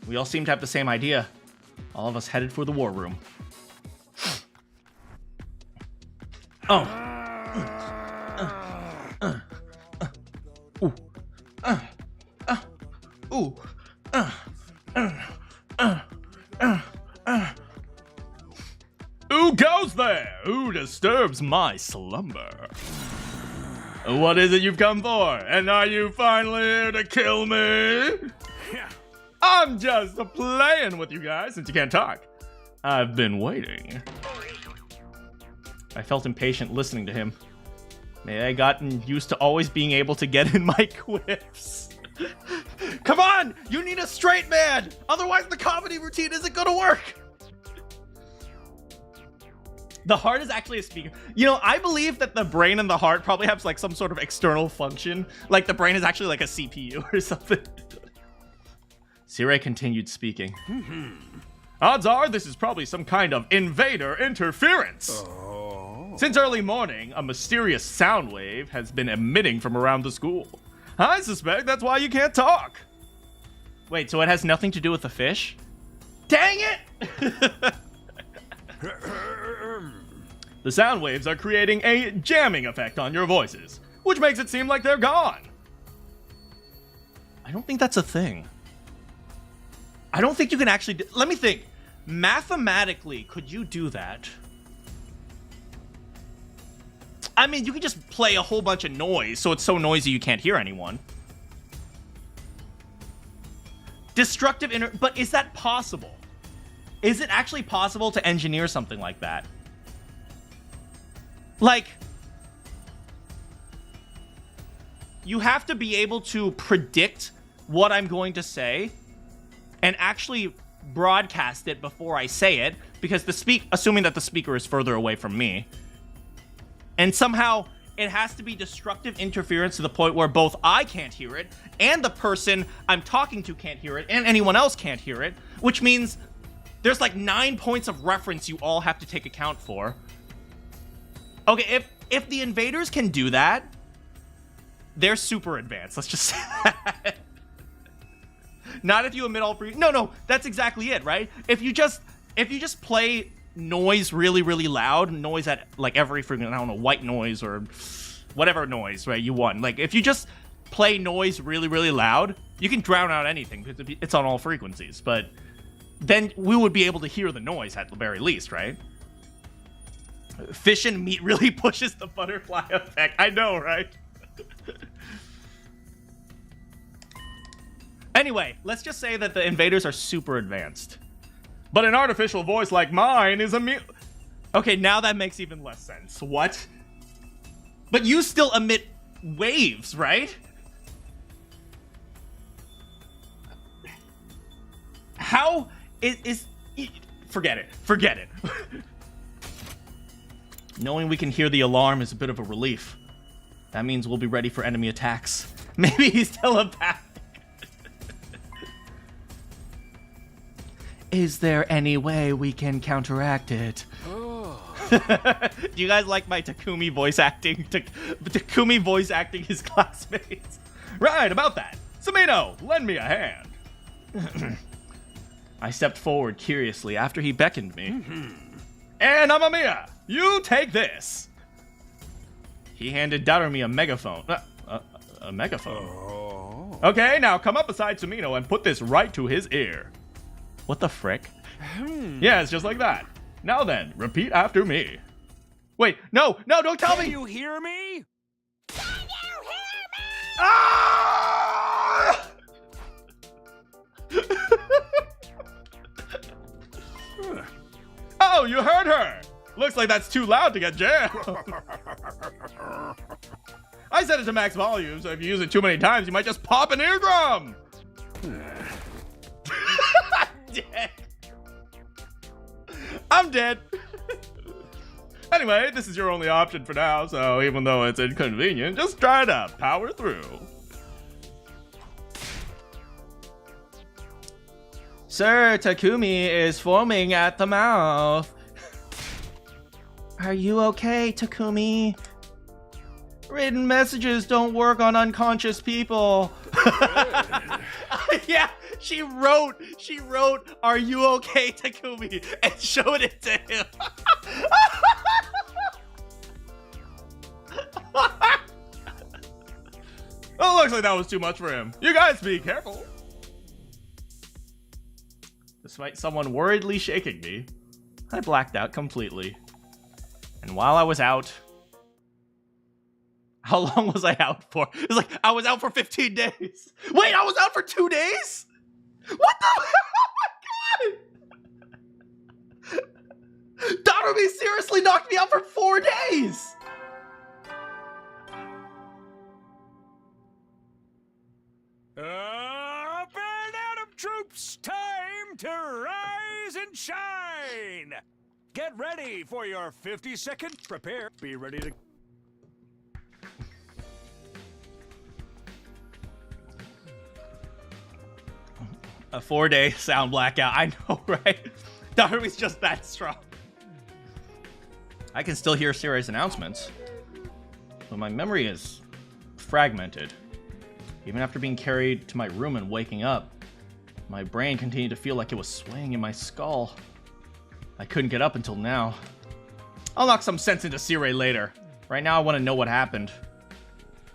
We all seem to have the same idea. All of us headed for the war room. Oh. Who goes there? Who disturbs my slumber? What is it you've come for? And are you finally here to kill me? I'm just playing with you guys since you can't talk. I've been waiting. I felt impatient listening to him. Maybe I gotten used to always being able to get in my quips. Come on! You need a straight man! Otherwise the comedy routine isn't gonna work! The heart is actually a speaker. I believe that the brain and the heart probably have like some sort of external function. Like the brain is actually like a CPU or something. Sirei continued speaking. Odds are this is probably some kind of invader interference. Since early morning, a mysterious sound wave has been emitting from around the school. I suspect that's why you can't talk. Wait, so it has nothing to do with the fish? Dang it! The sound waves are creating a jamming effect on your voices, which makes it seem like they're gone. I don't think that's a thing. I don't think you can actually let me think. Mathematically, could you do that? I mean, you could just play a whole bunch of noise, so it's so noisy you can't hear anyone. But is that possible? Is it actually possible to engineer something like that? Like, you have to be able to predict what I'm going to say and actually broadcast it before I say it, because assuming that the speaker is further away from me, and somehow it has to be destructive interference to the point where both I can't hear it and the person I'm talking to can't hear it and anyone else can't hear it, which means there's like 9 points of reference you all have to take account for. Okay, if the invaders can do that, they're super advanced. Let's just say that. Not if you emit all free. No, that's exactly it, right? If you just play noise really, really loud, noise at like every freaking, I don't know, white noise or whatever noise, right, you want. Like if you just play noise really, really loud, you can drown out anything because it's on all frequencies. But then we would be able to hear the noise at the very least, right? Fish and meat really pushes the butterfly effect. I know, right? Anyway, let's just say that the invaders are super advanced. But an artificial voice like mine is Okay, now that makes even less sense. What? But you still emit waves, right? How is forget it. Forget it. Knowing we can hear the alarm is a bit of a relief. That means we'll be ready for enemy attacks. Maybe he's telepathic. Is there any way we can counteract it? Oh. Do you guys like my Takumi voice acting? Takumi voice acting his classmates. Right, about that. Sumino, lend me a hand. I stepped forward curiously after he beckoned me. And Amamiya, you take this. He handed Darumi a megaphone. A megaphone? Oh. Okay, now come up beside Sumino and put this right to his ear. What the frick? Yeah, it's just like that. Now then, repeat after me. Wait, no, don't tell Can me! you hear me? Ah! Oh, you heard her! Looks like that's too loud to get jammed. I set it to max volume, so if you use it too many times, you might just pop an eardrum! Dead. I'm dead. Anyway, this is your only option for now, so even though it's inconvenient, just try to power through. Sir, Takumi is foaming at the mouth. Are you okay, Takumi? Written messages don't work on unconscious people. Yeah, she wrote, are you okay, Takumi? And showed it to him. Oh, looks like that was too much for him. You guys be careful. Despite someone worriedly shaking me, I blacked out completely. And while I was out... How long was I out for? It's like, I was out for 15 days. Wait, I was out for 2 days? What the? Oh my god! Darumi seriously knocked me out for 4 days! Up and out of troops! Time to rise and shine! Get ready for your 50-second prepare. Be ready to... A 4-day sound blackout. I know, right? Darumi's just that strong. I can still hear Sirei's announcements, but my memory is fragmented. Even after being carried to my room and waking up, my brain continued to feel like it was swaying in my skull. I couldn't get up until now. I'll knock some sense into Sirei later. Right now I want to know what happened.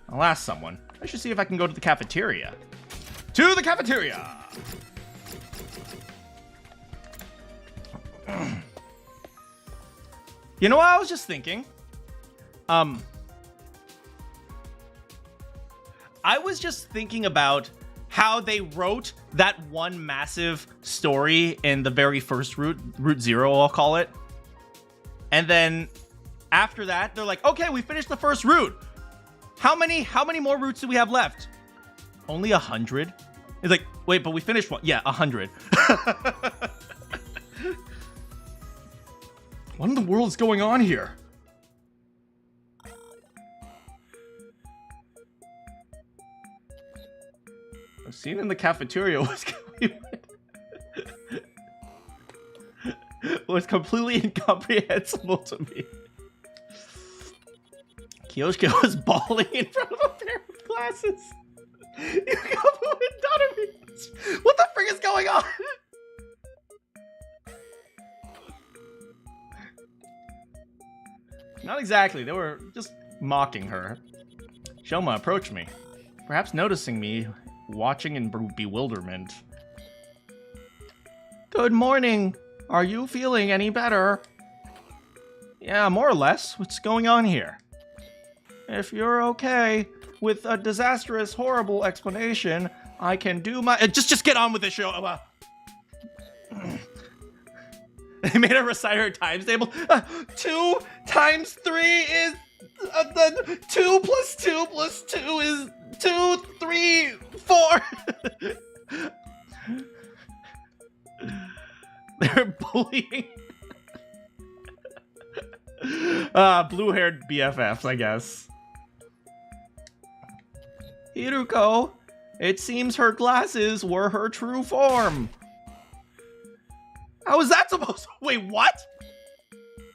I'll ask someone. I should see if I can go to the cafeteria. To the cafeteria! You know what I was just thinking? I was just thinking about how they wrote that one massive story in the very first Route 0, I'll call it. And then after that, they're like, okay, we finished the first route. How many more routes do we have left? Only 100? It's like, wait, but we finished one. Yeah, 100. What in the world is going on here? The scene in the cafeteria was completely incomprehensible to me. Kyoshika was bawling in front of a pair of glasses. You complimented Darumi. What the frick is going on? Not exactly. They were just mocking her. Shoma approached me, perhaps noticing me watching in bewilderment. Good morning. Are you feeling any better? Yeah, more or less. What's going on here? If you're okay with a disastrous, horrible explanation, I can do my... Just get on with the show. They made her recite her times table. 2 times 3 is... 2 plus 2 plus 2 is 2, 3, 4. They're bullying. Blue-haired BFFs, I guess. Hiruko, it seems her glasses were her true form. How is that supposed to... Wait, what?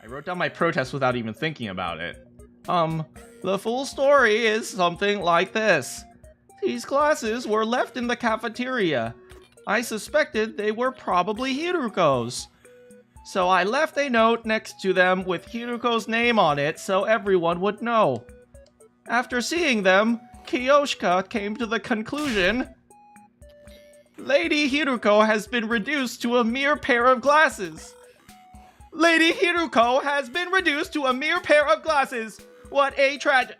I wrote down my protest without even thinking about it. The full story is something like this. These glasses were left in the cafeteria. I suspected they were probably Hiruko's. So I left a note next to them with Hiruko's name on it so everyone would know. After seeing them, Kiyoshika came to the conclusion... Lady Hiruko has been reduced to a mere pair of glasses. Lady Hiruko has been reduced to a mere pair of glasses. What a tragedy.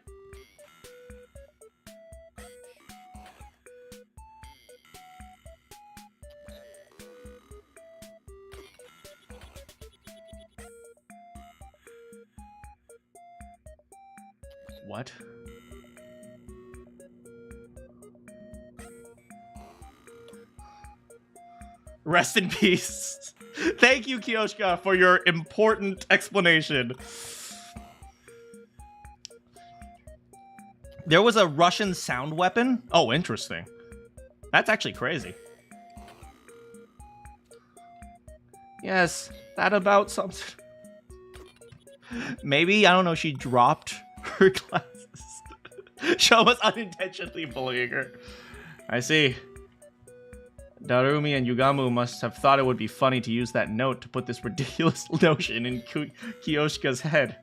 What? Rest in peace. Thank you, Kiyoshika, for your important explanation. There was a Russian sound weapon? Oh, interesting. That's actually crazy. Yes, that about something. Maybe, I don't know, she dropped her glasses. Sho was unintentionally bullying her. I see. Darumi and Yugamu must have thought it would be funny to use that note to put this ridiculous notion in Kiyoshika's head.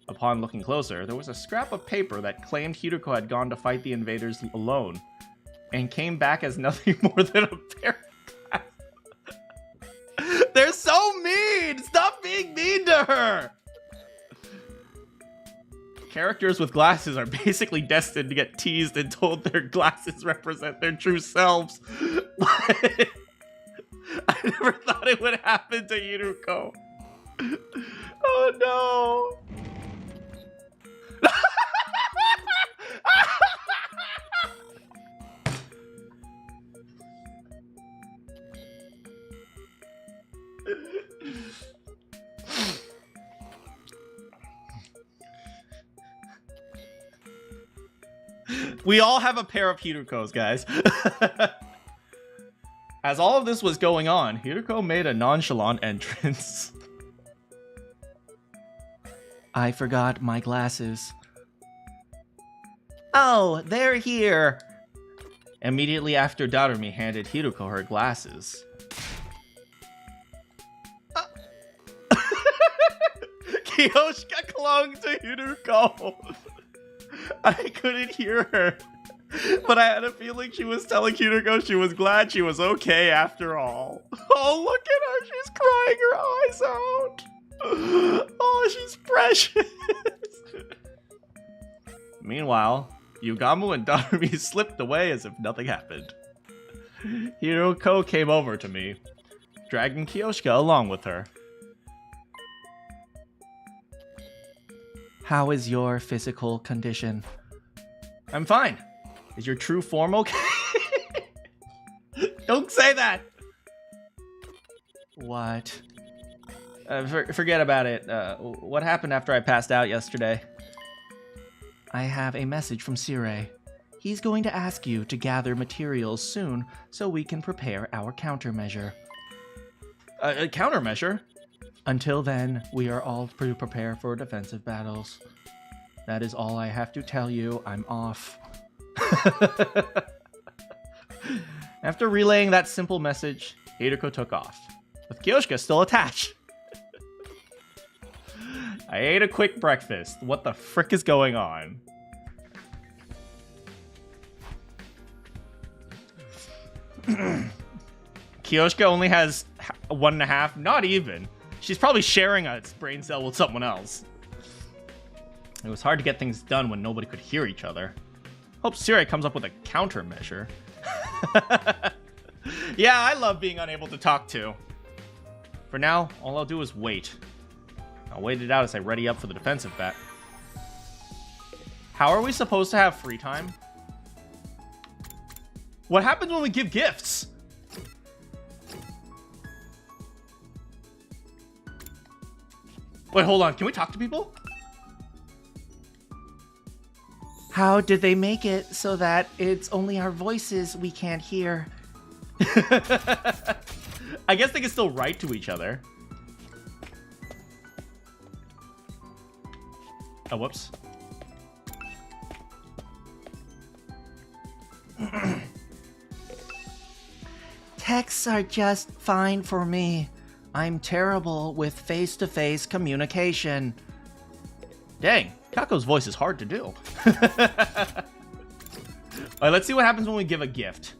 Upon looking closer, there was a scrap of paper that claimed Hiruko had gone to fight the invaders alone, and came back as nothing more than a pair of glasses. They're so mean! Stop being mean to her! Characters with glasses are basically destined to get teased and told their glasses represent their true selves. I never thought it would happen to Hiruko. Oh no. We all have a pair of Hirukos, guys. As all of this was going on, Hiruko made a nonchalant entrance. I forgot my glasses. Oh, they're here. Immediately after, Darumi handed Hiruko her glasses. Kiyoshika clung to Hiruko. I couldn't hear her, but I had a feeling she was telling Hiruko she was glad she was okay after all. Oh, look at her. She's crying her eyes out. Oh, she's precious. Meanwhile, Yugamu and Darumi slipped away as if nothing happened. Hiruko came over to me, dragging Kiyoshika along with her. How is your physical condition? I'm fine. Is your true form okay? Don't say that! What? Forget about it. What happened after I passed out yesterday? I have a message from Sirei. He's going to ask you to gather materials soon so we can prepare our countermeasure. A countermeasure? Until then, we are all to prepare for defensive battles. That is all I have to tell you. I'm off. After relaying that simple message, Hiruko took off, with Kiyoshika still attached. I ate a quick breakfast. What the frick is going on? Kiyoshika only has 1.5, not even. She's probably sharing a brain cell with someone else. It was hard to get things done when nobody could hear each other. Hope Sirei comes up with a countermeasure. Yeah, I love being unable to talk to. For now, all I'll do is wait. I'll wait it out as I ready up for the defensive bat. How are we supposed to have free time? What happens when we give gifts? Wait, hold on. Can we talk to people? How did they make it so that it's only our voices we can't hear? I guess they can still write to each other. Oh, whoops. Texts are just fine for me. I'm terrible with face-to-face communication. Dang, Kako's voice is hard to do. Alright, let's see what happens when we give a gift.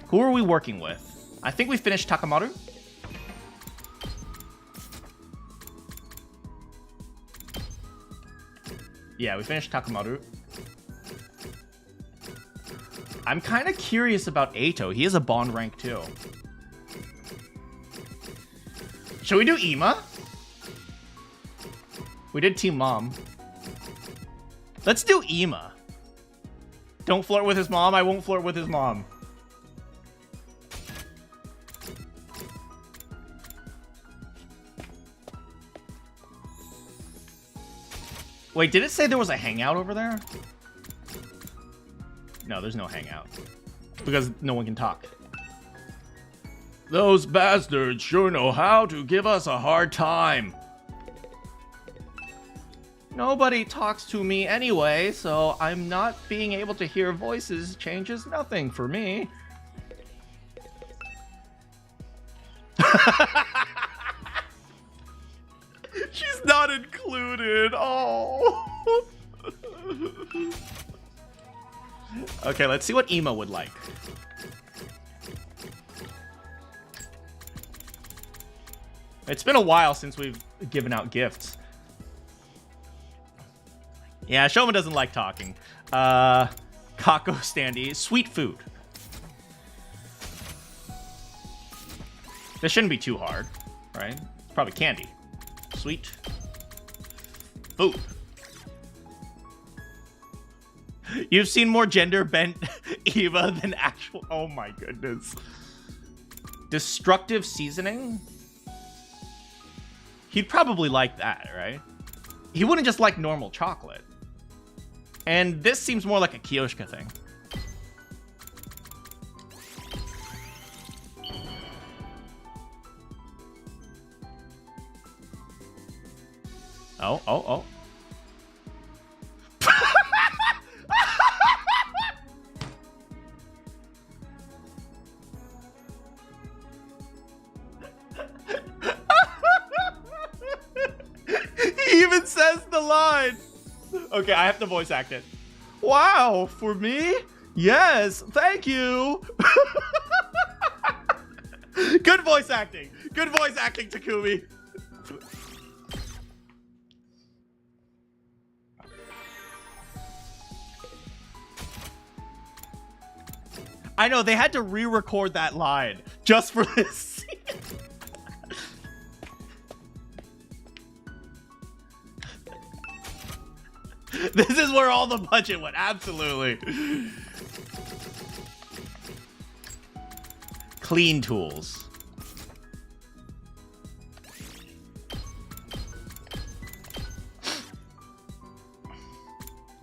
Who are we working with? I think we finished Takamaru. Yeah, we finished Takamaru. I'm kind of curious about Eito. He has a bond rank too. Should we do Ima? We did Team Mom. Let's do Ima. Don't flirt with his mom. I won't flirt with his mom. Wait, did it say there was a hangout over there? No, there's no hangout. Because no one can talk. Those bastards sure know how to give us a hard time. Nobody talks to me anyway, so I'm not being able to hear voices changes nothing for me. She's not included. Oh. Okay, let's see what Ima would like. It's been a while since we've given out gifts. Yeah, Shoma doesn't like talking. Kako standee, sweet food. This shouldn't be too hard, right? It's probably candy. Sweet food. You've seen more gender-bent Eva than actual... Oh my goodness. Destructive seasoning? He'd probably like that, right? He wouldn't just like normal chocolate. And this seems more like a Kyoshka thing. Oh, oh, oh. He even says the line. Okay, I have to voice act it. Wow, for me? Yes, thank you. Good voice acting. Good voice acting, Takumi. I know, they had to re-record that line just for this scene. This is where all the budget went, absolutely. Clean tools.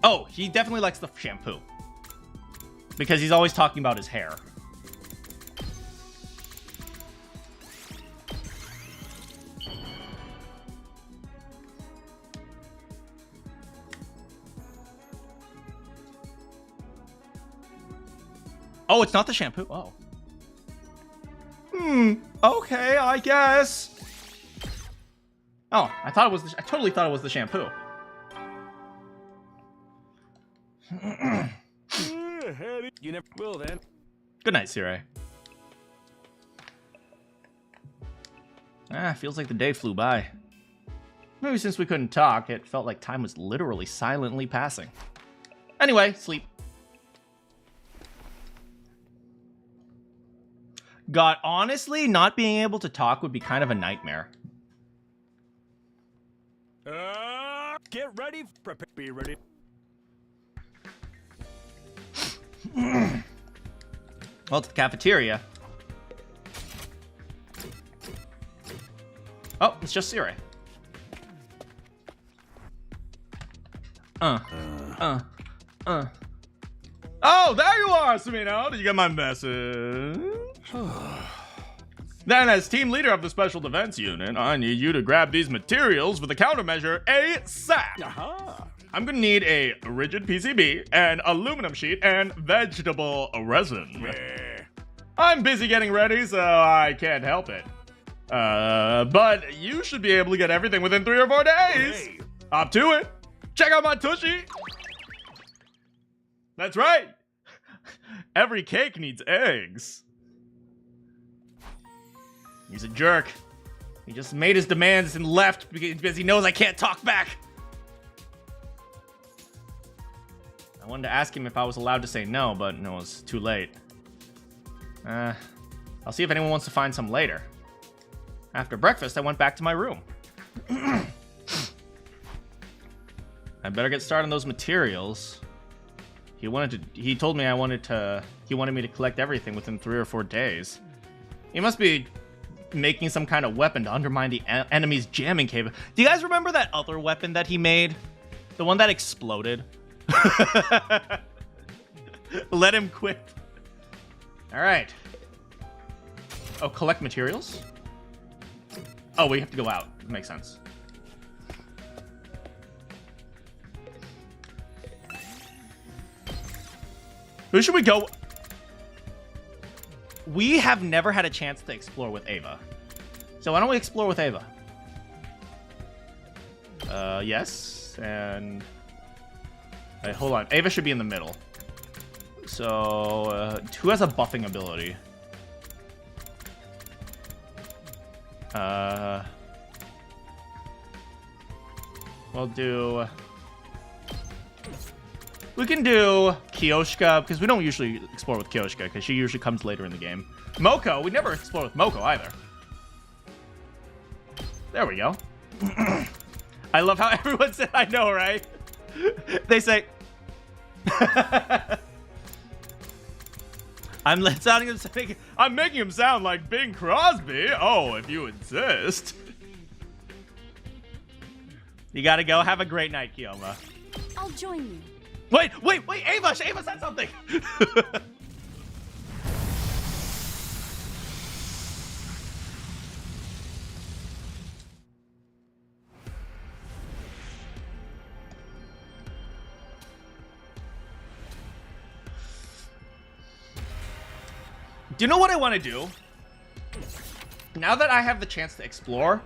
Oh, he definitely likes the shampoo. Because he's always talking about his hair. Oh, it's not the shampoo. Oh. Okay, I guess. Oh, I totally thought it was the shampoo. You never will then. Good night, Sirei. Feels like the day flew by. Maybe since we couldn't talk, it felt like time was literally silently passing. Anyway, sleep. God, honestly, not being able to talk would be kind of a nightmare. Get ready. Prepare. Be ready. Well, it's the cafeteria. Oh, it's just Sirei. Oh, there you are, Sumino. Did you get my message? Then, as team leader of the Special Defense Unit, I need you to grab these materials for the countermeasure ASAP. I'm gonna need a rigid PCB, an aluminum sheet, and vegetable resin. I'm busy getting ready, so I can't help it. But you should be able to get everything within 3 or 4 days. Up to it. Check out my tushy. That's right. Every cake needs eggs. He's a jerk. He just made his demands and left because he knows I can't talk back. I wanted to ask him if I was allowed to say no, but no, it was too late. I'll see if anyone wants to find some later. After breakfast, I went back to my room. I better get started on those materials. He told me he wanted me to collect everything within 3 or 4 days. He must be making some kind of weapon to undermine the enemy's jamming cave. Do you guys remember that other weapon that he made? The one that exploded? Let him quit. All right. Oh, collect materials? Oh, we have to go out. Makes sense. Who should we go? We have never had a chance to explore with Ava. So why don't we explore with Ava? Yes. And... Wait, hold on. Ava should be in the middle. So, who has a buffing ability? We'll do... We can do Kyoshka, because we don't usually explore with Kyoshka, because she usually comes later in the game. Moko, we never explore with Moko either. There we go. I love how everyone said, I know, right? They say... I'm making him sound like Bing Crosby. Oh, if you insist. You gotta go. Have a great night, Kioma. I'll join you. Wait, Ava said something. Do you know what I want to do? Now that I have the chance to explore,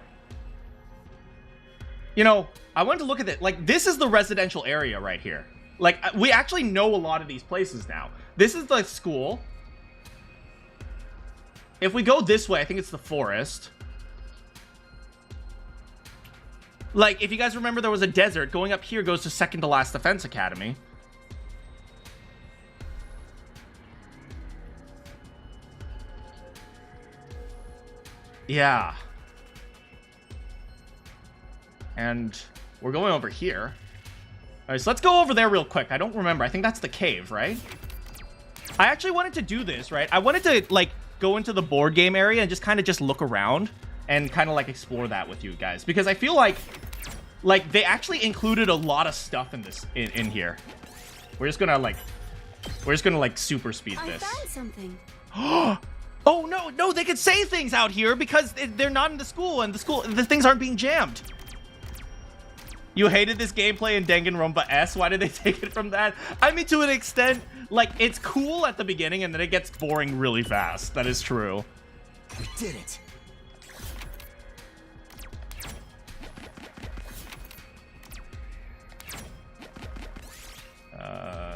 you know, I want to look at it. Like, this is the residential area right here. Like, we actually know a lot of these places now. This is the school. If we go this way, I think it's the forest. Like, if you guys remember, there was a desert. Going up here goes to second to last defense academy. Yeah. And we're going over here. All right, so let's go over there real quick. I don't remember. I think that's the cave, right? I actually wanted to do this, right? I wanted to, like, go into the board game area and just kind of just look around and kind of, like, explore that with you guys. Because I feel like they actually included a lot of stuff in this, in here. We're just gonna, like, super speed this. I found something. Oh, no, they could say things out here because they're not in the school, and the things aren't being jammed. You hated this gameplay in Danganronpa S? Why did they take it from that? I mean, to an extent, like, it's cool at the beginning, and then it gets boring really fast. That is true. We did it.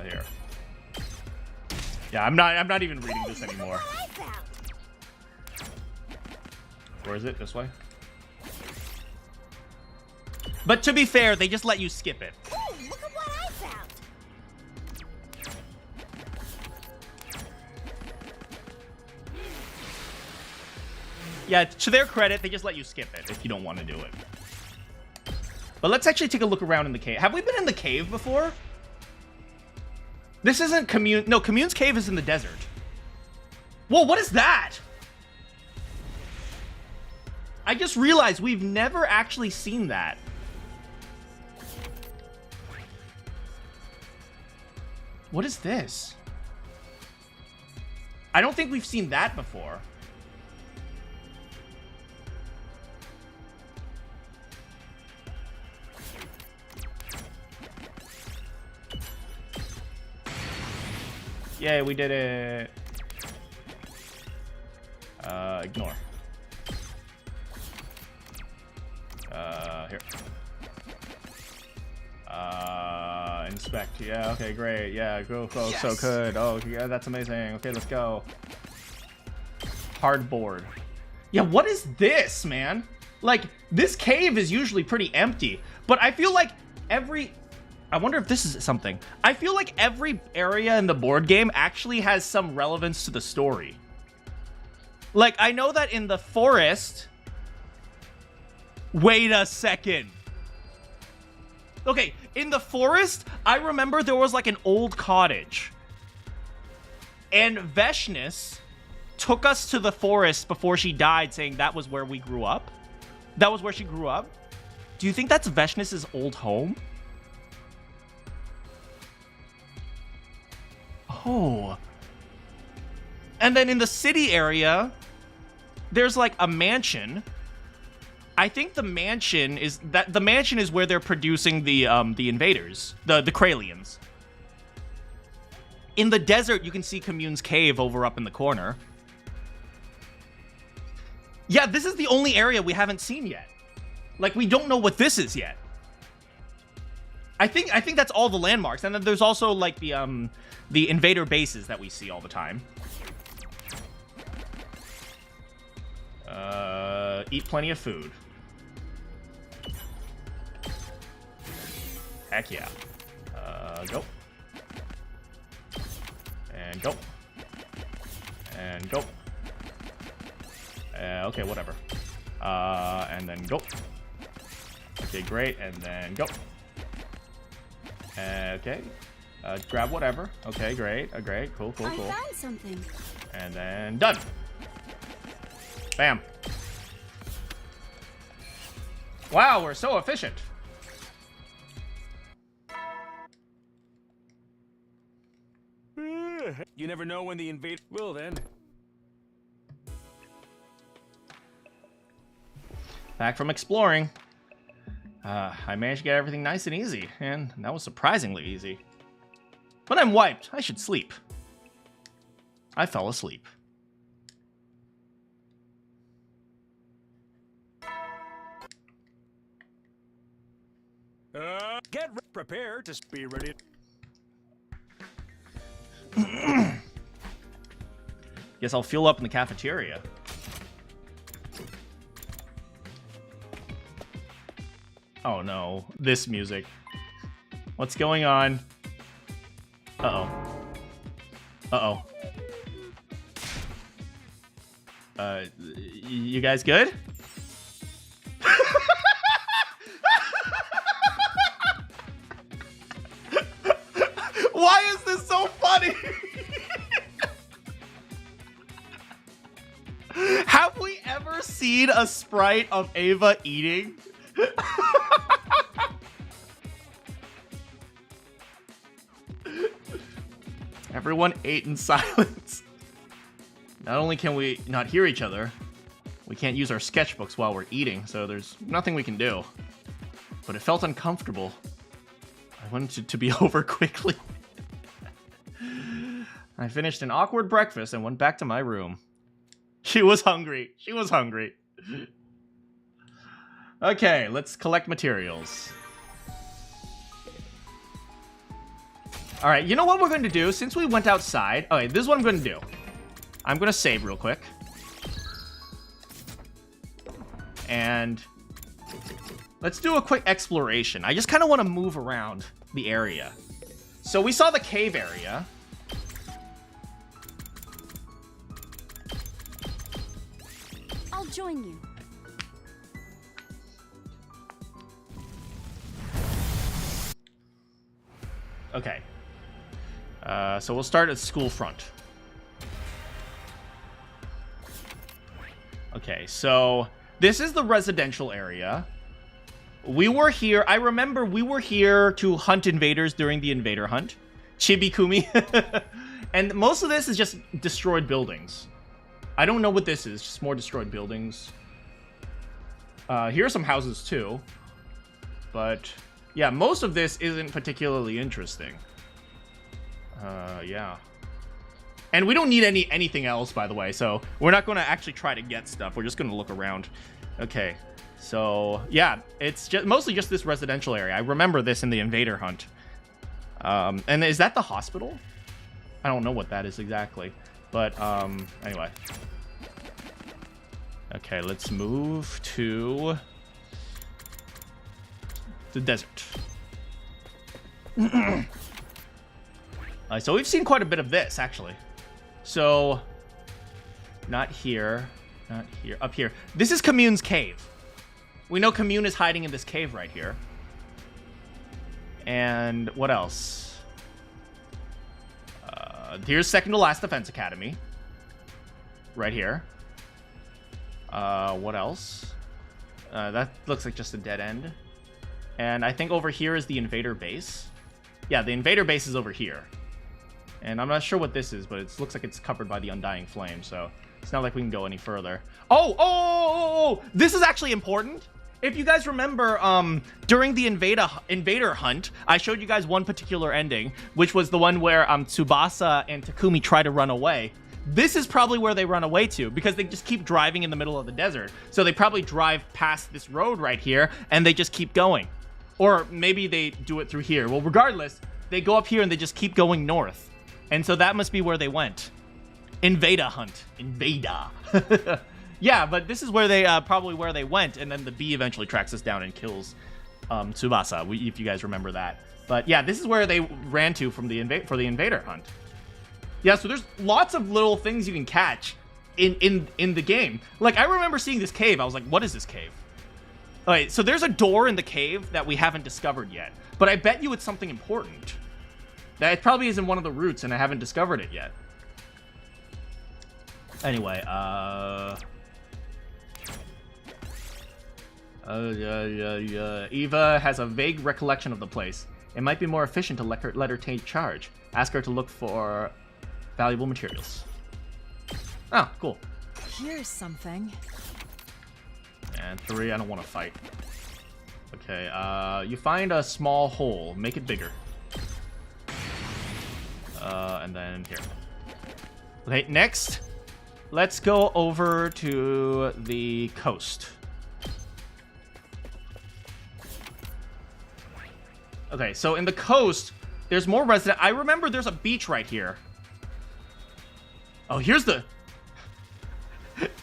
Here. Yeah, I'm not even reading this anymore. Where is it? This way? But to be fair, they just let you skip it. Hey, look at what I found. Yeah, to their credit, they just let you skip it if you don't want to do it. But let's actually take a look around in the cave. Have we been in the cave before? This isn't Commune. No, Commune's cave is in the desert. Whoa, what is that? I just realized we've never actually seen that. What is this? I don't think we've seen that before. Yay, we did it. Ignore. Here. Inspect. Yeah, okay, great. Yeah, go. Yes. So good. Oh, yeah, that's amazing. Okay, let's go. Hardboard. Yeah, what is this, man? Like, this cave is usually pretty empty, but I feel like I wonder if this is something. I feel like every area in the board game actually has some relevance to the story. Like, I know that in the forest... Wait a second. Okay, in the forest, I remember there was like an old cottage. And Veshnis took us to the forest before she died, saying that was where we grew up. That was where she grew up. Do you think that's Veshnis's old home? Oh. And then in the city area, there's like a mansion. I think the mansion is where they're producing the invaders, the Kralians. In the desert, you can see Commune's cave over up in the corner. Yeah, this is the only area we haven't seen yet. Like, we don't know what this is yet. I think that's all the landmarks, and then there's also like the invader bases that we see all the time. Eat plenty of food. Heck yeah. Go. And go. And go. Okay, whatever. And then go. Okay, great. And then go. Okay. Grab whatever. Okay, great. Great. Cool. I found something. And then done. Bam. Wow, we're so efficient. You never know when the invade will then. Back from exploring. I managed to get everything nice and easy, and that was surprisingly easy. When I'm wiped, I should sleep. I fell asleep. Prepare to be ready. Guess I'll fuel up in the cafeteria. Oh no, this music. What's going on? Uh-oh. Uh-oh. You guys good? Why is this so funny? Have we ever seen a sprite of Ava eating? Everyone ate in silence. Not only can we not hear each other, we can't use our sketchbooks while we're eating, so there's nothing we can do. But it felt uncomfortable. I wanted it to be over quickly. I finished an awkward breakfast and went back to my room. She was hungry. She was hungry. Okay, let's collect materials. All right, you know what we're going to do? Since we went outside... Okay, this is what I'm going to do. I'm going to save real quick. And let's do a quick exploration. I just kind of want to move around the area. So we saw the cave area. I'll join you. Okay. So we'll start at school front. Okay, so this is the residential area. We were here. I remember we were here to hunt invaders during the invader hunt. Chibi-kumi. And most of this is just destroyed buildings. I don't know what this is, just more destroyed buildings. Here are some houses too. But yeah, most of this isn't particularly interesting. Yeah. And we don't need anything else, by the way, so we're not going to actually try to get stuff. We're just going to look around. Okay, so yeah, it's just mostly just this residential area. I remember this in the invader hunt. And is that the hospital? I don't know what that is exactly, but anyway. Okay, let's move to the desert. So we've seen quite a bit of this, actually. So, not here, not here, up here. This is Commune's cave. We know Commune is hiding in this cave right here. And what else? Here's second to last Defense Academy. Right here. What else? That looks like just a dead end. And I think over here is the invader base. Yeah, the invader base is over here. And I'm not sure what this is, but it looks like it's covered by the Undying Flame, so it's not like we can go any further. Oh! This is actually important. If you guys remember, during the invader hunt, I showed you guys one particular ending, which was the one where Tsubasa and Takumi try to run away. This is probably where they run away to, because they just keep driving in the middle of the desert. So they probably drive past this road right here, and they just keep going. Or maybe they do it through here. Well, regardless, they go up here and they just keep going north. And so that must be where they went. Invader hunt. Invader. Yeah, but this is where they probably where they went, and then the bee eventually tracks us down and kills Tsubasa, if you guys remember that. But yeah, this is where they ran to from the invader hunt. Yeah, so there's lots of little things you can catch in the game. Like, I remember seeing this cave. I was like, what is this cave? All right, so there's a door in the cave that we haven't discovered yet, but I bet you it's something important. That it probably isn't one of the routes, and I haven't discovered it yet. Anyway, Eva has a vague recollection of the place. It might be more efficient to let her take charge. Ask her to look for valuable materials. Oh, cool. Here's something. And 3, I don't want to fight. Okay, you find a small hole. Make it bigger. And then here. Okay, next, let's go over to the coast. Okay, so in the coast, there's more resident. I remember there's a beach right here. Oh, here's the...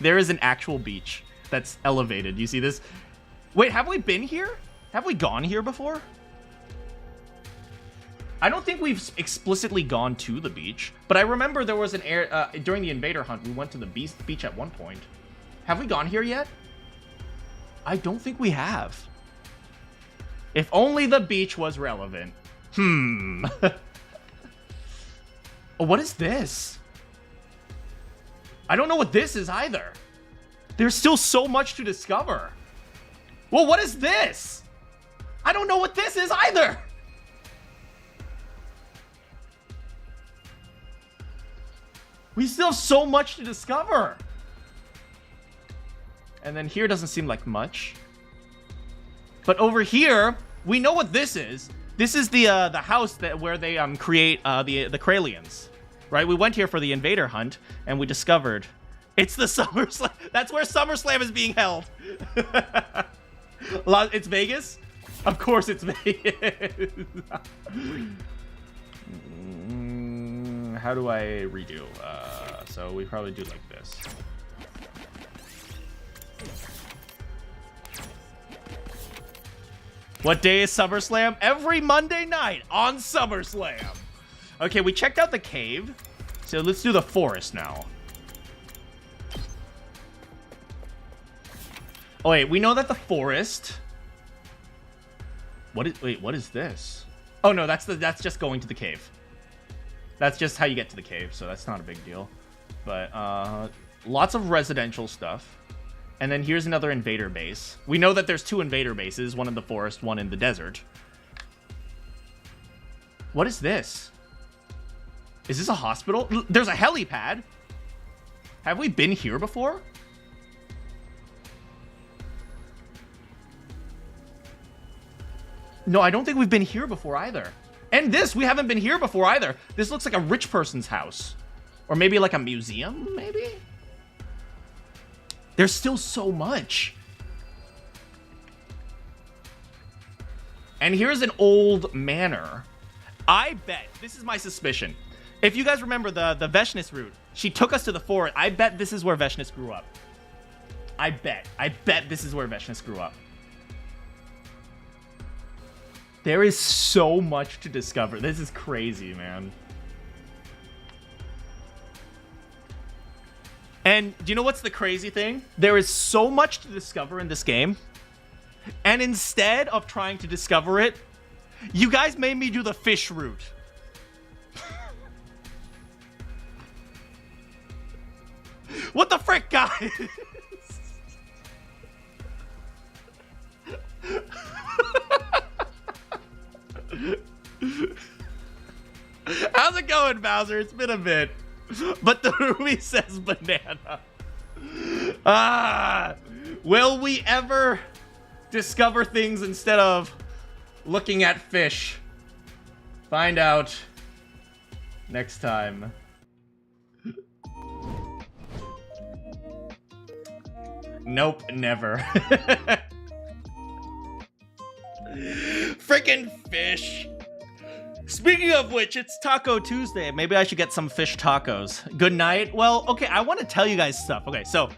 There is an actual beach that's elevated. You see this? Wait, have we been here? Have we gone here before? I don't think we've explicitly gone to the beach, but I remember there was an during the invader hunt, we went to the beach at one point. Have we gone here yet? I don't think we have. If only the beach was relevant. Oh, what is this? I don't know what this is either. There's still so much to discover. Well, what is this? I don't know what this is either. We still have so much to discover. And then here doesn't seem like much. But over here, we know what this is. This is the house where they create the Kralians, right? We went here for the invader hunt, and we discovered it's the SummerSlam. That's where SummerSlam is being held. It's Vegas? Of course it's Vegas. How do I redo? So we probably do like this. What day is SummerSlam? Every Monday night on SummerSlam. Okay, we checked out the cave. So let's do the forest now. Oh wait, we know that the forest... What is this? Oh no, that's just going to the cave. That's just how you get to the cave, so that's not a big deal. But lots of residential stuff. And then here's another invader base. We know that there's 2 invader bases, one in the forest, one in the desert. What is this? Is this a hospital? There's a helipad. Have we been here before? No, I don't think we've been here before either. And this, we haven't been here before either. This looks like a rich person's house. Or maybe like a museum, maybe? There's still so much. And here's an old manor. I bet, this is my suspicion. If you guys remember the Veshness route, she took us to the forest. I bet this is where Veshness grew up. I bet this is where Veshness grew up. There is so much to discover. This is crazy, man. And do you know what's the crazy thing? There is so much to discover in this game. And instead of trying to discover it, you guys made me do the fish route. What the frick, guys? How's it going, Bowser? It's been a bit. But the Ruby says banana. Will we ever discover things instead of looking at fish? Find out next time. Nope, never. Freaking fish. Speaking of which, it's Taco Tuesday. Maybe I should get some fish tacos. Good night. Well, okay, I want to tell you guys stuff. Okay, so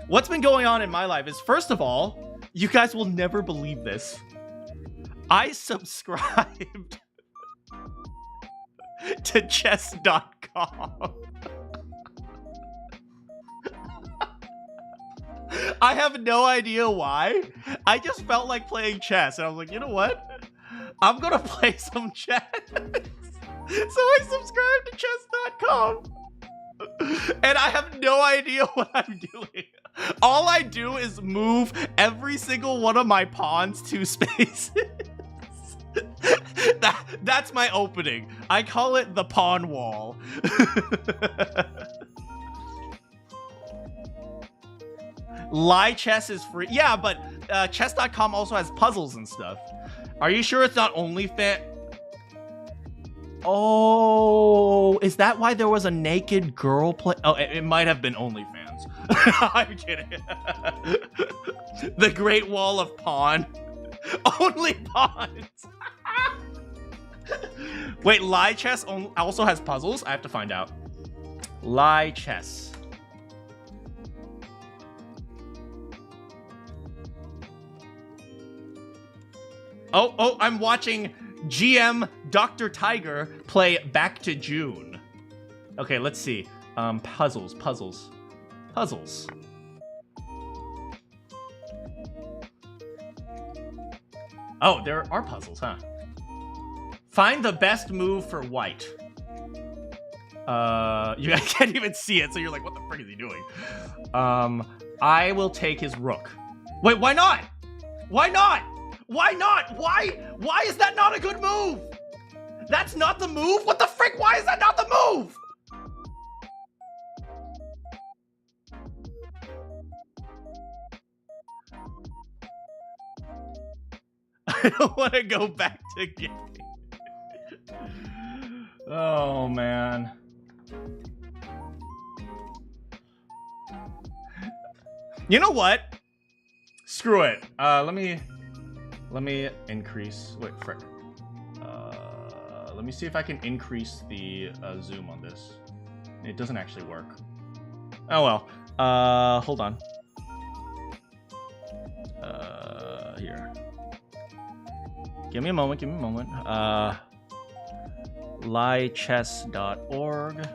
what's been going on in my life is, first of all, you guys will never believe this. I subscribed to chess.com. I have no idea why. I just felt like playing chess, and I was like, you know what? I'm gonna play some chess. So I subscribed to chess.com. And I have no idea what I'm doing. All I do is move every single one of my pawns 2 spaces. That's my opening. I call it the pawn wall. Lie chess is free. Yeah, but chess.com also has puzzles and stuff. Are you sure it's not OnlyFans? Oh, is that why there was a naked girl play? Oh, it might have been OnlyFans. I'm kidding. The Great Wall of Pawn. Only pawns. Wait, Lie Chess also has puzzles? I have to find out. Lie Chess. Oh, I'm watching GM Dr. Tiger play Back to June. Okay, let's see. Puzzles. Oh, there are puzzles, huh? Find the best move for white. You guys can't even see it, so you're like, what the frick is he doing? I will take his rook. Wait, why not? Why not? Why not? Why is that not a good move? That's not the move? What the frick? Why is that not the move? I don't want to go back to gaming. Oh, man. You know what? Screw it. Let me increase. Wait, frick. Let me see if I can increase the zoom on this. It doesn't actually work. Oh well. Hold on. Here. Give me a moment. Liechess.org.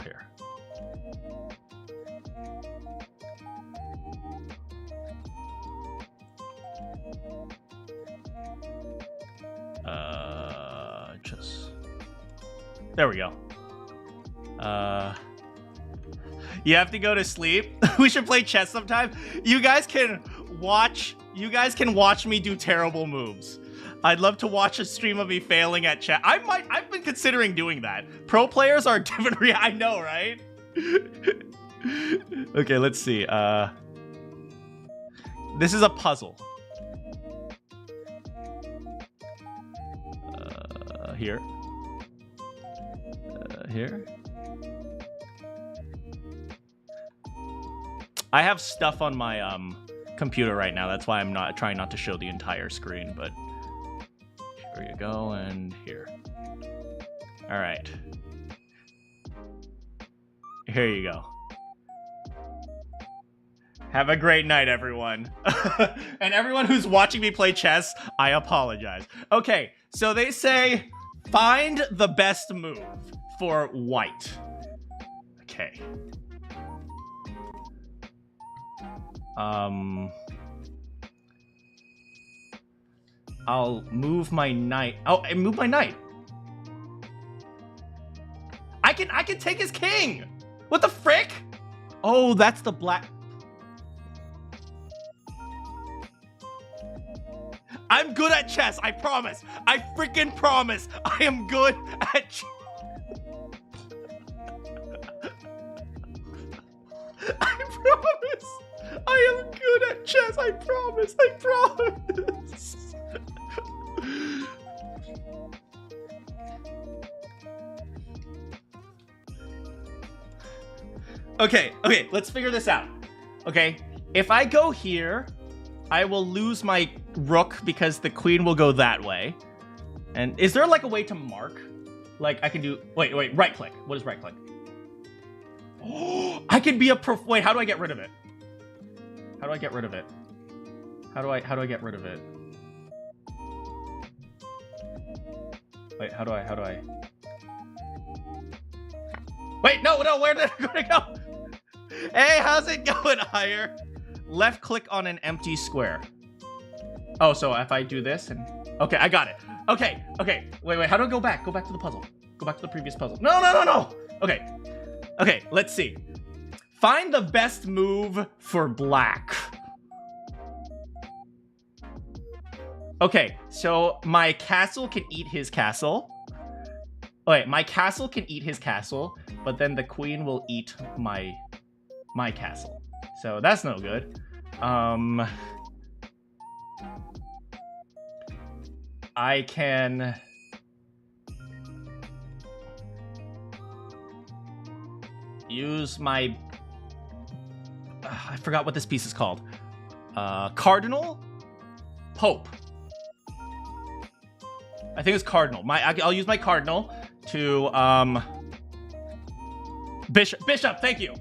Here. Chess. There we go. You have to go to sleep. We should play chess sometime. You guys can watch You guys can watch me do terrible moves. I'd love to watch a stream of me failing at chess. I've been considering doing that. Pro players are different. I know, right? Okay, let's see. This is a puzzle. Here. Here. I have stuff on my computer right now. That's why I'm trying not to show the entire screen, but here you go, and here. All right. Here you go. Have a great night, everyone. And everyone who's watching me play chess, I apologize. Okay, so they say, find the best move for white. Okay. I'll move my knight. Oh, I move my knight. I can take his king. What the frick? Oh, that's the black. I'm good at chess, I promise. I freaking promise. I am good at chess. I promise. I am good at chess. I promise. I promise. Okay, let's figure this out. Okay, if I go here, I will lose my rook because the queen will go that way. And is there like a way to mark? Like I can do, wait, right click. What is right click? Oh, I can be a wait, how do I get rid of it? How do I get rid of it? How do I get rid of it? Wait, how do I? Wait, no, where did it go? Hey, how's it going, Higher? Left click on an empty square. Oh, so if I do this and... Okay, I got it. Okay. Wait, how do I go back? Go back to the puzzle. Go back to the previous puzzle. No. Okay, let's see. Find the best move for black. Okay, so my castle can eat his castle. Wait, my castle can eat his castle, but then the queen will eat my castle. So that's no good. I can... use my... I forgot what this piece is called. Cardinal? Pope. I think it's cardinal. I'll use my cardinal to... Bishop, thank you.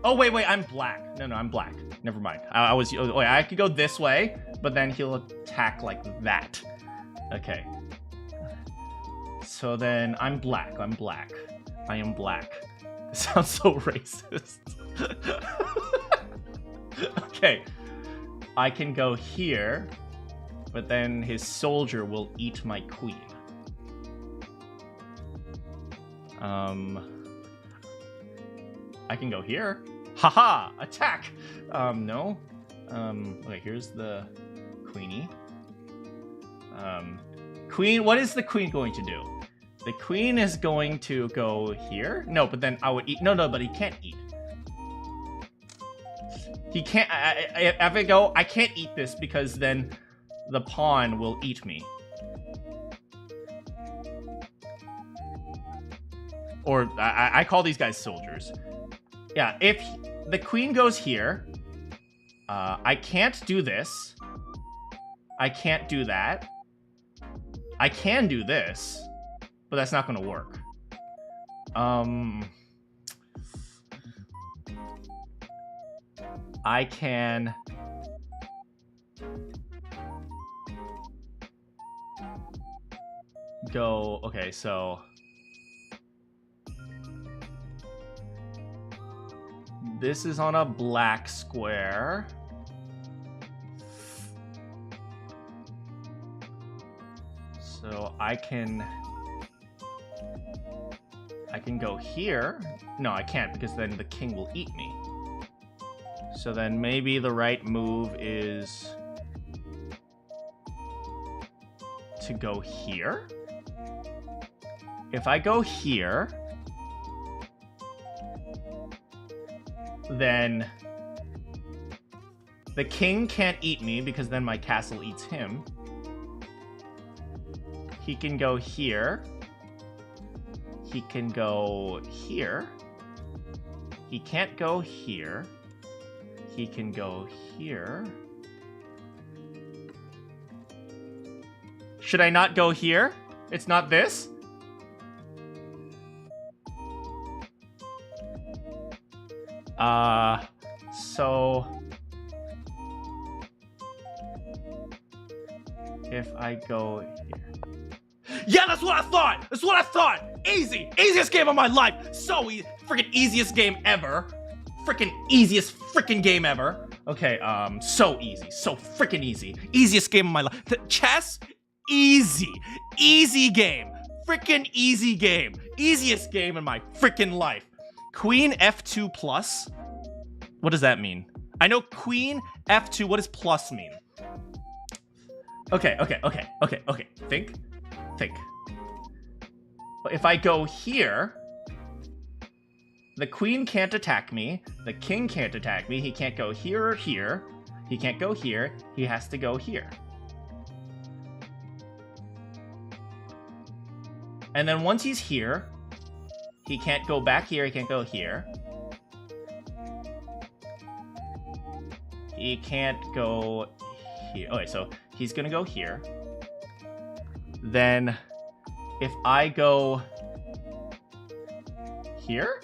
Oh, wait, I'm black. No, I'm black. Never mind. I could go this way, but then he'll attack like that. Okay. So then I'm black. I am black. This sounds so racist. Okay. I can go here, but then his soldier will eat my queen. I can go here. Haha! Attack! No. Okay, here's the queenie. Queen, what is the queen going to do? The queen is going to go here? No, but then I would eat. No, but he can't eat. He can't. If I go, I can't eat this because then the pawn will eat me. Or I call these guys soldiers. Yeah, if the queen goes here, I can't do this. I can't do that. I can do this, but that's not going to work. I can... go... Okay, so... this is on a black square. So I can go here. No, I can't because then the king will eat me. So then maybe the right move is to go here. If I go here, then the king can't eat me because then my castle eats him. He can go here. He can go here. He can't go here. He can go here. Should I not go here? It's not this? So if I go here. Yeah, that's what I thought! That's what I thought! Easy! Easiest game of my life! So easy! Freaking easiest game ever! Freaking easiest freaking game ever! Okay, so easy. So freaking easy. Easiest game of my life. Chess? Easy. Easy game. Freaking easy game. Easiest game in my freaking life. Queen F2 plus? What does that mean? I know Queen F2, what does plus mean? Okay. Think. But if I go here, the queen can't attack me, the king can't attack me, he can't go here or here, he can't go here, he has to go here. And then once he's here, he can't go back here, he can't go here. He can't go here. Okay, so he's gonna go here. Then if I go here?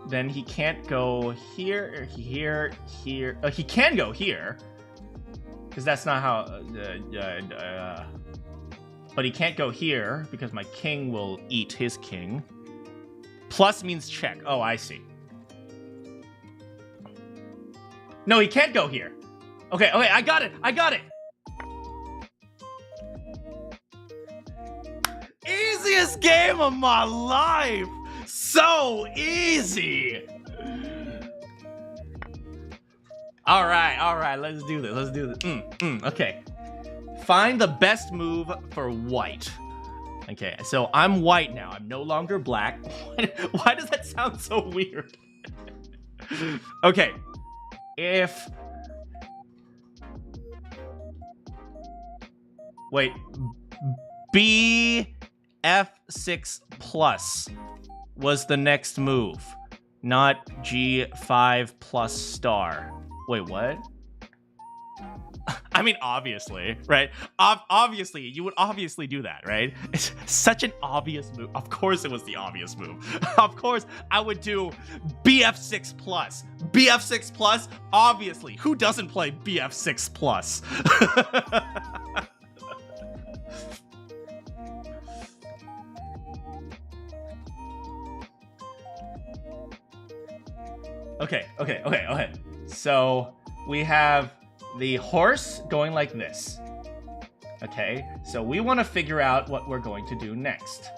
Then he can't go here, or here. He can go here. Because that's not how... but he can't go here, because my king will eat his king. Plus means check. Oh, I see. No, he can't go here. Okay, I got it. Easiest game of my life. So easy. All right. Let's do this. Okay. Find the best move for white. Okay, so I'm white now. I'm no longer black. Why does that sound so weird? Okay. If... Wait. BF6 plus was the next move. Not G5 plus star. Wait, what? I mean, obviously, right? Obviously, you would obviously do that, right? It's such an obvious move. Of course it was the obvious move. Of course, I would do BF6 plus. BF6 plus, obviously. Who doesn't play BF6 plus? Okay. So, we have the horse going like this. Okay, so we want to figure out what we're going to do next.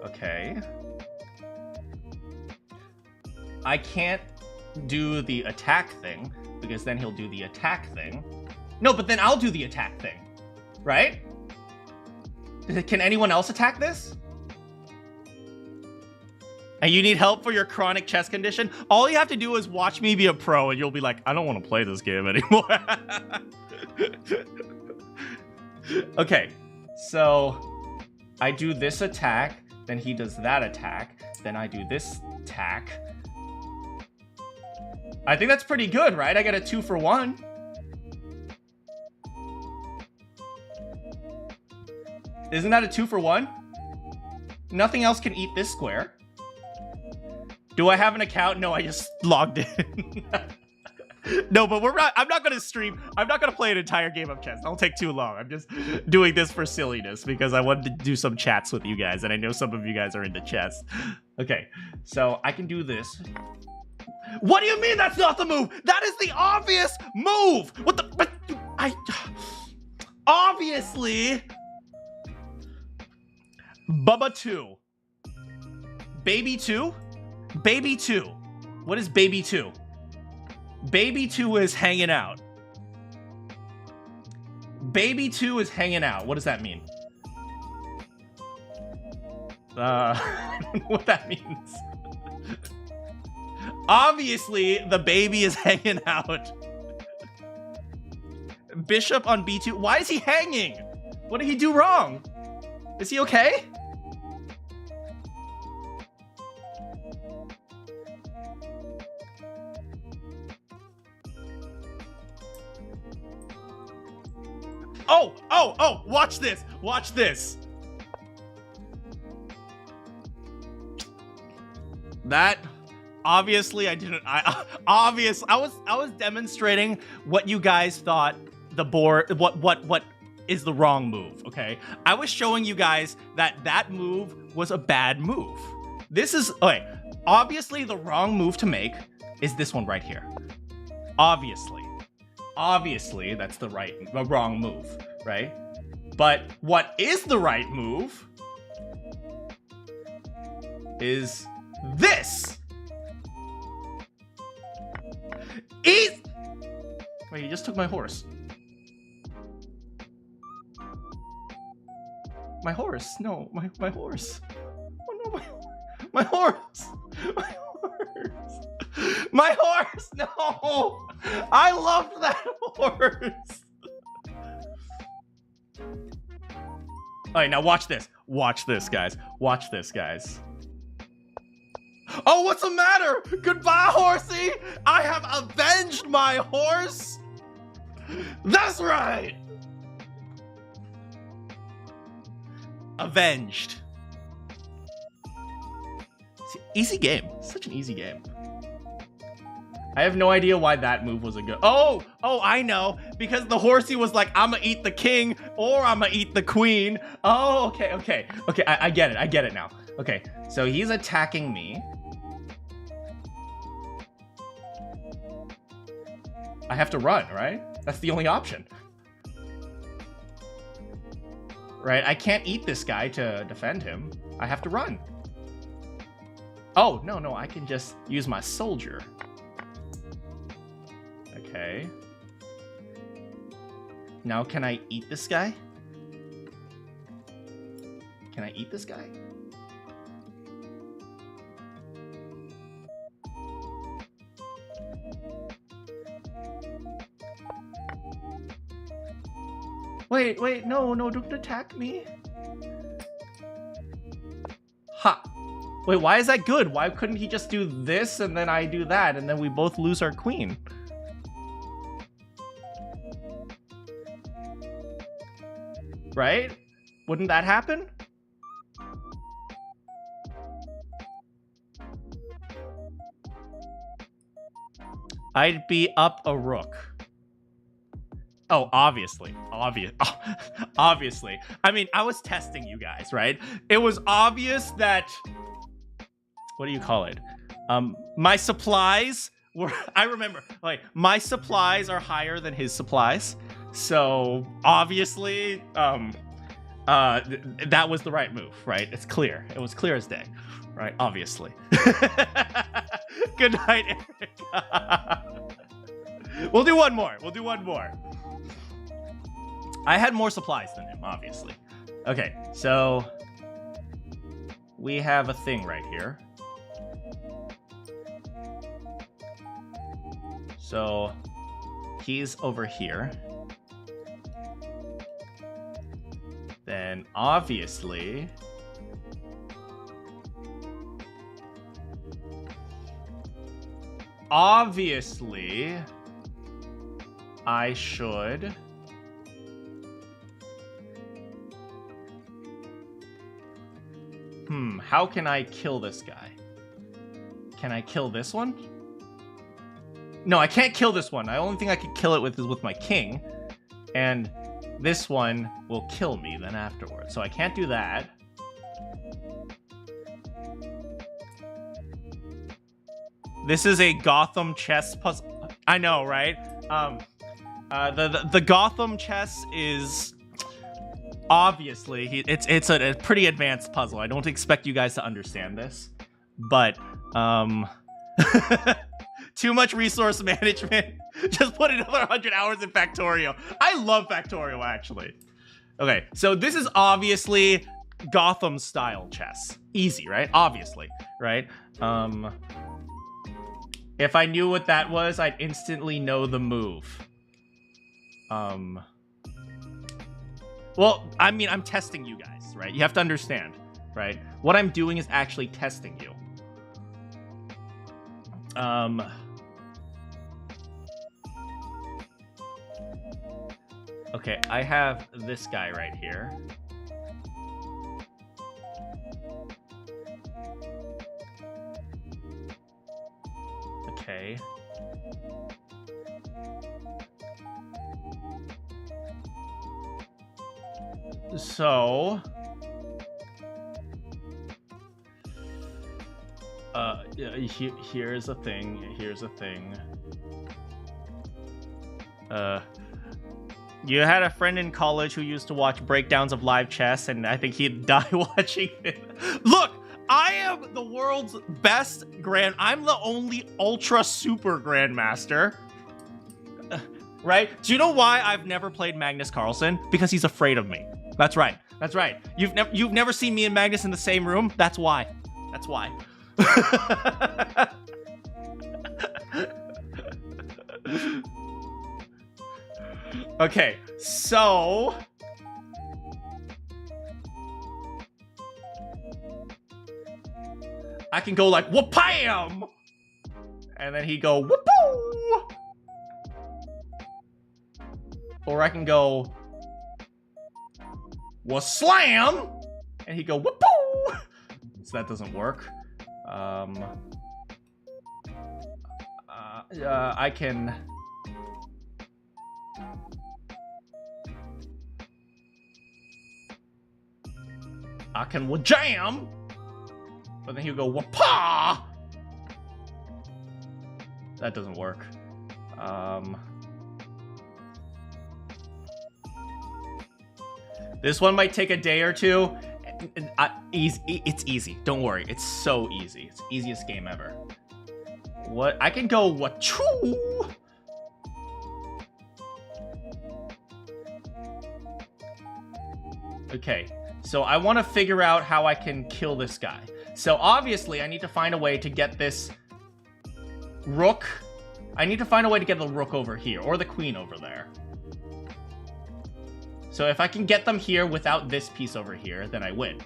Okay. I can't do the attack thing, because then he'll do the attack thing. No, but then I'll do the attack thing, right? Can anyone else attack this? And you need help for your chronic chess condition? All you have to do is watch me be a pro and you'll be like, I don't want to play this game anymore. Okay, so I do this attack, then he does that attack, then I do this attack. I think that's pretty good, right? I get a 2-for-1. Isn't that a 2-for-1? Nothing else can eat this square. Do I have an account? No, I just logged in. No, but I'm not going to stream. I'm not going to play an entire game of chess. It'll take too long. I'm just doing this for silliness because I wanted to do some chats with you guys, and I know some of you guys are into chess. Okay, so I can do this. What do you mean that's not the move? That is the obvious move. What the... Obviously, Bubba 2. Baby 2? Baby 2. What is Baby 2? Baby 2 is hanging out. Baby 2 is hanging out. What does that mean? I don't know what that means. Obviously, the baby is hanging out. Bishop on B2. Why is he hanging? What did he do wrong? Is he okay? Oh, watch this. Watch this. That obviously I didn't I was demonstrating what you guys thought the board what is the wrong move, okay? I was showing you guys that move was a bad move. This is okay. Obviously the wrong move to make is this one right here. Obviously that's the wrong move, right? But what is the right move is this. Wait, he just took my horse. My horse. No, my horse. Oh no, my horse. My horse. My horse. No. I loved that horse. All right, now watch this. Watch this, guys. Watch this, guys. Oh, what's the matter? Goodbye, horsey. I have avenged my horse. That's right. Avenged. See, easy game. Such an easy game. I have no idea why that move was a good. Oh, I know. Because the horsey was like, I'ma eat the king or I'ma eat the queen. Oh, okay. I get it now. Okay, so he's attacking me. I have to run, right? That's the only option. Right? I can't eat this guy to defend him. I have to run. Oh, no, I can just use my soldier. Okay. Now, can I eat this guy? Can I eat this guy? Wait, no, don't attack me. Ha. Wait, why is that good? Why couldn't he just do this and then I do that and then we both lose our queen? Right? Wouldn't that happen? I'd be up a rook. Oh, obviously. Obviously. I mean, I was testing you guys, right? It was obvious that... What do you call it? My supplies were... I remember, like, my supplies are higher than his supplies. So, obviously, that was the right move, right? It's clear. It was clear as day, right? Obviously. Good night, Eric. We'll do one more. I had more supplies than him, obviously. Okay, so we have a thing right here. So he's over here. Then obviously I should how can I kill this guy? Can I kill this one? No, I can't kill this one. The only thing I could kill it with is with my king. And this one will kill me then afterwards. So I can't do that. This is a Gotham chess puzzle. I know, right? The Gotham chess is obviously, it's a pretty advanced puzzle. I don't expect you guys to understand this, but too much resource management. Just put another 100 hours in Factorio. I love Factorio, actually. Okay, so this is obviously Gotham-style chess. Easy, right? Obviously, right? If I knew what that was, I'd instantly know the move. Well, I mean, I'm testing you guys, right? You have to understand, right? What I'm doing is actually testing you. Okay, I have this guy right here. Okay. So, here's a thing. You had a friend in college who used to watch breakdowns of live chess, and I think he'd die watching it. Look, I am the world's best I'm the only ultra super grandmaster. Right? Do you know why I've never played Magnus Carlsen? Because he's afraid of me. That's right. That's right. You've never seen me and Magnus in the same room? That's why. That's why. Okay, so I can go like whoop-pam, and then he go whoop-poo, or I can go wha-slam, and he go whoop-poo. So that doesn't work. I can. I can jam, but then he'll go wapa. That doesn't work. This one might take a day or two. It's easy. Don't worry. It's so easy. It's the easiest game ever. What? I can go wachoo. Okay. So I want to figure out how I can kill this guy. So obviously I need to find a way to get this rook. I need to find a way to get the rook over here, or the queen over there. So if I can get them here without this piece over here, then I win.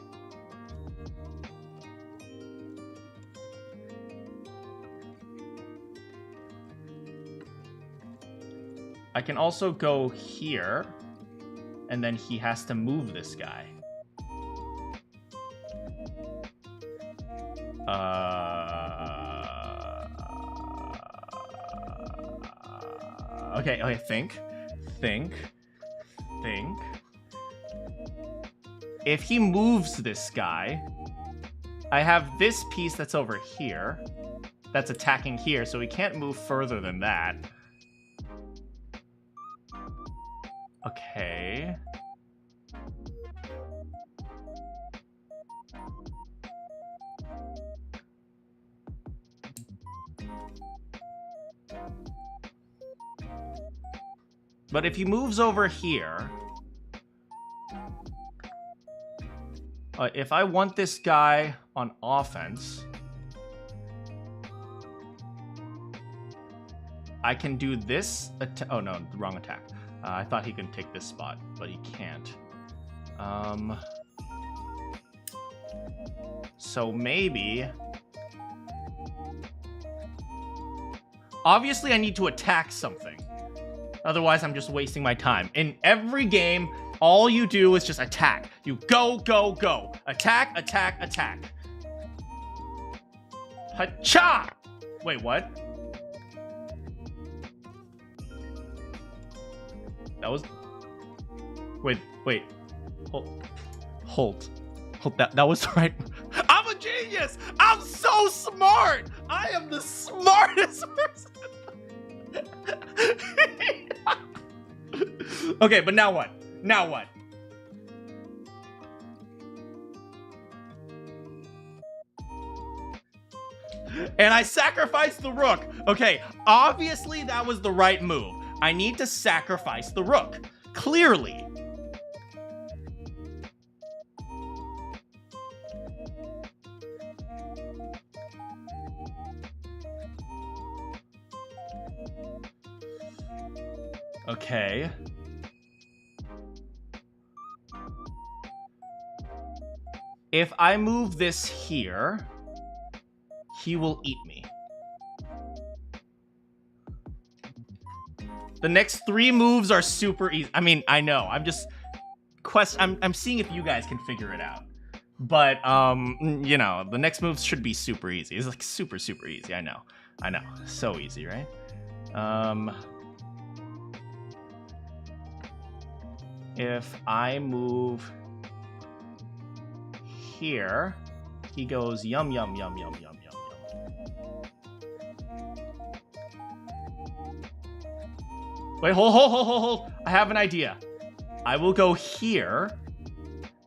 I can also go here, and then he has to move this guy. Okay, think. If he moves this guy, I have this piece that's over here, that's attacking here, so he can't move further than that. Okay. But if he moves over here, if I want this guy on offense, I can do this. Oh no, the wrong attack. I thought he could take this spot, but he can't. So maybe. Obviously, I need to attack something. Otherwise, I'm just wasting my time. In every game, all you do is just attack. You go, go, go. Attack, attack, attack. Hacha! Wait, what? That was... Wait. Hold. That was right. I'm a genius! I'm so smart! I am the smartest person! Okay, but now what? And I sacrificed the rook. Okay, obviously that was the right move. I need to sacrifice the rook. Clearly. Okay. If I move this here, he will eat me. The next 3 moves are super easy. I mean, I know. I'm just I'm seeing if you guys can figure it out. But you know, the next moves should be super easy. It's like super easy. I know. So easy, right? If I move here, he goes yum yum yum yum yum yum yum. Wait, hold. I have an idea. I will go here.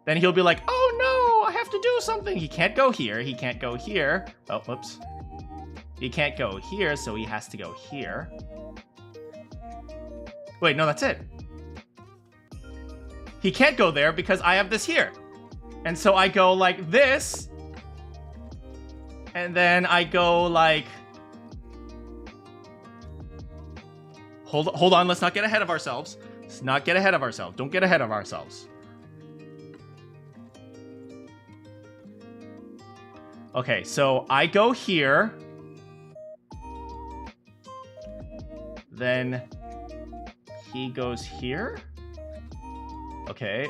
Then he'll be like, oh no, I have to do something. He can't go here. He can't go here. Oh, whoops. He can't go here, so he has to go here. Wait, no, that's it. He can't go there because I have this here. And so I go like this. And then I go like... Hold on, let's not get ahead of ourselves. Let's not get ahead of ourselves. Don't get ahead of ourselves. Okay, so I go here. Then he goes here. Okay.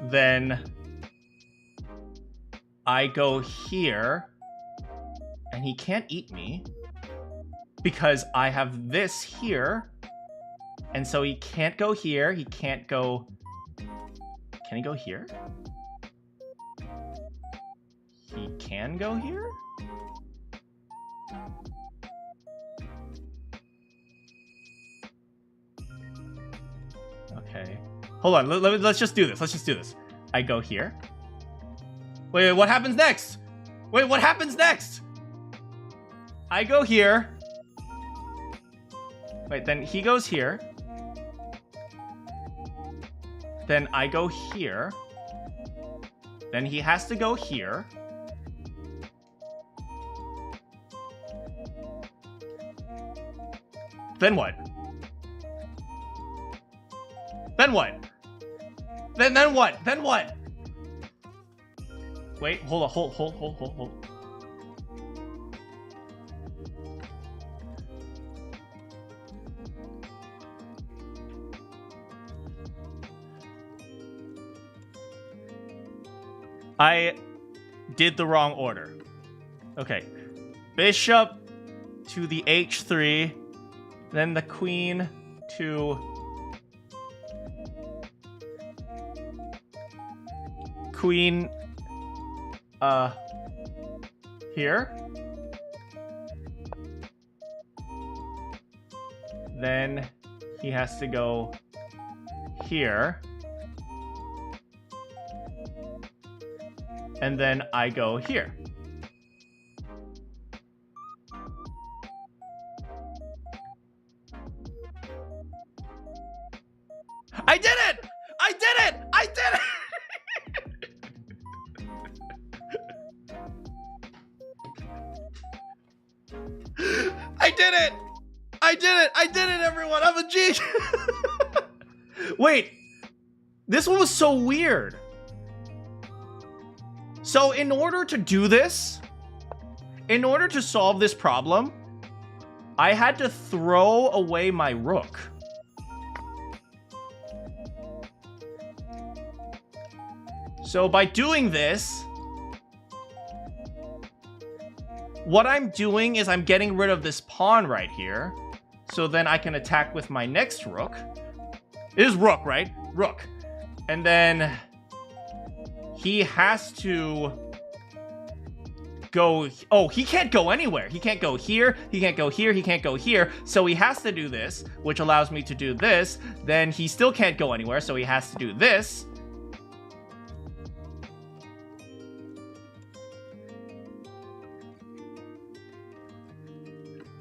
Then I go here, and he can't eat me because I have this here, and so he can't go here. He can't go... Can he go here? He can go here? Okay. Hold on, let's just do this. I go here. Wait, what happens next? I go here. Wait, then he goes here. Then I go here. Then he has to go here. Then what? Then what? Then what? Wait, hold on, hold. I did the wrong order. Okay. Bishop to the h3, then the queen to queen here. Then he has to go here. And then I go here. I did it! I did it! I did it, everyone! I'm a G! Wait. This one was so weird. So in order to do this, in order to solve this problem, I had to throw away my rook. So by doing this, what I'm doing is I'm getting rid of this pawn right here. So then I can attack with my next rook. It is rook, right? Rook. And then he has to go... Oh, he can't go anywhere. He can't go here. He can't go here. He can't go here. So he has to do this, which allows me to do this. Then he still can't go anywhere, so he has to do this.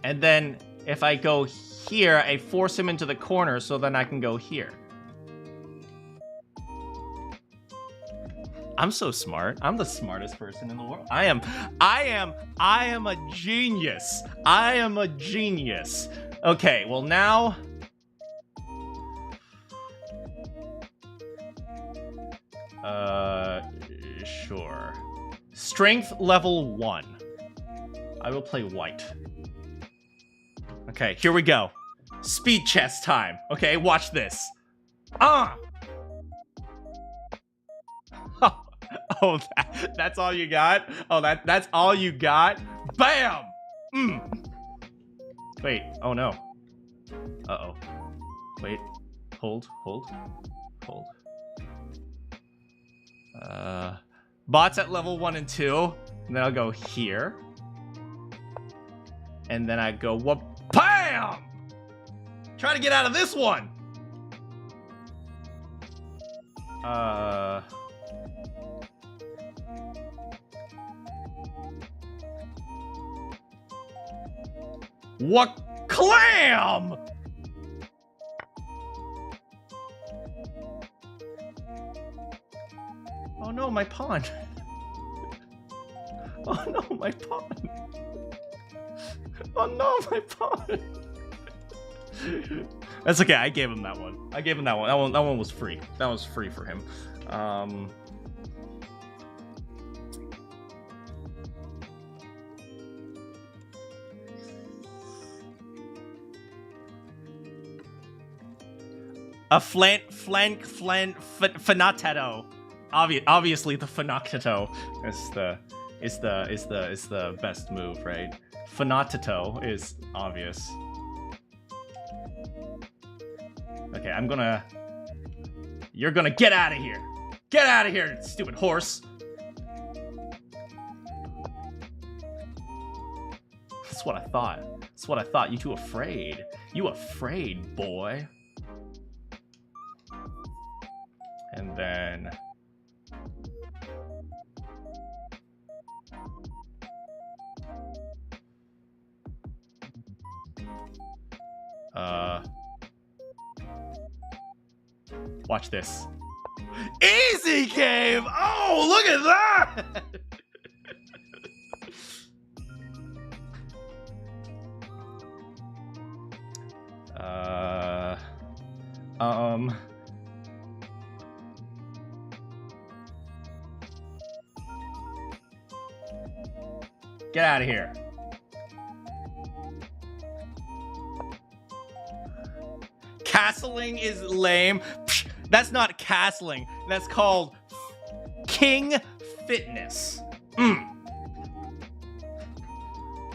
And then if I go here, I force him into the corner, so then I can go here. I'm so smart. I'm the smartest person in the world. I am a genius. I am a genius. Okay, well now... Sure. Strength level 1. I will play white. Okay, here we go. Speed chess time. Okay, watch this. Oh, that's all you got? Oh, that's all you got? Bam! Wait, oh no. Uh-oh. Wait, hold. Bots at level 1 and 2. And then I'll go here. And then I go, BAM! Trying to get out of this one! What clam? Oh no, my pawn. Oh no, my pawn. Oh no, my pawn. That's okay, I gave him that one. That one was free. That was free for him. A Fanatato. Obviously the Fanatato is the best move, right? Fanatato is obvious. Okay, you're gonna get out of here. Get out of here, stupid horse. That's what I thought. That's what I thought. You too afraid. You afraid, boy. And then... Watch this. Easy game! Oh, look at that! Get out of here. Castling is lame. Psh, that's not castling. That's called King Fitness.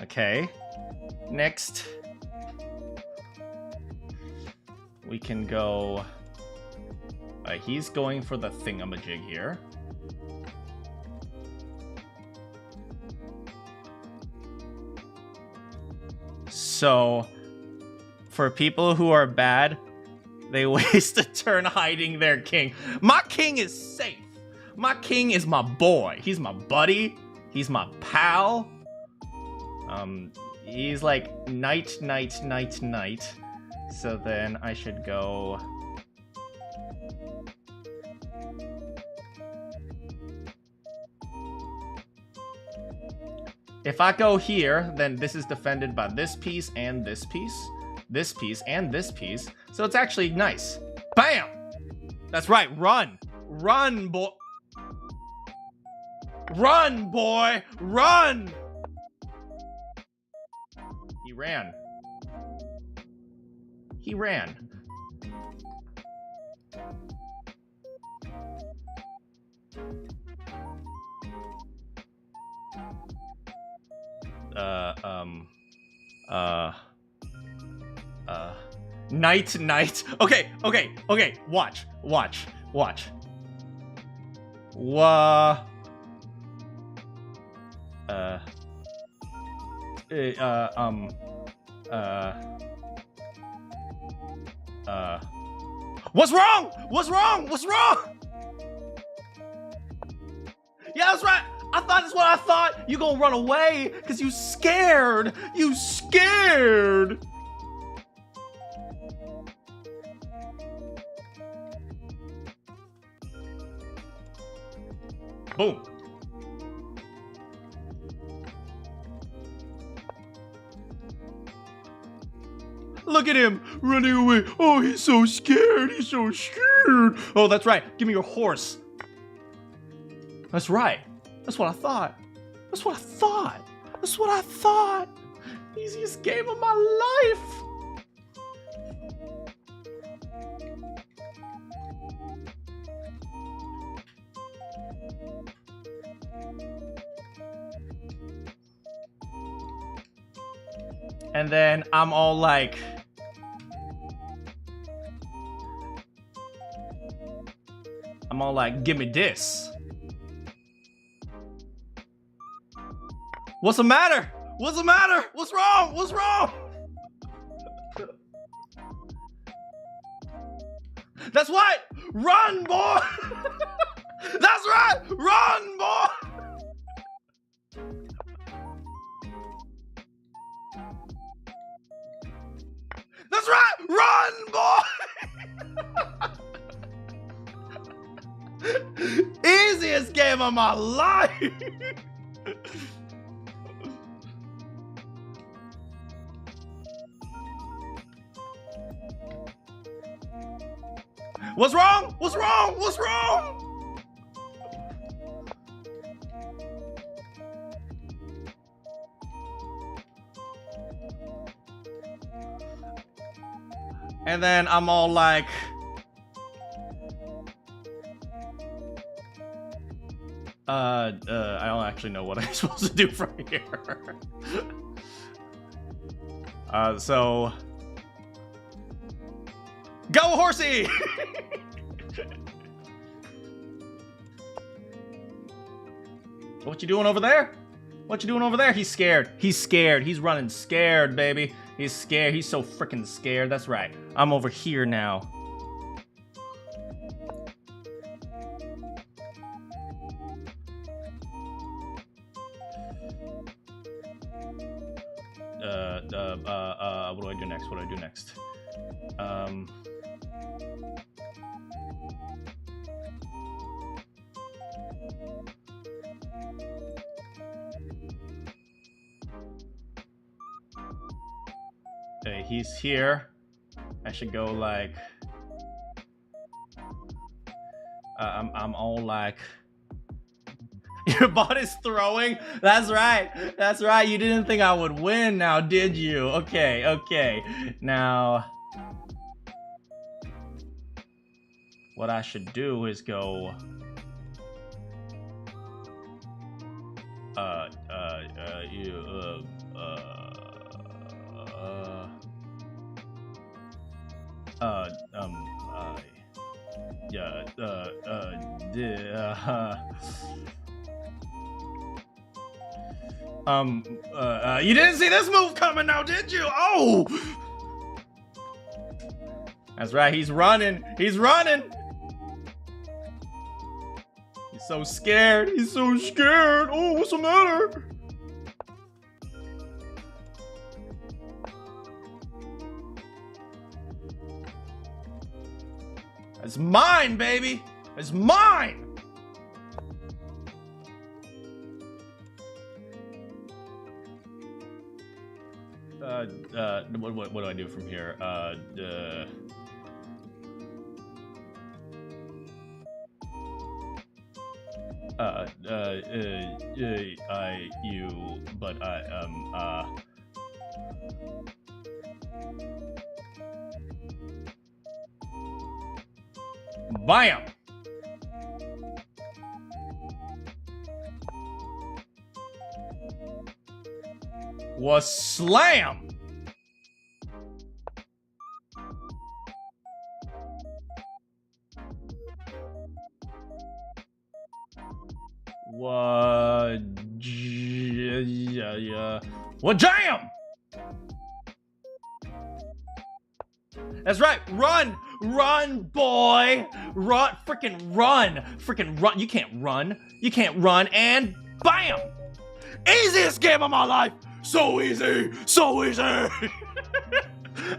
Okay. Next. We can go... he's going for the thingamajig here. So, for people who are bad, they waste a turn hiding their king. My king is safe. My king is my boy. He's my buddy. He's my pal. He's like knight. So then I should go... If I go here, then this is defended by this piece and this piece. This piece and this piece. So it's actually nice. Bam! That's right, run! Run, boy! Run, boy! Run! He ran. He ran. Knight. Okay. Watch. What's wrong? What's wrong? What's wrong? Yeah, that's right. I thought that's what I thought. You gonna run away because you scared. You scared. Boom. Look at him running away. Oh, he's so scared. He's so scared. Oh, that's right. Give me your horse. That's right. That's what I thought. That's what I thought. That's what I thought. Easiest game of my life. And then I'm all like, give me this. What's the matter? What's the matter? What's wrong? What's wrong? That's right. Run, boy. That's right. Run, boy. That's right. Run, boy. Easiest game of my life. What's wrong? What's wrong? What's wrong? And then I'm all like, I don't actually know what I'm supposed to do from here. So go, horsey! What you doing over there? What you doing over there? He's scared. He's scared. He's running scared, baby. He's scared. He's so freaking scared. That's right. I'm over here now. What do I do next? What do I do next? Okay, he's here. I should go like, I'm all like, your bot is throwing? That's right. That's right. You didn't think I would win now, did you? Okay, okay. Now, what I should do is go, you didn't see this move coming now, did you? Oh! That's right, he's running. He's running. He's so scared. He's so scared. Oh, what's the matter? It's mine, baby. It's mine. What do I do from here? Bam! Was slam! What? Yeah. Well, damn! That's right. Run! Run, boy! Run! Freaking run! Freaking run! You can't run. You can't run, and bam! Easiest game of my life! So easy! So easy! I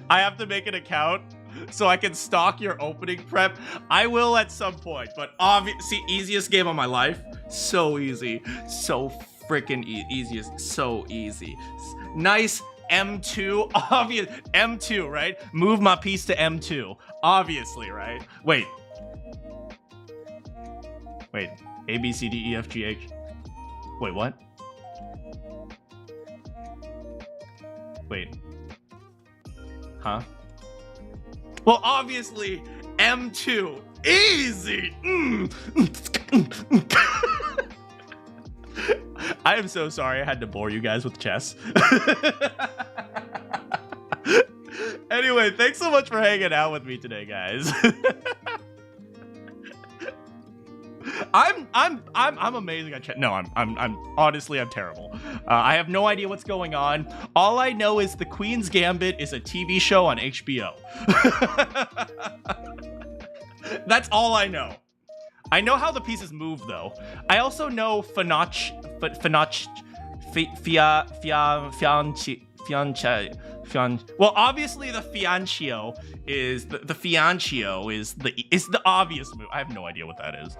have to make an account so I can stalk your opening prep. I will at some point, but obviously, easiest game of my life. So easy. So freaking easiest. So easy. Nice M2. Obvious. M2, right? Move my piece to M2. Obviously, right? Wait. A, B, C, D, E, F, G, H. Wait, what? Wait. Huh? Well, obviously, M2. Easy! I am so sorry I had to bore you guys with chess. Anyway, thanks so much for hanging out with me today, guys. I'm amazing at chess. No, I'm honestly, I'm terrible. I have no idea what's going on. All I know is The Queen's Gambit is a TV show on HBO. That's all I know. I know how the pieces move, though. I also know fiancé. Well, obviously the fiancio is the fiancio is the obvious move. I have no idea what that is.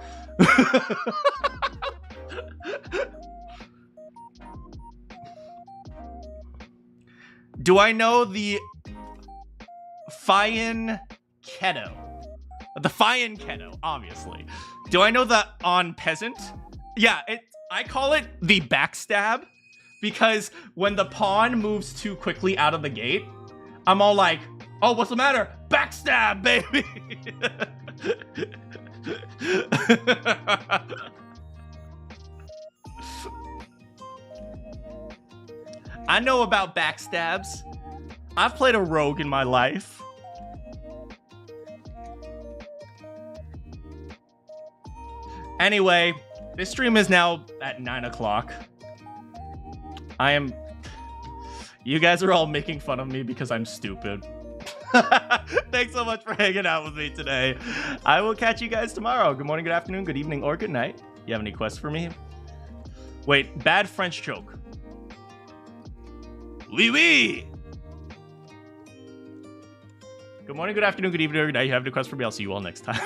Do I know the fianchetto? The fianchetto, obviously. Do I know the on peasant? Yeah, I call it the backstab. Because when the pawn moves too quickly out of the gate, I'm all like, oh, what's the matter? Backstab, baby! I know about backstabs. I've played a rogue in my life. Anyway, this stream is now at 9 o'clock. You guys are all making fun of me because I'm stupid. Thanks so much for hanging out with me today. I will catch you guys tomorrow. Good morning, good afternoon, good evening, or good night. You have any quests for me? Wait, bad French joke. Oui, oui. Good morning, good afternoon, good evening, or good night. You have any quests for me? I'll see you all next time.